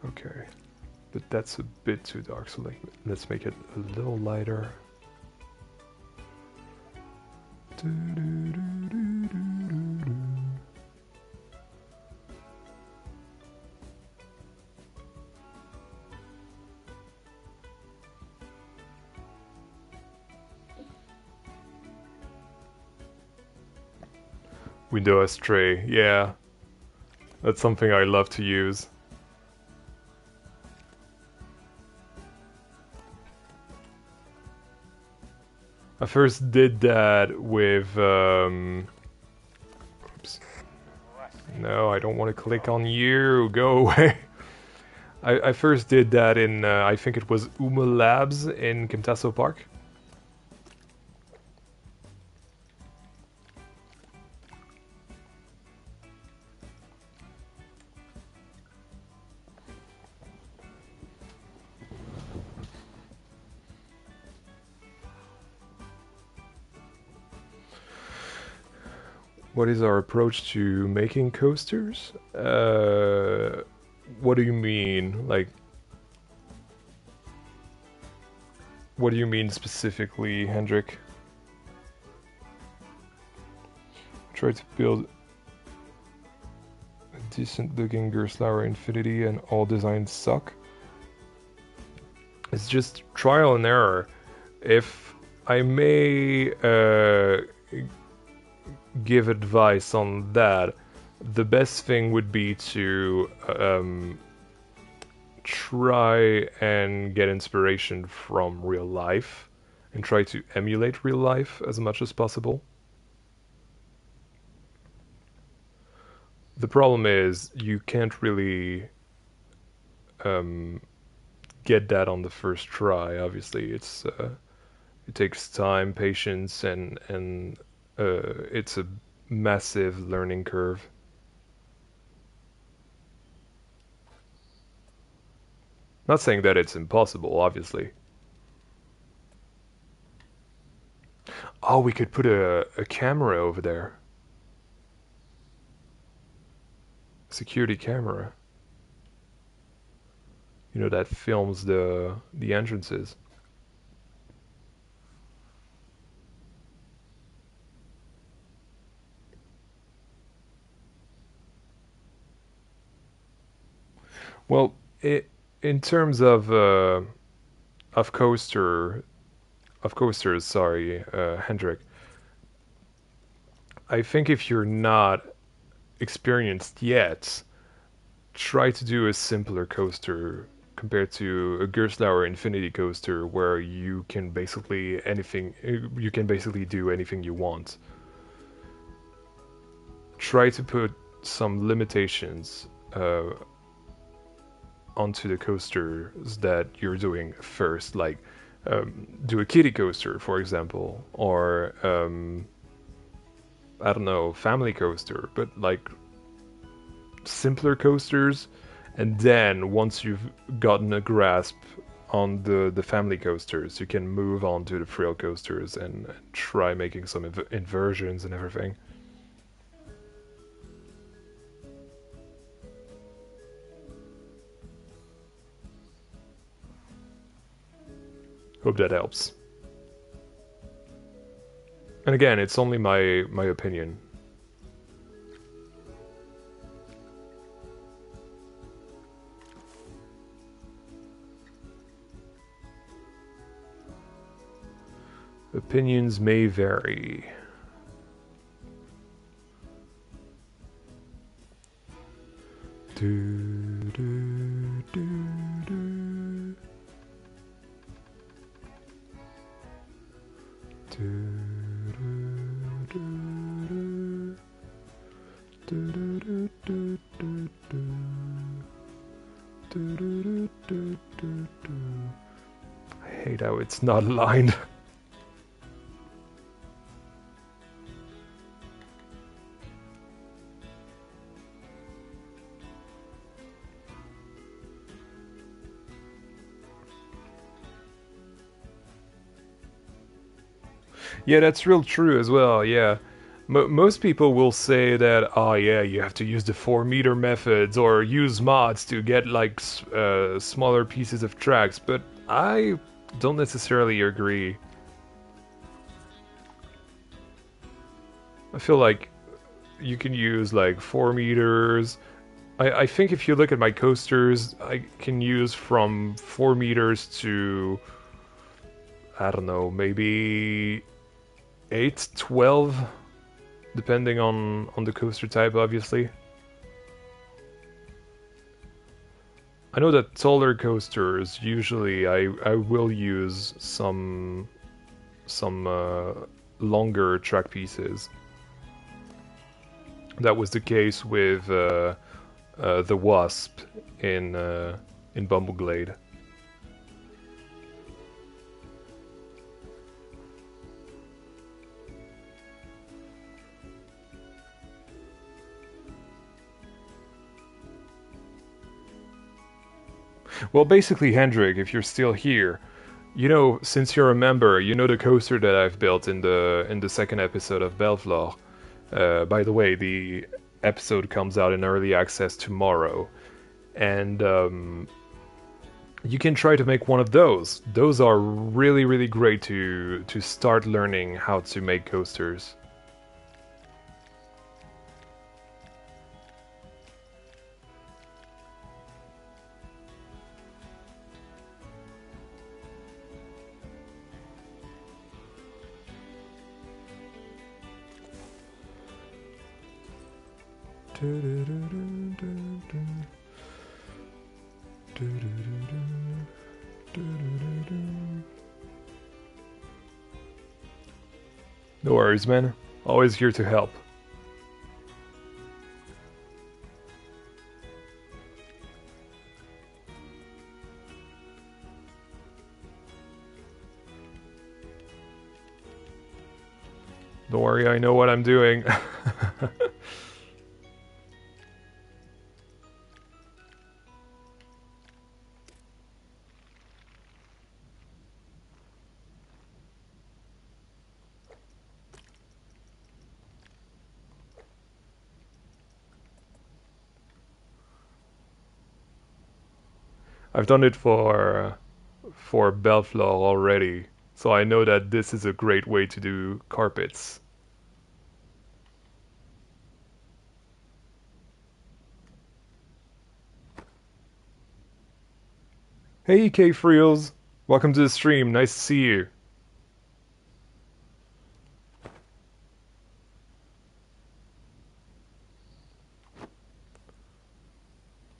Okay, but that's a bit too dark. So like, let's make it a little lighter. Do, do, do, do, do, do. Window astray, yeah, that's something I love to use. I first did that with oops. No, I don't want to click on you. Go away. I first did that in I think it was Uma Labs in Camtasso Park. What is our approach to making coasters? What do you mean? Like, what do you mean specifically, Hendrik? Try to build a decent looking Gerstlauer Infinity and all designs suck. It's just trial and error. If I may give advice on that, the best thing would be to try and get inspiration from real life and try to emulate real life as much as possible. The problem is you can't really get that on the first try. Obviously, it takes time, patience, and it's a massive learning curve. Not saying that it's impossible, obviously. Oh, we could put a camera over there. Security camera. You know, that films the entrances. Well, in terms of coasters, sorry, Hendrik. I think if you're not experienced yet, try to do a simpler coaster compared to a Gerstlauer Infinity coaster where you can basically do anything you want. Try to put some limitations onto the coasters that you're doing first, like do a kiddie coaster, for example, or I don't know, family coaster, but like simpler coasters, and then once you've gotten a grasp on the family coasters, you can move on to the thrill coasters and try making some inversions and everything. Hope that helps. And again, it's only my opinion. Opinions may vary. Do, do, do, do. Do, do, do, do, do, do, do, do, do. Do, do, do, do, do, do. I hate how it's not aligned. Yeah, that's real true as well. Yeah. Most people will say that, oh yeah, you have to use the 4 meter methods or use mods to get like smaller pieces of tracks, but I don't necessarily agree. I feel like you can use like 4 meters. I think if you look at my coasters, I can use from 4 meters to, I don't know, maybe 8, 12, depending on the coaster type, obviously. I know that taller coasters usually I will use some longer track pieces. That was the case with the Wasp in Bumbleglade. Well, basically, Hendrik, if you're still here, you know, since you're a member, you know the coaster that I've built in the second episode of Belflor. By the way, the episode comes out in early access tomorrow, and you can try to make one of those. Those are really, really great to start learning how to make coasters. No worries, man. Always here to help. Don't worry, I know what I'm doing. I've done it for Bellflower already, so I know that this is a great way to do carpets. Hey K Freels, welcome to the stream. Nice to see you.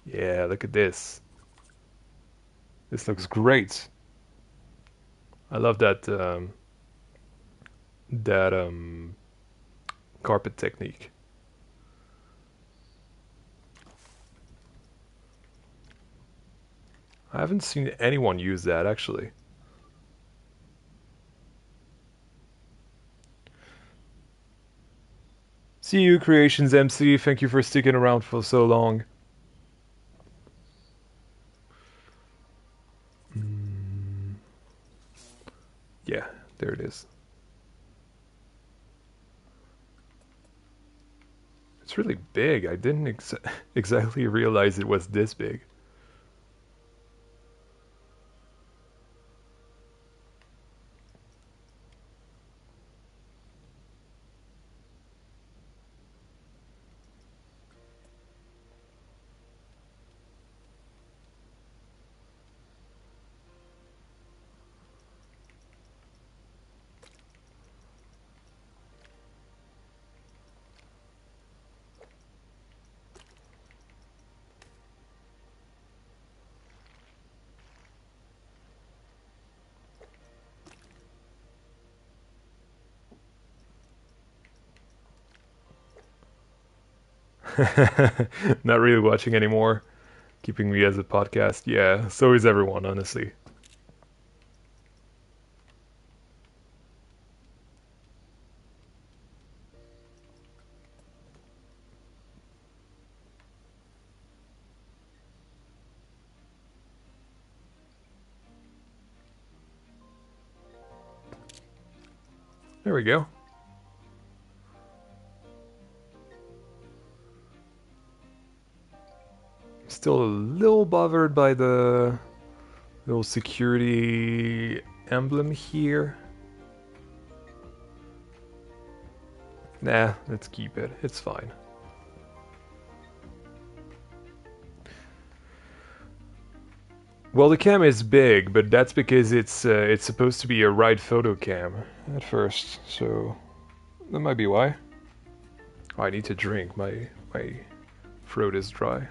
Yeah, look at this. This looks great. I love that carpet technique. I haven't seen anyone use that actually. See you, Creations MC. Thank you for sticking around for so long. Yeah, there it is. It's really big. I didn't exactly realize it was this big. Not really watching anymore. Keeping me as a podcast. Yeah, so is everyone, honestly. There we go. Still a little bothered by the little security emblem here. Nah, let's keep it. It's fine. Well, the cam is big, but that's because it's supposed to be a ride photo cam at first, so that might be why. Oh, I need to drink. My throat is dry.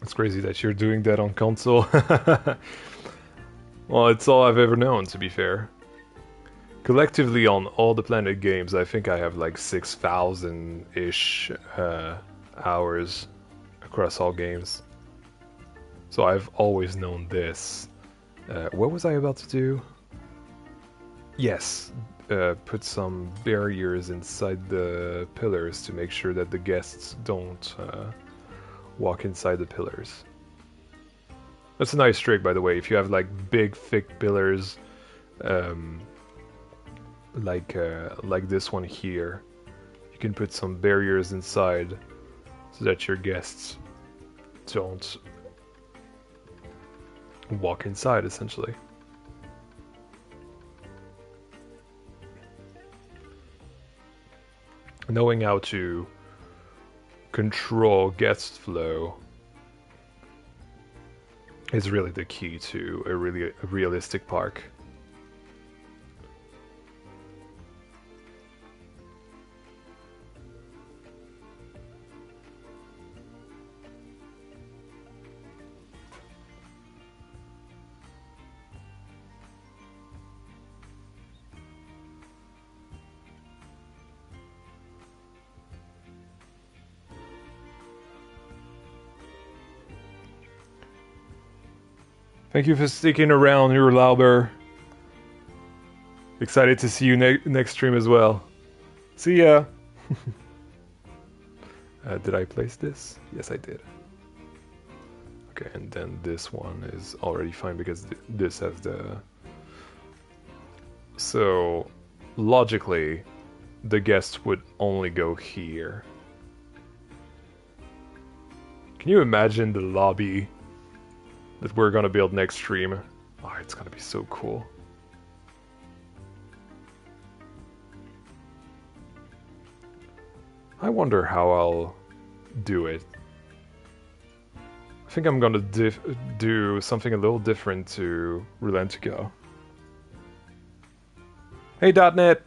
It's crazy that you're doing that on console. Well, it's all I've ever known, to be fair. Collectively, on all the Planet games, I think I have like 6,000-ish hours across all games. So I've always known this. What was I about to do? Yes, put some barriers inside the pillars to make sure that the guests don't walk inside the pillars. That's a nice trick, by the way. If you have like big, thick pillars, like this one here, you can put some barriers inside so that your guests don't walk inside, essentially. Knowing how to control guest flow is really the key to a really realistic park. Thank you for sticking around, Urlauber. Excited to see you next stream as well. See ya! Did I place this? Yes, I did. Okay, and then this one is already fine because this has the... So, logically, the guests would only go here. Can you imagine the lobby that we're gonna build next stream? Oh, it's gonna be so cool. I wonder how I'll do it. I think I'm gonna do something a little different to Relentica. Hey .NET!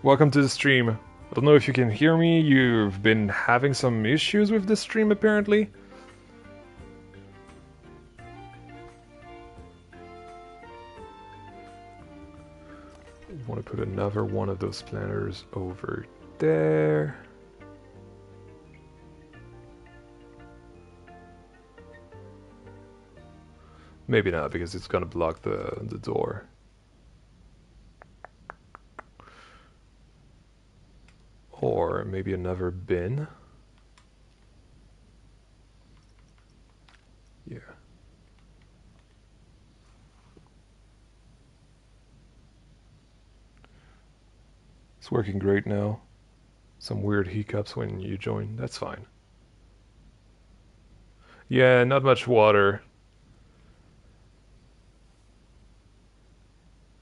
Welcome to the stream. I don't know if you can hear me, you've been having some issues with this stream apparently. I want to put another one of those planters over there. Maybe not, because it's gonna block the door. Or maybe another bin. Yeah. It's working great now. Some weird hiccups when you join, that's fine. Yeah, not much water.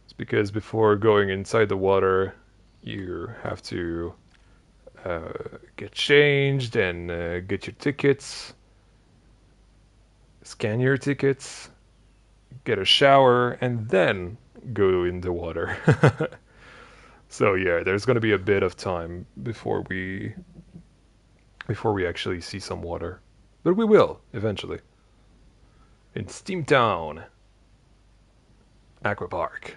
It's because before going inside the water, you have to get changed and get your tickets, scan your tickets, get a shower, and then go in the water. So yeah, there's gonna be a bit of time before we actually see some water, but we will eventually. In SteamTown Aquapark.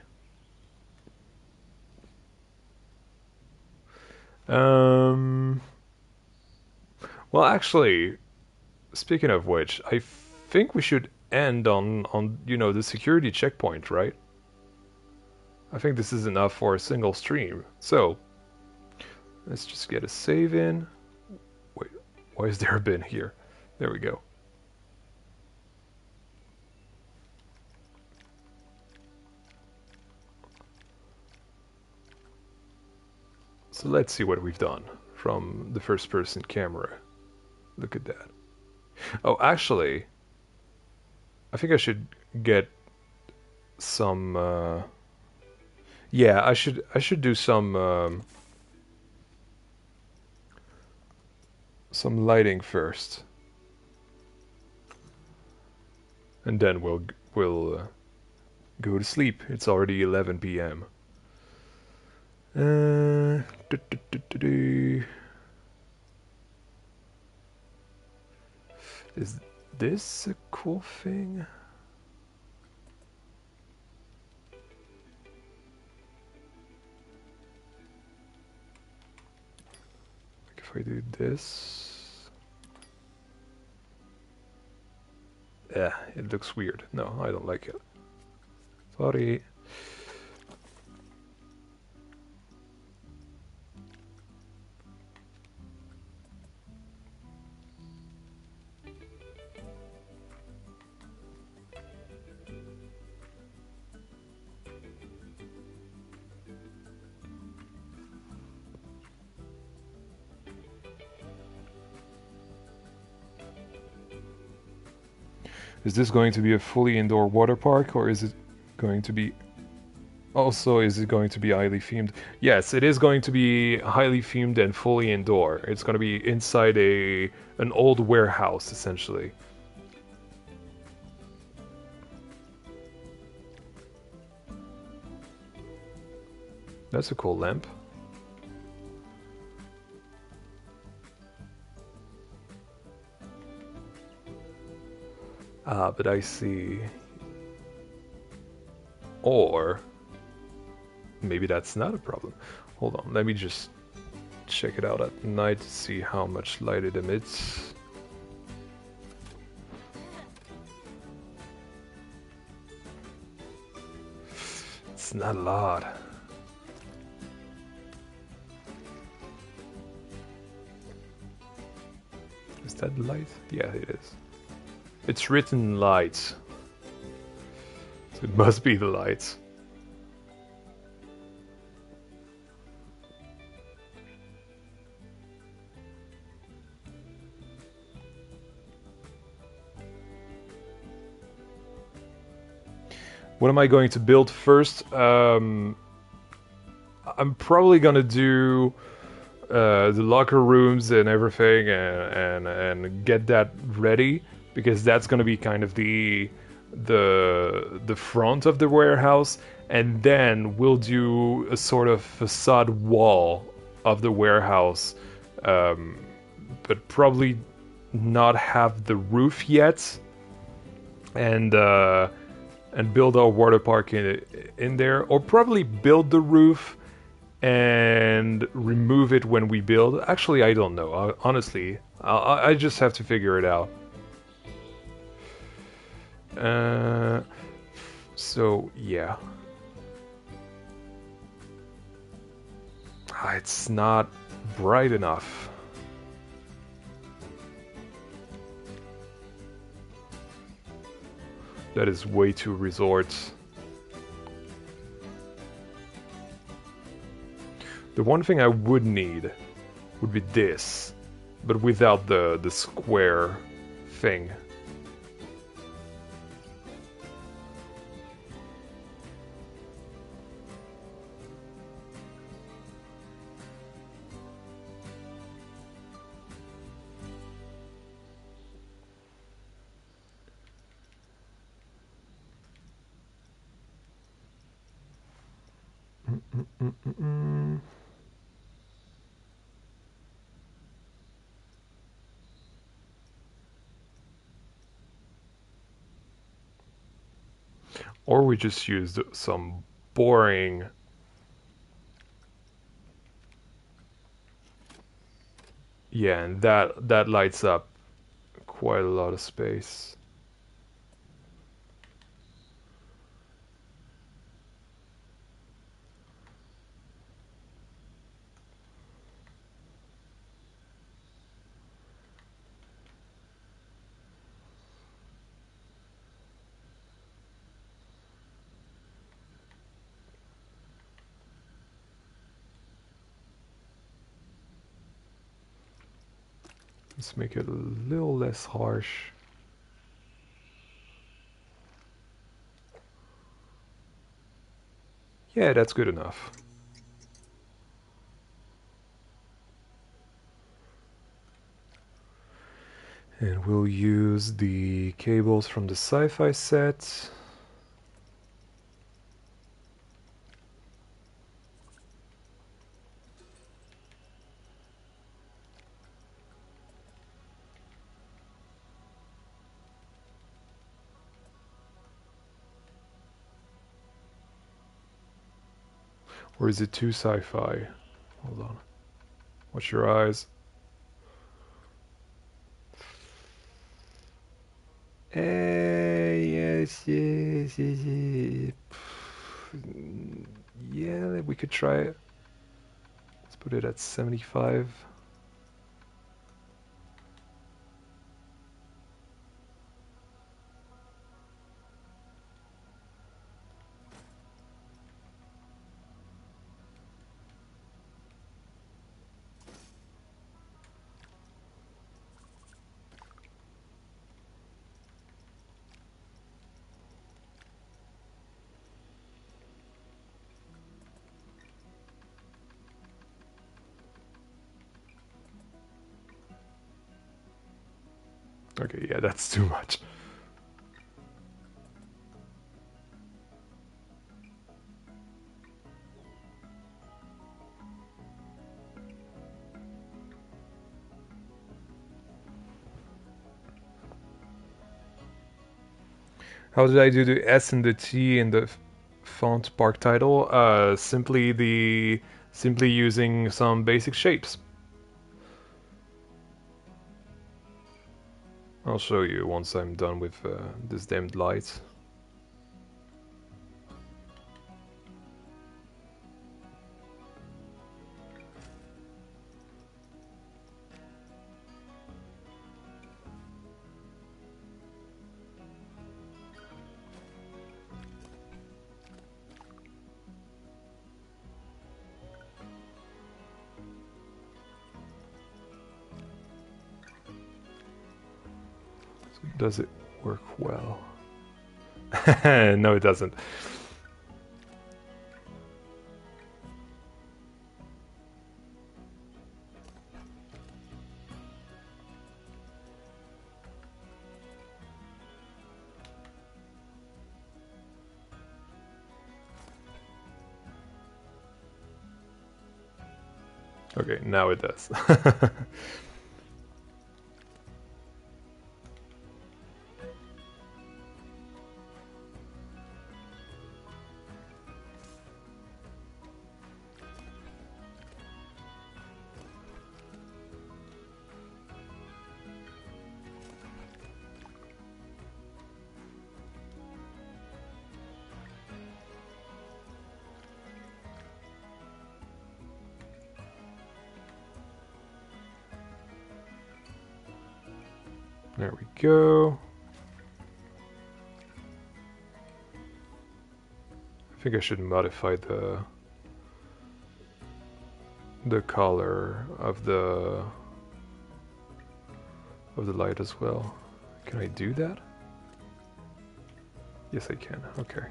Well, actually, speaking of which, I think we should end on you know, the security checkpoint, right? I think this is enough for a single stream. So, let's just get a save in. Wait, why is there a bin here? There we go. So let's see what we've done from the first person camera. Look at that. Oh, actually, I think I should get some yeah, I should do some lighting first. And then we'll go to sleep. It's already 11 p.m. Is this a cool thing? Like if I do this... Yeah, it looks weird. No, I don't like it. Sorry. Is this going to be a fully indoor water park, or is it going to be... Also, is it going to be highly themed? Yes, it is going to be highly themed and fully indoor. It's going to be inside an old warehouse, essentially. That's a cool lamp. Ah, but I see. Or maybe that's not a problem. Hold on, let me just check it out at night to see how much light it emits. It's not a lot. Is that light? Yeah, it is. It's written lights. So it must be the lights. What am I going to build first? I'm probably gonna do the locker rooms and everything, and get that ready, because that's gonna be kind of the front of the warehouse, and then we'll do a sort of facade wall of the warehouse, but probably not have the roof yet, and build our water park in there, or probably build the roof and remove it when we build. Actually, I don't know. Honestly, I just have to figure it out. So yeah, it's not bright enough. That is way too resorts. The one thing I would need would be this, but without the square thing. Or we just used some boring... Yeah, and that lights up quite a lot of space. Let's make it a little less harsh. Yeah, that's good enough. And we'll use the cables from the sci-fi set. Or is it too sci-fi? Hold on. Watch your eyes. Yes. Yeah, we could try it. Let's put it at 75. Okay, yeah, that's too much. How did I do the S and the T in the font park title? Simply using some basic shapes. I'll show you once I'm done with this dimmed light. Does it work well? No, it doesn't. Okay, now it does. There we go. I think I should modify the color of the light as well. Can I do that? Yes, I can. Okay.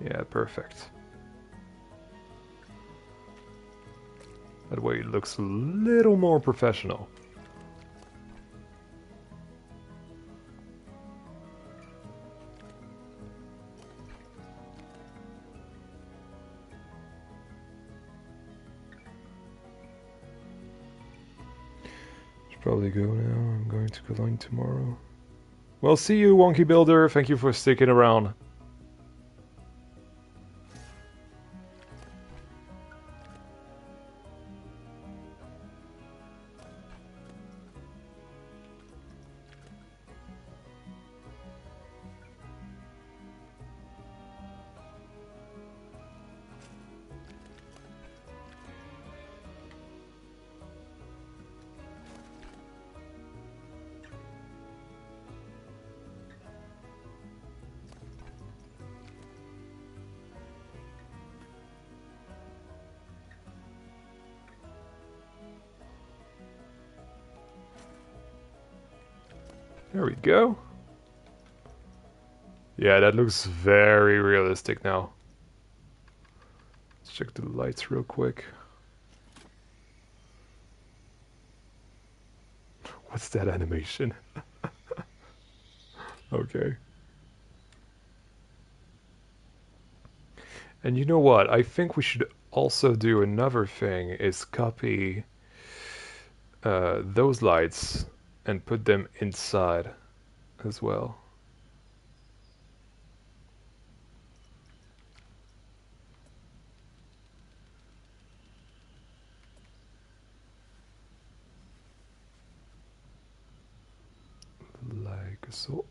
Yeah, perfect. That way it looks a little more professional. Should probably go now. I'm going to Cologne tomorrow. Well, see you, Wonky Builder. Thank you for sticking around. There we go. Yeah, that looks very realistic now. Let's check the lights real quick. What's that animation? Okay. And you know what? I think we should also do another thing is copy those lights and put them inside as well. Like so.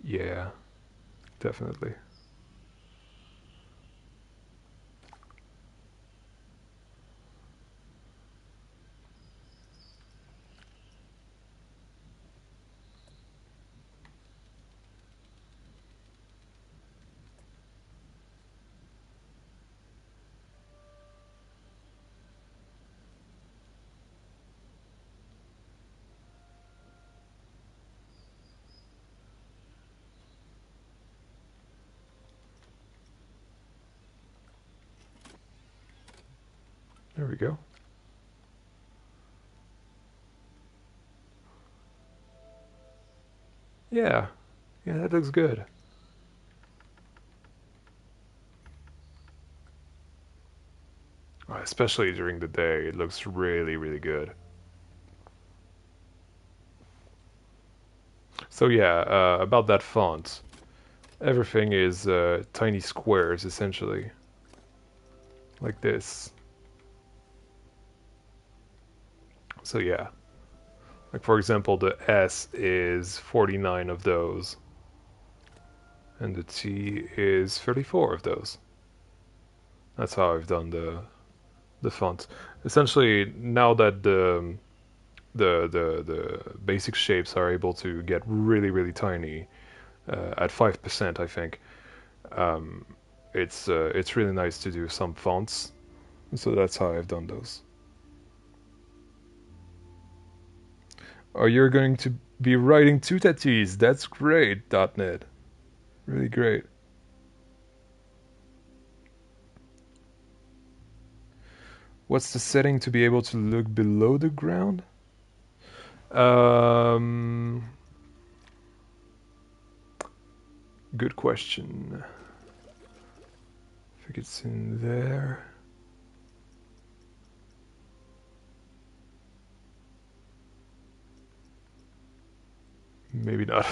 Yeah, definitely. There we go. Yeah, yeah, that looks good. Especially during the day, it looks really, really good. So yeah, about that font, everything is tiny squares essentially, like this. So yeah, like for example, the S is 49 of those, and the T is 34 of those. That's how I've done the font. Essentially, now that the basic shapes are able to get really really tiny at 5%, I think. Um, it's really nice to do some fonts So that's how I've done those. Oh, you're going to be writing two tattoos. That's great, .NET. Really great. What's the setting to be able to look below the ground? Um, Good question. I think it's in there. Maybe not.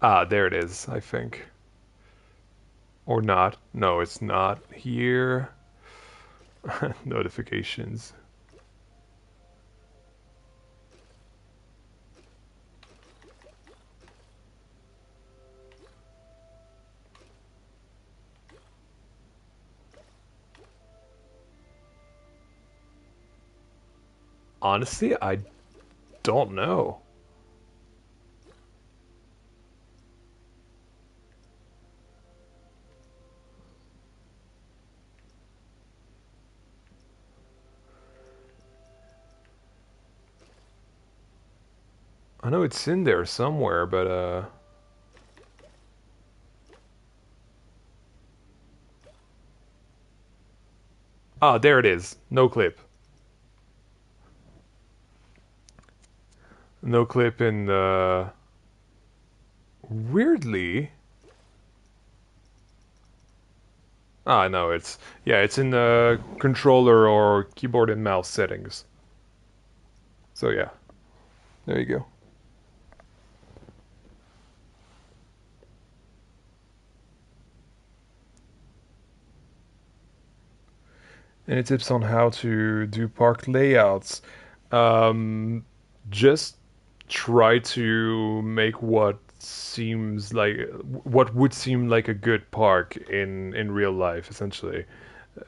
Ah, there it is, I think. Or not. No, it's not here. Notifications. Honestly, I don't know. I know it's in there somewhere, but ah, there it is. No clip. No clip in weirdly. Ah, no, it's yeah, it's in the controller or keyboard and mouse settings. So yeah, there you go. Any tips on how to do park layouts? Um, just try to make what would seem like a good park in real life, essentially.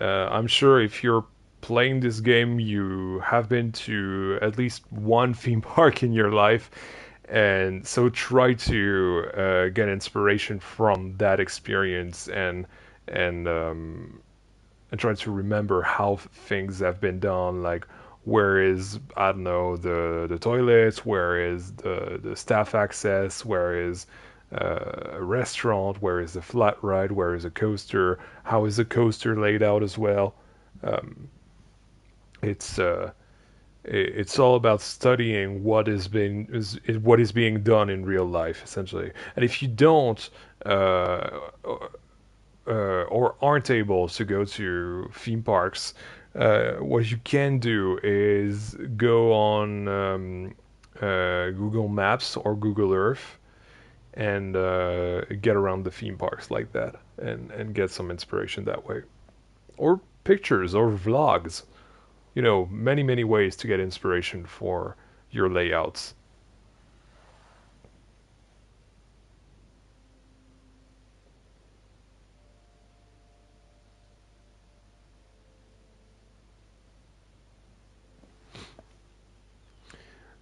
I'm sure if you're playing this game, you have been to at least one theme park in your life, and so try to get inspiration from that experience and and try to remember how things have been done. Like, where is, I don't know, the toilets? Where is the staff access? Where is a restaurant? Where is the flat ride? Where is a coaster? How is the coaster laid out as well? Um, it's it's all about studying what is being done in real life, essentially. And if you don't uh, or aren't able to go to theme parks, what you can do is go on Google Maps or Google Earth and get around the theme parks like that and get some inspiration that way. Or pictures or vlogs. You know, many, many ways to get inspiration for your layouts.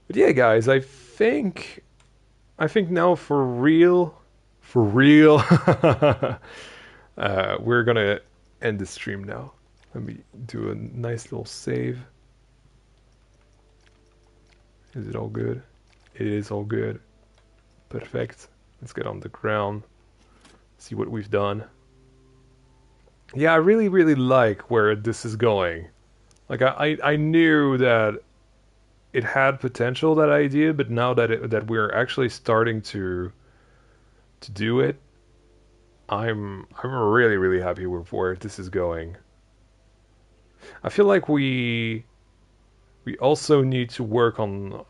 But yeah, guys, I think now for real, we're gonna end the stream now. Let me do a nice little save. Is it all good? It is all good. Perfect. Let's get on the ground. See what we've done. Yeah, I really, really like where this is going. Like I knew that it had potential, that idea, but now that we're actually starting to do it, I'm really, really happy with where this is going. I feel like we also need to work on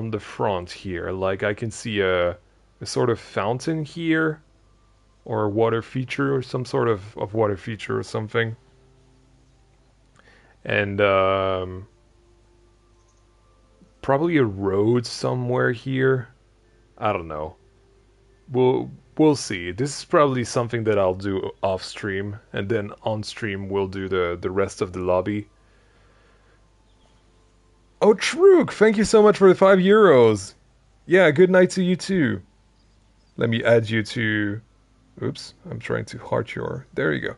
the front here. Like, I can see a sort of fountain here, or a water feature, or some sort of water feature or something. And probably a road somewhere here. I don't know. We'll see. This is probably something that I'll do off stream, and then on stream we'll do the rest of the lobby. Oh, Truk, thank you so much for the €5. Yeah, good night to you too. Let me add you to Oops, I'm trying to heart your. There you go.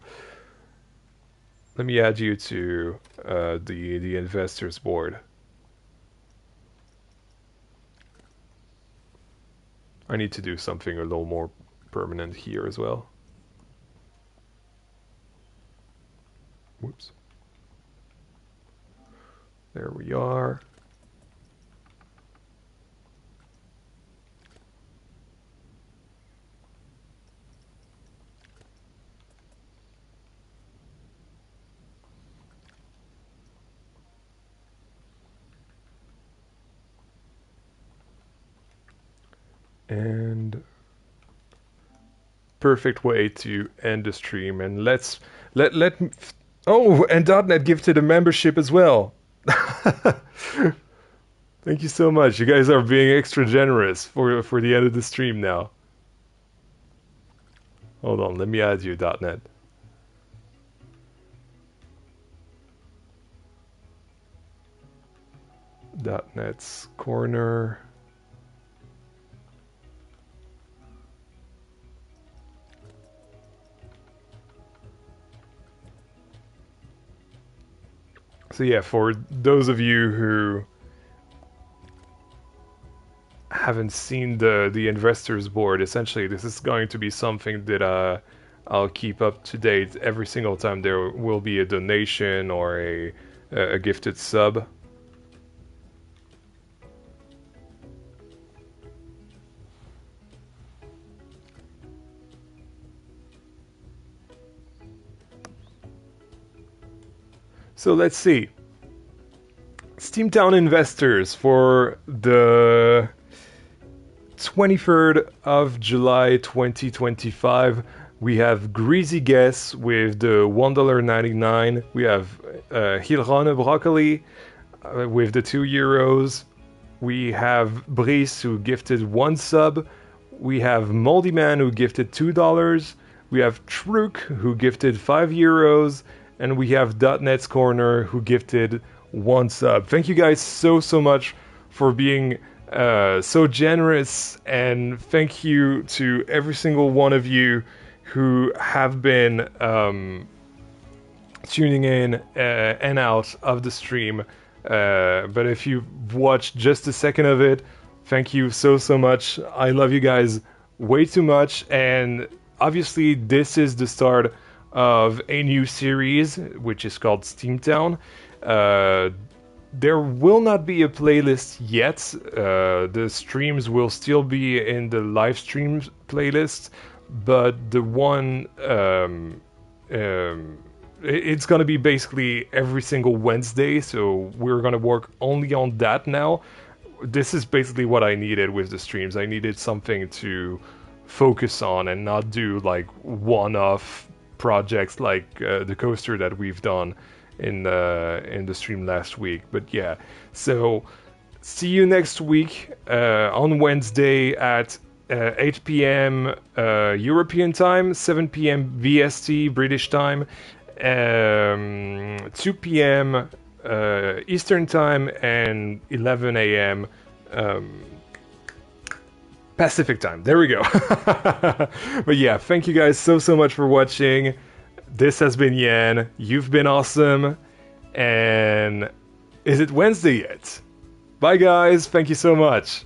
Let me add you to the investors board. I need to do something a little more permanent here as well. Whoops. There we are. And perfect way to end the stream. And let oh, and .NET gifted a membership as well. Thank you so much. You guys are being extra generous for the end of the stream now. Hold on, let me add you, .NET. .NET's corner. So yeah, for those of you who haven't seen the investors board, essentially this is going to be something that I'll keep up to date every single time there will be a donation or a gifted sub. So let's see. SteamTown investors for the 23rd of July 2025. We have Greasy Guess with the $1.99. We have Hilrana Broccoli with the €2. We have Brice who gifted 1 sub. We have Moldy Man who gifted $2. We have Truk who gifted €5. And we have .NET's Corner who gifted 1 sub. Thank you guys so much for being so generous, and thank you to every single one of you who have been tuning in and out of the stream. But if you watched just a second of it, thank you so much. I love you guys way too much, and obviously this is the start of a new series which is called SteamTown. There will not be a playlist yet. The streams will still be in the live streams playlist, but the one it's gonna be basically every single Wednesday. So we're gonna work only on that now. This is basically what I needed with the streams. I needed something to focus on and not do like one-off projects like the coaster that we've done in the stream last week. But yeah, so see you next week on Wednesday at 8 p.m. European time, 7 p.m. VST British time, 2 p.m. Eastern time, and 11 a.m. Pacific time. There we go. But yeah, thank you guys so much for watching. This has been Yan. You've been awesome. And is it Wednesday yet? Bye guys. Thank you so much.